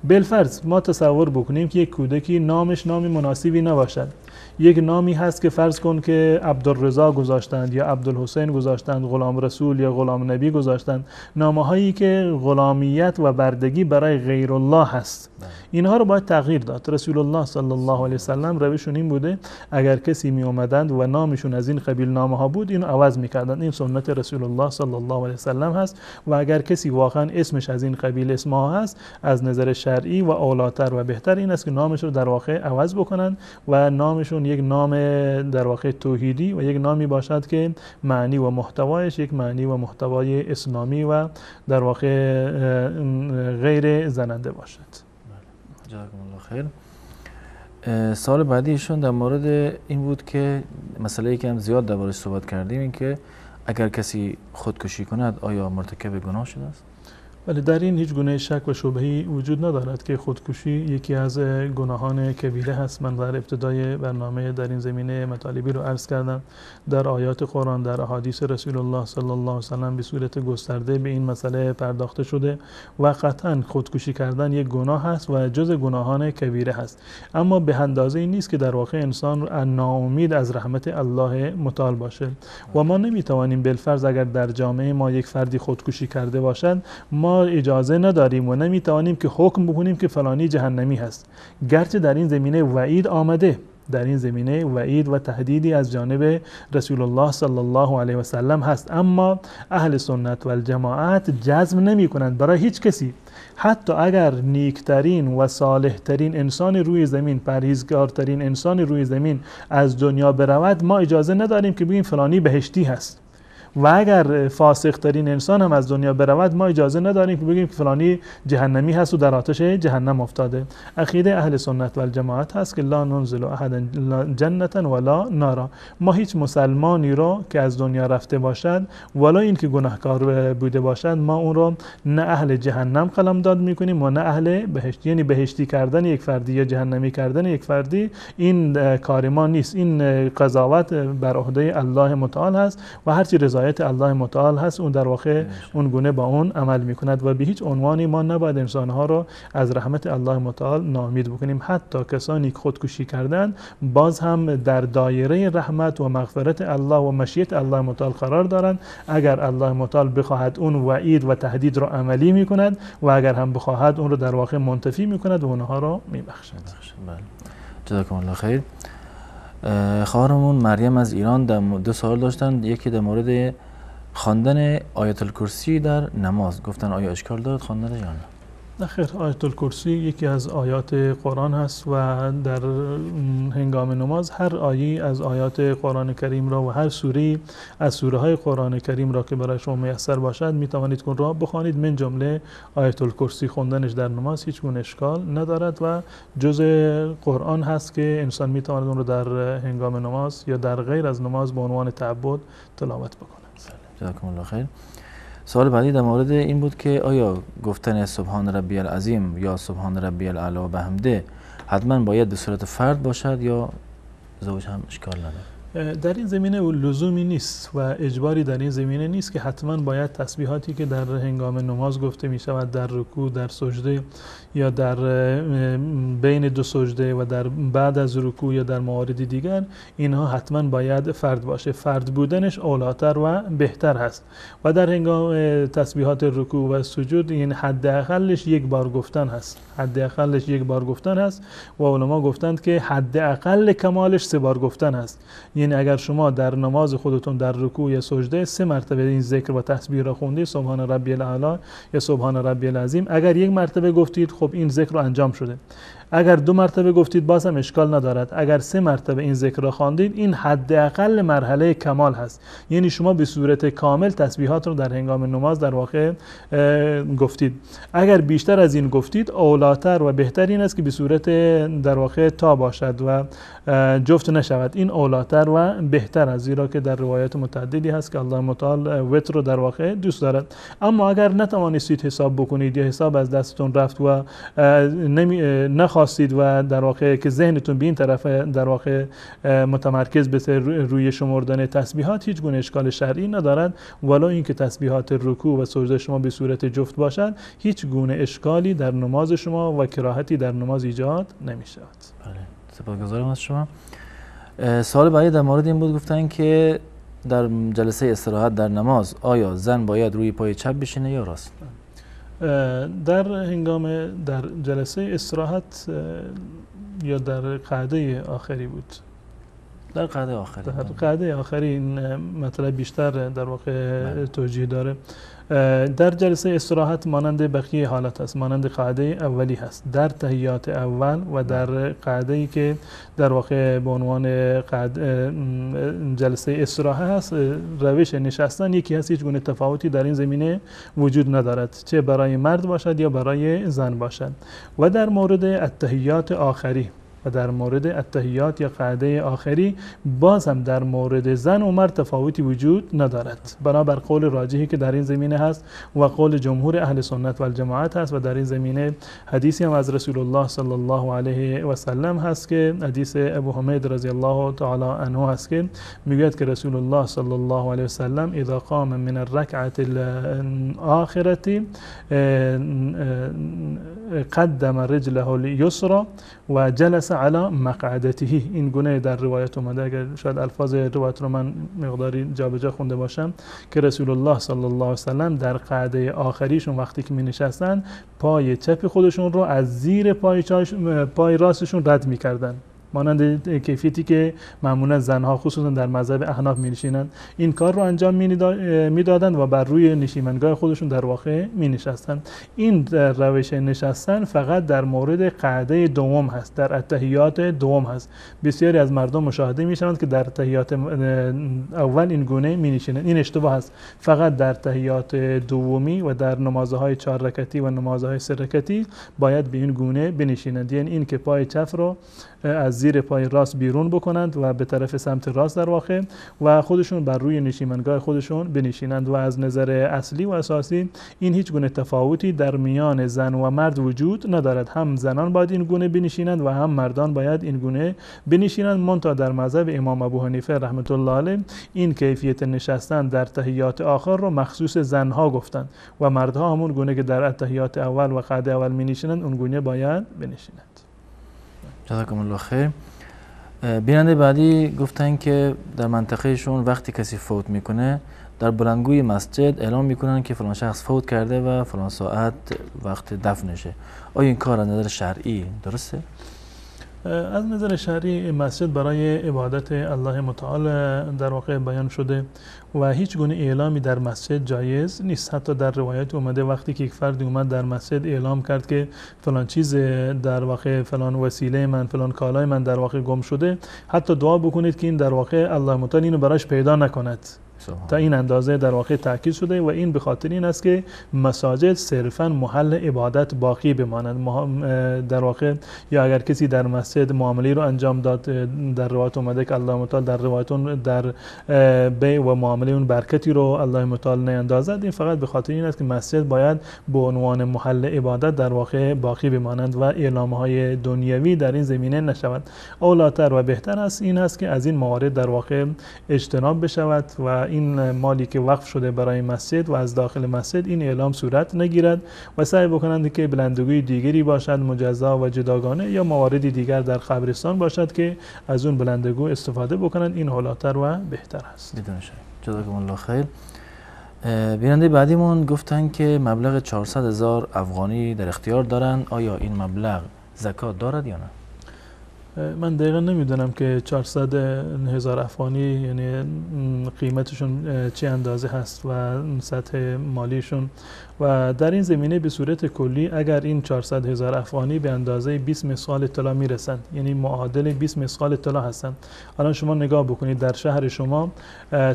بالفرض ما تصور بکنیم که یک کودکی نامش نام مناسبی نباشد. یک نامی هست که فرض کن که عبدالرضا گذاشتند یا عبدالحسین گذاشتند، غلام رسول یا غلام نبی گذاشتند، نامه هایی که غلامیت و بردگی برای غیر الله هست. اینها رو باید تغییر داد. رسول الله صلی الله علیه و سلم روششون این بوده، اگر کسی می اومدند و نامشون از این قبیل نامه ها بود، اینو عوض میکردند. این سنت رسول الله صلی الله علیه و سلم هست. و اگر کسی واقعا اسمش از این قبیل اسم ها هست، از نظر شرعی و اولاتر و بهتر این است که نامش رو در واقع عوض بکنند و نامشون یک نام در واقع توحیدی و یک نامی باشد که معنی و محتوایش یک معنی و محتوای اسلامی و در واقع غیر زننده باشد. جزاکم الله خیر. سال بعدی ایشون در مورد این بود که مسئله که هم زیاد دربارش صحبت کردیم، این که اگر کسی خودکشی کند آیا مرتکب گناه شده است؟ ولی در این هیچ گونه شک و شبهه‌ای وجود ندارد که خودکشی یکی از گناهان کبیره هست. من در ابتدای برنامه در این زمینه مطالبی رو عرض کردم. در آیات قرآن، در احادیث رسول الله صلی الله علیه و سلم به صورت گسترده به این مسئله پرداخته شده و قطعا خودکشی کردن یک گناه هست و جز گناهان کبیره هست. اما به اندازه این نیست که در واقع انسان ناامید از رحمت الله متعال باشه. و ما نمیتوانیم بالفرض اگر در جامعه ما یک فردی خودکشی کرده باشد، ما اجازه نداریم و نمیتوانیم که حکم بکنیم که فلانی جهنمی هست، گرچه در این زمینه وعید آمده، در این زمینه وعید و تهدیدی از جانب رسول الله صلی الله علیه و سلم هست. اما اهل سنت و الجماعت جزم نمی کنند برای هیچ کسی، حتی اگر نیکترین و صالحترین انسان روی زمین، پرهیزگارترین انسان روی زمین از دنیا برود، ما اجازه نداریم که بگیم فلانی بهشتی هست. و اگر فاسق ترین انسان هم از دنیا برود ما اجازه نداریم که بگیم که فلانی جهنمی هست و در آتش جهنم افتاده. عقیده اهل سنت و الجماعت هست که لا ننزل احد جنتا ولا نارا، ما هیچ مسلمانی رو که از دنیا رفته باشد ولا این که گناهکار بوده باشد ما اون رو نه اهل جهنم قلمداد میکنیم و نه اهل بهشت. یعنی بهشتی کردن یک فردی یا جهنمی کردن یک فردی این کار ما نیست، این قضاوت بر عهده الله متعال هست و هرچی رضایت الله متعال هست اون در واقع اون گونه با اون عمل میکند و به هیچ عنوانی ما نباید انسانها رو از رحمت الله متعال ناامید بکنیم. حتی کسانی که خودکشی کردن باز هم در دایره رحمت و مغفرت الله و مشیت الله متعال قرار دارند. اگر الله متعال بخواهد اون وعید و تهدید رو عملی میکند و اگر هم بخواهد اون رو در واقع منتفی میکند و اونها رو میبخشد. بله، جزاکم الله خیر. خواهرمون مریم از ایران دو سوال داشتن. یکی در مورد خواندن آیت الکرسی در نماز، گفتن آیا اشکال دارد خواندن یا نه؟ نه خیر، آیت الکرسی یکی از آیات قرآن هست و در هنگام نماز هر آیه از آیات قرآن کریم را و هر سوره از سوره های قرآن کریم را که برای شما میسر باشد می توانید که را بخوانید. من جمله آیت الکرسی خوندنش در نماز هیچ گونه اشکال ندارد و جز قرآن هست که انسان می تواند اون رو در هنگام نماز یا در غیر از نماز به عنوان تعبد تلاوت بکنه. جزاکم الله خیر. سوال بعدی در مورد این بود که آیا گفتن سبحان ربی العظیم یا سبحان ربی الاعلی و بحمده حتما باید به صورت فرد باشد یا زوج هم اشکال نداره؟ در این زمینه لزومی نیست و اجباری در این زمینه نیست که حتما باید تسبیحاتی که در هنگام نماز گفته می شود در رکوع، در سجده یا در بین دو سجده و در بعد از رکوع یا در موارد دیگر اینها حتما باید فرد باشه. فرد بودنش اولاتر و بهتر هست و در هنگام تسبیحات رکوع و سجود این حداقلش یک بار گفتن هست، حداقلش یک بار گفتن هست و علما گفتند که حداقل کمالش 3 بار گفتن هست. یعنی اگر شما در نماز خودتون در رکوع یا سجده 3 مرتبه این ذکر و تسبیح را خوندید، سبحان ربی الاعلی یا سبحان ربی العظیم، اگر 1 مرتبه گفتید خب این ذکر رو انجام شده. اگر 2 مرتبه گفتید باز هم اشکال ندارد. اگر 3 مرتبه این ذکر را خواندید این حداقل مرحله کمال هست. یعنی شما به صورت کامل تسبیحات رو در هنگام نماز در واقع گفتید. اگر بیشتر از این گفتید اولاتر و بهتر این است که به صورت در واقع تا باشد و جفت نشود. این اولاتر و بهتر است، زیرا که در روایات متعددی هست که الله متعال وتر رو در واقع دوست دارد. اما اگر نتوانستید حساب بکنید یا حساب از دستتون رفت و نخواستید و در واقع که ذهنتون به این طرف در واقع متمرکز بشه روی شمردن تسبیحات، هیچ گونه اشکال شرعی ندارد. ولو اینکه تسبیحات رکوع و سجده شما به صورت جفت باشد هیچ گونه اشکالی در نماز شما و کراهتی در نماز ایجاد نمی شود. بله، سپاسگزارم از شما. سوال بعدی در مورد این بود، گفتن که در جلسه استراحت در نماز آیا زن باید روی پای چپ بشینه یا راست؟ در جلسه استراحت یا در قعده آخری بود؟ در قعده آخری. در قعده آخری این مطلب بیشتر در واقع توجیه داره. در جلسه استراحت مانند بقیه حالت هست، مانند قعده اولی هست. در تحیات اول و در قعده ای که در واقع به عنوان جلسه استراحت هست، روش نشستن یکی هست، هیچ گونه تفاوتی در این زمینه وجود ندارد، چه برای مرد باشد یا برای زن باشد. و در مورد التحیات آخری و در مورد التحیات یا قعده آخری باز هم در مورد زن و مرد تفاوتی وجود ندارد، بنابر قول راجحی که در این زمینه هست و قول جمهور اهل سنت و الجماعت هست. و در این زمینه حدیثی هم از رسول الله صلی الله علیه و سلم هست که حدیث ابو حمید رضی الله تعالی عنه هست که میگوید که رسول الله صلی الله علیه و سلم اذا قام من الرکعه الاخره قدم رجله الیسرى و جلس علی مقعدته. این گونه در روایت اومده، اگر شاید الفاظ روایت رو من مقداری جابجا خونده باشم، که رسول الله صلی الله علیه و سلم در قعده آخریشون وقتی که می نشستن پای چپ خودشون رو از زیر پای راستشون رد می کردن. مانند کیفیتی که معمولا زنها خصوصا در مذهب احناف می‌نشینند این کار رو انجام میدادند و بر روی نشیمنگاه خودشون در واقع می‌نشستند. این روش نشستن فقط در مورد قعده دوم هست، در التحیات دوم هست. بسیاری از مردم مشاهده می‌شوند که در تحیات اول این گونه می‌نشینند. این اشتباه است. فقط در تحیات دومی و در نمازهای 4 رکعتی و نمازهای 3 رکعتی باید به این گونه بنشینند، یعنی این که پای چپ رو از زیر پای راست بیرون بکنند و به طرف سمت راست در واقع و خودشون بر روی نشیمنگاه خودشون بنشینند و از نظر اصلی و اساسی این هیچ گونه تفاوتی در میان زن و مرد وجود ندارد. هم زنان باید این گونه بنشینند و هم مردان باید این گونه بنشینند. منتها در مذهب امام ابو حنیفه رحمت الله علیه این کیفیت نشستن در تحیات آخر رو مخصوص زنها گفتند و مردها همون گونه که در تحیات اول و قعده اول می‌نشینند اون گونه باید بنشینند. جزاکم الله خیر. بیننده بعدی گفتن که در منطقهشون وقتی کسی فوت میکنه در بلندگوی مسجد اعلام میکنن که فلان شخص فوت کرده و فلان ساعت وقت دفنشه. آیا این کار از نظر شرعی درسته؟ از نظر شرعی مسجد برای عبادت الله متعال در واقع بیان شده و هیچ گونه اعلامی در مسجد جایز نیست. حتی در روایت اومده وقتی که یک فرد اومد در مسجد اعلام کرد که فلان چیز در واقع فلان وسیله من فلان کالای من در واقع گم شده، حتی دعا بکنید که این در واقع الله متعال اینو براش پیدا نکند. تا این اندازه در واقع تاکید شده و این به خاطر این است که مساجد صرفا محل عبادت باقی بمانند. در واقع یا اگر کسی در مسجد معامله رو انجام داد در روایت اومده که الله متعال در روایتون در بیع و معامله اون برکتی رو الله متعال نیندازد، این فقط به خاطر این است که مسجد باید به عنوان محل عبادت در واقع باقی بمانند و اعلام‌های دنیوی در این زمینه نشود. اولاتر و بهتر است این است که از این موارد در واقع اجتناب بشود و این مالی که وقف شده برای مسجد و از داخل مسجد این اعلام صورت نگیرد و سعی بکنند که بلندگوی دیگری باشد مجزا و جداگانه یا مواردی دیگر در قبرستان باشد که از اون بلندگو استفاده بکنند. این حالاتر و بهتر است. بدون شک. جزاکم الله خیر. بیننده بعدیمون گفتن که مبلغ 400,000 افغانی در اختیار دارن. آیا این مبلغ زکات دارد یا نه؟ من دقیقا نمیدونم که 400,000 افغانی یعنی قیمتشون چه اندازه هست و سطح مالیشون و در این زمینه به صورت کلی اگر این 400,000 افغانی به اندازه 20 مثقال طلا میرسند، یعنی معادل 20 مثقال طلا هستند. الان شما نگاه بکنید در شهر شما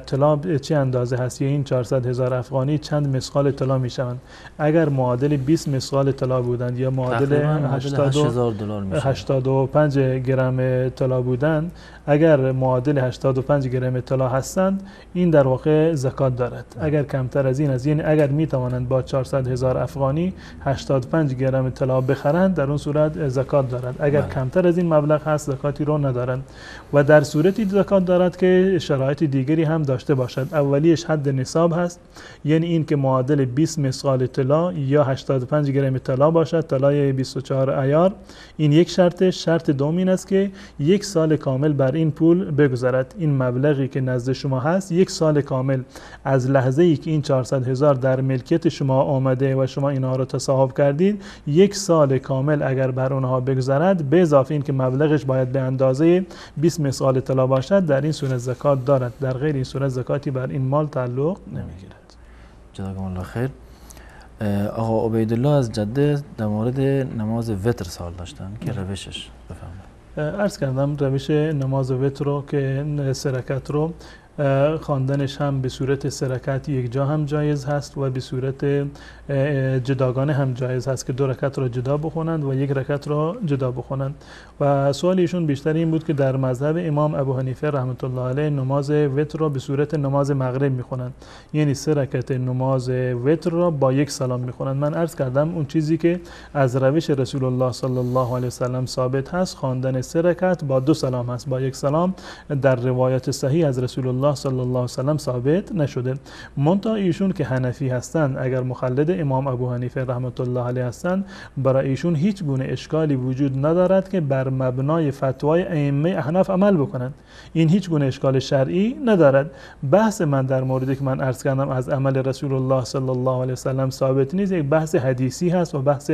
طلا چه اندازه هست یا این 400,000 افغانی چند مثقال طلا میشوند. اگر معادل 20 مثقال طلا بودند یا معادل 85 گرم طلا بودند، اگر معادل 85 گرم طلا هستند این در واقع زکات دارد. اگر کمتر از این است، یعنی اگر می توانند با 400,000 افغانی 85 گرم طلا بخرند در اون صورت زکات دارد. اگر کمتر از این مبلغ هست زکاتی رو ندارند و در صورتی زکات دارد که شرایط دیگری هم داشته باشد. اولیش حد نصاب هست، یعنی این که معادل 20 مثقال طلا یا 85 گرم طلا باشد، طلای 24 عیار. این یک شرط دوم این است که یک سال کامل بر این پول بگذارد. این مبلغی که نزد شما هست یک سال کامل از لحظه ای که این 400,000 در ملکیت شما آمده و شما اینها رو تصاحب کردید، یک سال کامل اگر بر اونها بگذارد به اضافه این که مبلغش باید به اندازه 20 مثقال طلا باشد، در این صورت زکات دارد. در غیر این صورت زکاتی بر این مال تعلق نمیگیرد. جزاکم الله خیر. آقا عبیدالله از جده در مورد نماز وتر سوال داشتن که روشش بفرمایید. عرض کردم روش نماز وتر رو که 3 رکعت رو خواندنش هم به صورت 3 رکعت یک جا هم جایز هست و به صورت جداگانه هم جایز هست که 2 رکعت رو جدا بخونند و 1 رکعت رو جدا بخونند. و سوال ایشون بیشتر این بود که در مذهب امام ابو حنیفه رحمت الله علیه نماز وتر رو به صورت نماز مغرب میخونند، یعنی 3 رکعت نماز وتر رو با 1 سلام میخونند. من عرض کردم اون چیزی که از روش رسول الله صلی الله علیه وسلم ثابت هست خواندن 3 رکعت با 2 سلام هست، با 1 سلام در روایت صحیح از رسول الله الله صلی الله علیه و سلم ثابت نشده. منتها ایشون که حنفی هستند، اگر مخلد امام ابو حنیفه رحمت الله علیه هستند، برای ایشون هیچ گونه اشکالی وجود ندارد که بر مبنای فتوای ائمه احناف عمل بکنند. این هیچ گونه اشکال شرعی ندارد. بحث من در موردی که من عرض کردم از عمل رسول الله صلی الله علیه و سلم ثابت نیست، یک بحث حدیثی هست و بحث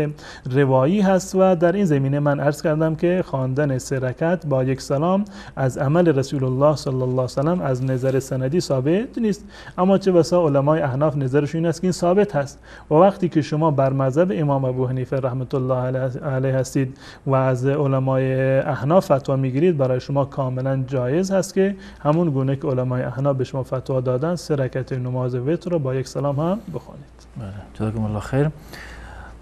روایی هست و در این زمینه من عرض کردم که خواندن 3 رکعت با یک سلام از عمل رسول الله صلی الله علیه و سلم از نظر سندی ثابت نیست. اما چه بسا علمای احناف نظرشون این است که این ثابت هست و وقتی که شما بر مذهب امام ابو حنیفه رحمت الله علیه هستید و از علمای احناف فتوا میگیرید، برای شما کاملا جایز هست که همون گونه که علمای احناف به شما فتوا دادن 3 رکعت نماز وتر رو با یک سلام هم بخوانید. بله، جزاکم الله خیر.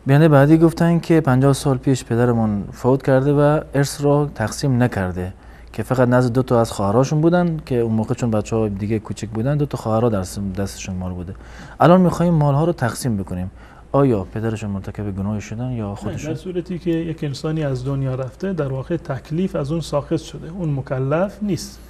بیانیه بعدی گفتن که 50 سال پیش پدرمون فوت کرده و ارث رو تقسیم نکرده که فقط نزد 2 تا از خواهراشون بودن که اون موقع چون بچه‌ها دیگه کوچک بودن 2 تا خواهرها دستشون مال بوده. الان می‌خوایم مال‌ها رو تقسیم بکنیم. آیا پدرشون مرتکب گناهی شدن یا خودشون؟ در صورتی که یک انسانی از دنیا رفته، در واقع تکلیف از اون ساقط شده، اون مکلف نیست.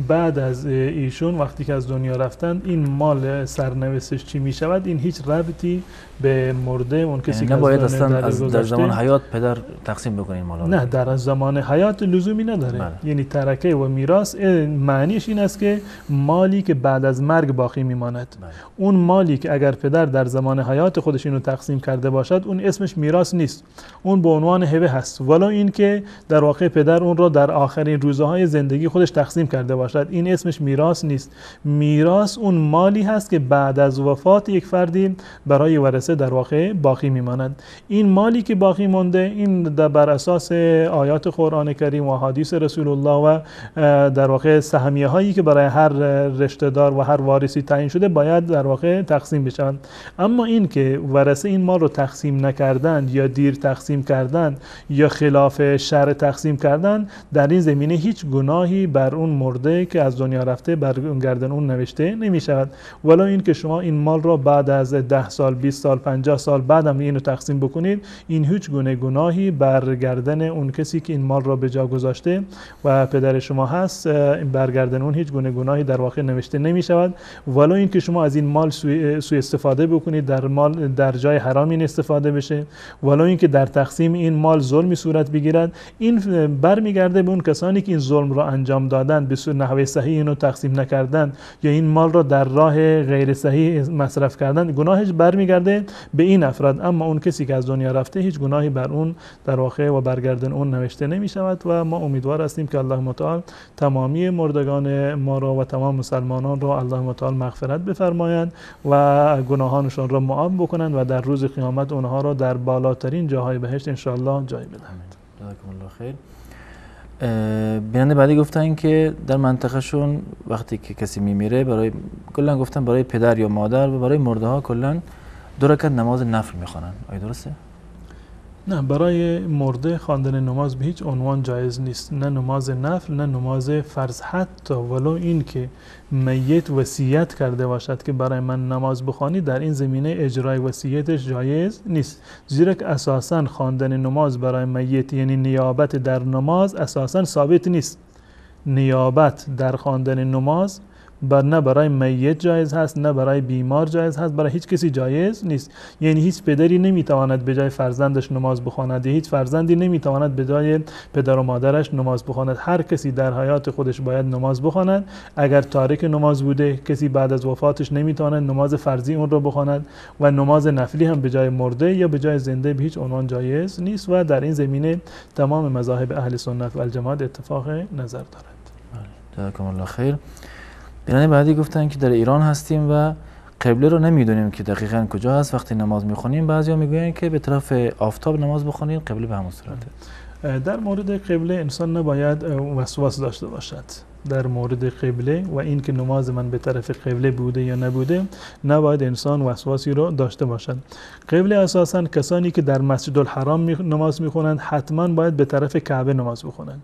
بعد از ایشون وقتی که از دنیا رفتن این مال سرنوشتش چی می شود، این هیچ ربطی به مرده اون کسی که نباید اصلا در زمان حیات پدر تقسیم بکنین مالا؟ نه، در زمان حیات لزومی نداره. یعنی ترکه و میراث معنیش این است که مالی که بعد از مرگ باقی میماند. اون مالی که اگر پدر در زمان حیات خودش اینو تقسیم کرده باشد، اون اسمش میراث نیست، اون به عنوان هبه هست. ولو این که در واقع پدر اون رو در آخرین روزهای زندگی خودش تقسیم کرده باشد، این اسمش میراث نیست. میراث اون مالی هست که بعد از وفات یک فردی برای ورثه در واقع باقی میماند. این مالی که باقی مونده، این بر اساس آیات قرآن کریم و حدیث رسول الله و در واقع سهمیه هایی که برای هر رشته دار و هر وارثی تعیین شده باید در واقع تقسیم بشن. اما این که ورثه این مال رو تقسیم نکردند یا دیر تقسیم کردند یا خلاف شرع تقسیم کردند، در این زمینه هیچ گناهی بر اون مرده که از دنیا رفته بر گردن اون نوشته نمی شود. ولو این که شما این مال را بعد از 10 سال 20 سال 50 سال بعدم اینو تقسیم بکنید، این هیچ گونه گناهی بر گردن اون کسی که این مال را به جا گذاشته و پدر شما هست بر گردن اون هیچ گونه گناهی در واقع نوشته نمی شود. ولو این که شما از این مال سوء استفاده بکنید، در مال در جای حرام این استفاده بشه، ولو این که در تقسیم این مال ظلمی صورت بگیرد، این برمیگرده به اون کسانی که این ظلم را انجام دادن، به نحوه صحیح اینو تقسیم نکردن یا این مال را در راه غیر صحیح مصرف کردن، گناهش برمیگرده به این افراد. اما اون کسی که از دنیا رفته هیچ گناهی بر اون در واقع و برگردن اون نوشته نمی شود و ما امیدوار هستیم که الله متعال تمامی مردگان ما را و تمام مسلمانان را الله متعال مغفرت بفرمایند و گناهانشان را معاف بکنند و در روز قیامت اونها را در بالاترین جاهای بهشت ان شاء الله جای بدهند. جزاکم الله خیر. بیانیه بعدی گفتن که در منطقهشون وقتی که کسی میمیره برای کلا گفتن برای پدر یا مادر و برای مرده ها کلا 2 رکعت نماز نفل میخوانن. آیا درسته؟ نه، برای مرده خواندن نماز به هیچ عنوان جایز نیست، نه نماز نفل نه نماز فرض. حتی ولو این که میت وصیت کرده باشد که برای من نماز بخوانی، در این زمینه اجرای وصیتش جایز نیست، زیرا که اساساً خواندن نماز برای میت یعنی نیابت در نماز اساساً ثابت نیست. نیابت در خواندن نماز نه برای میت جایز هست، نه برای بیمار جایز هست، برای هیچ کسی جایز نیست. یعنی هیچ پدری نمیتواند به جای فرزندش نماز بخواند، هیچ فرزندی نمیتواند به جای پدر و مادرش نماز بخواند. هر کسی در حیات خودش باید نماز بخواند. اگر تارک نماز بوده، کسی بعد از وفاتش نمیتواند نماز فرضی اون رو بخواند و نماز نفلی هم به جای مرده یا به جای زنده به هیچ عنوان جایز نیست و در این زمینه تمام مذاهب اهل سنت و الجماعت اتفاق نظر دارند. جزاکم الله خیر. بیانیه بعدی گفتن که در ایران هستیم و قبله رو نمیدونیم که دقیقاً کجا هست. وقتی نماز میخونیم بعضیا میگوین که به طرف آفتاب نماز بخونیم، قبله به همون صورته. در مورد قبله انسان نباید وسواس داشته باشد. در مورد قبله و این که نماز من به طرف قبله بوده یا نبوده، نباید انسان وسواسی رو داشته باشد. قبله اساساً کسانی که در مسجد الحرام نماز میخونند حتما باید به طرف کعبه نماز بخونند.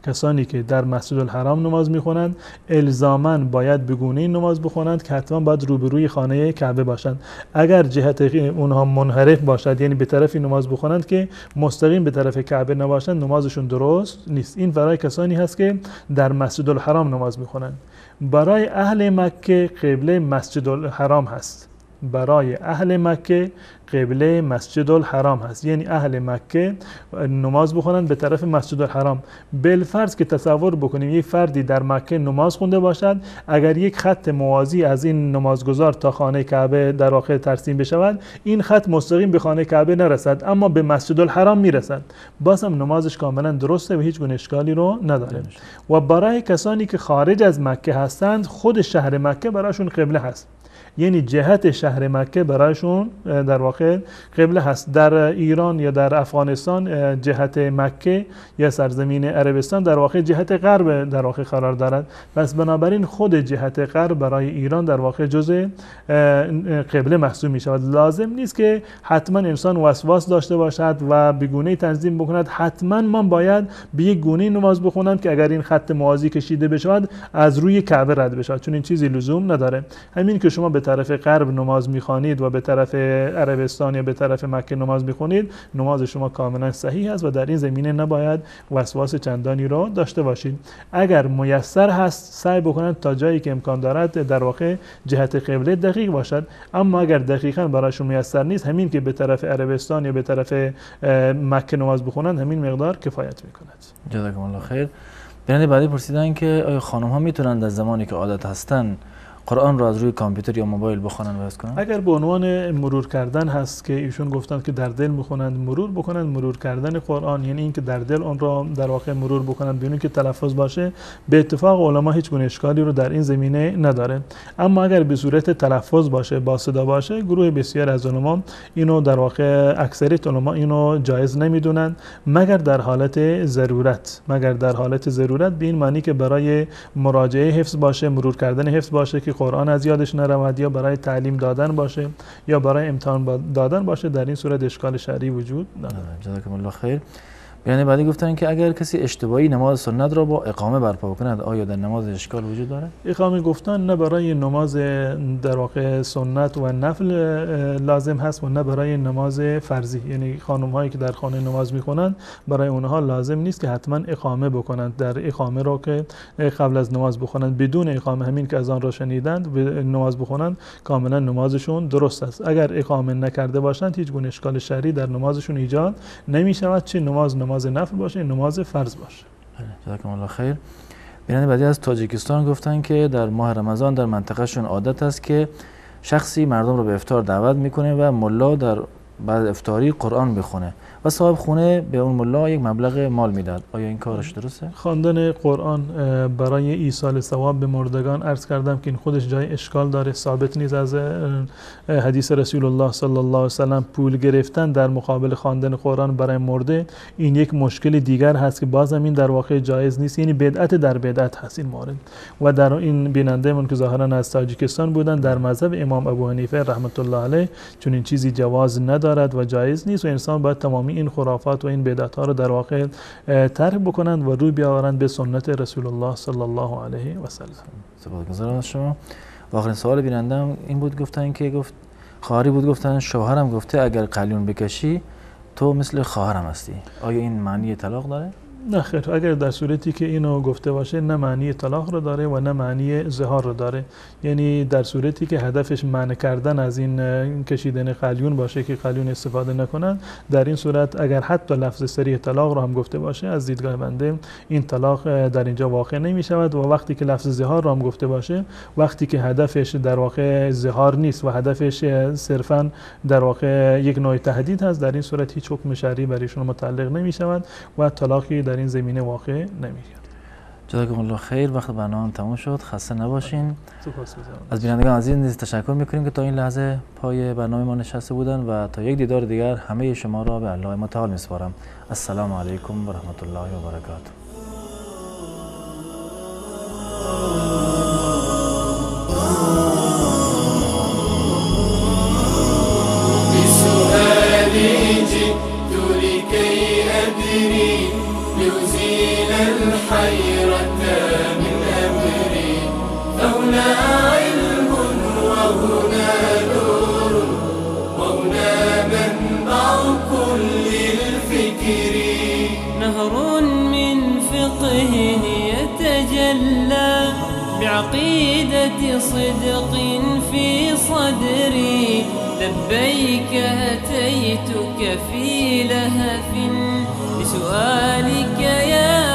کسانی که در مسجد الحرام نماز میخونند الزاماً باید به گونه‌ای نماز بخونند که حتما باید روبروی خانه کعبه باشند. اگر جهت اونها منحرف باشد، یعنی به طرفی نماز بخونند که مستقیم به طرف کعبه نباشند، نمازشون درست نیست. این برای کسانی هست که در مسجد الحرام نماز میخونند. برای اهل مکه قبله مسجد الحرام هست. برای اهل مکه قبله مسجد الحرام هست، یعنی اهل مکه نماز بخونند به طرف مسجد الحرام. بالفرض که تصور بکنیم یک فردی در مکه نماز خونده باشد، اگر یک خط موازی از این نمازگزار تا خانه کعبه در واقع ترسیم بشود، این خط مستقیم به خانه کعبه نرسد اما به مسجد الحرام میرسد، باز هم نمازش کاملا درسته و هیچ گونه اشکالی رو نداره. و برای کسانی که خارج از مکه هستند، خود شهر مکه برایشون قبله هست، یعنی جهت شهر مکه برایشون در واقع قبله هست. در ایران یا در افغانستان جهت مکه یا سرزمین عربستان در واقع جهت غرب در واقع قرار دارد، پس بنابراین خود جهت غرب برای ایران در واقع جزء قبله محسوب می شود. لازم نیست که حتما انسان وسواس داشته باشد و به گونه‌ای تنظیم بکند حتما من باید به یک گونه‌ای نماز بخونم که اگر این خط موازی کشیده بشود از روی کعبه رد بشود، چون این چیزی لزوم نداره. همین که شما به طرف غرب نماز میخوانید و به طرف عربستان یا به طرف مکه نماز میخونید، نماز شما کاملا صحیح است و در این زمینه نباید وسواس چندانی را داشته باشید. اگر میسر هست سعی بکنید تا جایی که امکان دارد در واقع جهت قبله دقیق باشد، اما اگر دقیقاً برایشون میسر نیست، همین که به طرف عربستان یا به طرف مکه نماز بخونند همین مقدار کفایت میکند. جزاکم الله خیر. بیننده بعدی پرسیدن که آیا خانم ها میتونن در زمانی که عادت هستن قرآن را از روی کامپیوتر یا موبایل بخونن و حفظ کنن؟ اگر به عنوان مرور کردن هست که ایشون گفتند که در دل میخونند مرور بکنند، مرور کردن قرآن یعنی اینکه در دل آن را در واقع مرور بکنند بدون که تلفظ باشه، به اتفاق علما هیچ گونه اشکالی رو در این زمینه نداره. اما اگر به صورت تلفظ باشه، با صدا باشه، گروه بسیار از علما اینو در واقع اکثریت علما اینو جایز نمیدونند مگر در حالت ضرورت. مگر در حالت ضرورت به این معنی که برای مراجعه حفظ باشه، مرور کردن حفظ باشه که قرآن از یادش نرود، یا برای تعلیم دادن باشه یا برای امتحان دادن باشه، در این صورت اشکال شرعی وجود نداره. جزاکم الله خیر. بیان بعدی گفتن که اگر کسی اشتباهی نماز سنت را با اقامه برپا کند آیا در نماز اشکال وجود داره؟ اقامه گفتن نه برای نماز در واقع سنت و نفل لازم هست و نه برای نماز فرضی، یعنی خانم هایی که در خانه نماز میکنند برای اونها لازم نیست که حتما اقامه بکنند. در اقامه را که قبل از نماز بخونند، بدون اقامه همین که از آن را شنیدند نماز بخونند، کاملا نمازشون درست است. اگر اقامه نکرده باشند هیچ گونه اشکال شرعی در نمازشون ایجاد نمی شود، چه نماز نفل باشه نماز فرض باشه. جزاکم الله خیر. بیننده بعدی از تاجیکستان گفتن که در ماه رمضان در منطقهشون عادت است که شخصی مردم رو به افطار دعوت میکنه و ملا در بعد افطاری قرآن بخونه و صاحب خونه به اون ملا یک مبلغ مال میداد. آیا این کارش درسته؟ خواندن قرآن برای ایصال ثواب به مردگان عرض کردم که این خودش جای اشکال داره، ثابت نیست از حدیث رسول الله صلی الله علیه و سلم. پول گرفتن در مقابل خواندن قرآن برای مرده این یک مشکل دیگر هست که باز هم این در واقع جایز نیست، یعنی بدعت در بدعت هست این مورد. و در این بیننده من که ظاهرا از تاجیکستان بودن، در مذهب امام ابو حنیفه رحمت الله علیه چون این چیزی جواز ندارد و جایز نیست و انسان باید تمامی این خرافات و این بدعت ها رو در واقع ترک بکنند و روی بیاورند به سنت رسول الله صلی الله علیه و سلم. سپاسگزارم از شما. و آخرین سوال بینندم این بود، گفتن که خواهری بود گفتن شوهرم گفته اگر قلیون بکشی تو مثل خواهرم هستی. آیا این معنی طلاق داره؟ نه خیر، اگر در صورتی که اینو گفته باشه نه معنی طلاق رو داره و نه معنی زهار رو داره. یعنی در صورتی که هدفش منع کردن از این کشیدن قلیون باشه که قلیون استفاده نکنن، در این صورت اگر حتی لفظ صریح طلاق رو هم گفته باشه از دیدگاه بنده این طلاق در اینجا واقع نمی شود. و وقتی که لفظ زهار رو هم گفته باشه، وقتی که هدفش در واقع زهار نیست و هدفش صرفا در واقع یک نوع تهدید هست، در این صورت هیچ حکم شرعی برای شما متعلق نمی شود و طلاقی در این زمینه واقع نمیشه. جزاکم الله خیر. وقت برنامه تموم شد، خسته نباشین. از بینندگان عزیز نیز تشکر میکنیم که تا این لحظه پای برنامه ما نشسته بودن و تا یک دیدار دیگر همه شما را به الله متعال میسپارم. السلام علیکم و رحمت الله و برکاته. ليزيل الحياة هنا نور وهنا منبع كل الفكر. نهر من فقه يتجلى بعقيدة صدق في صدري. لبيك أتيتك في لهف لسؤالك يا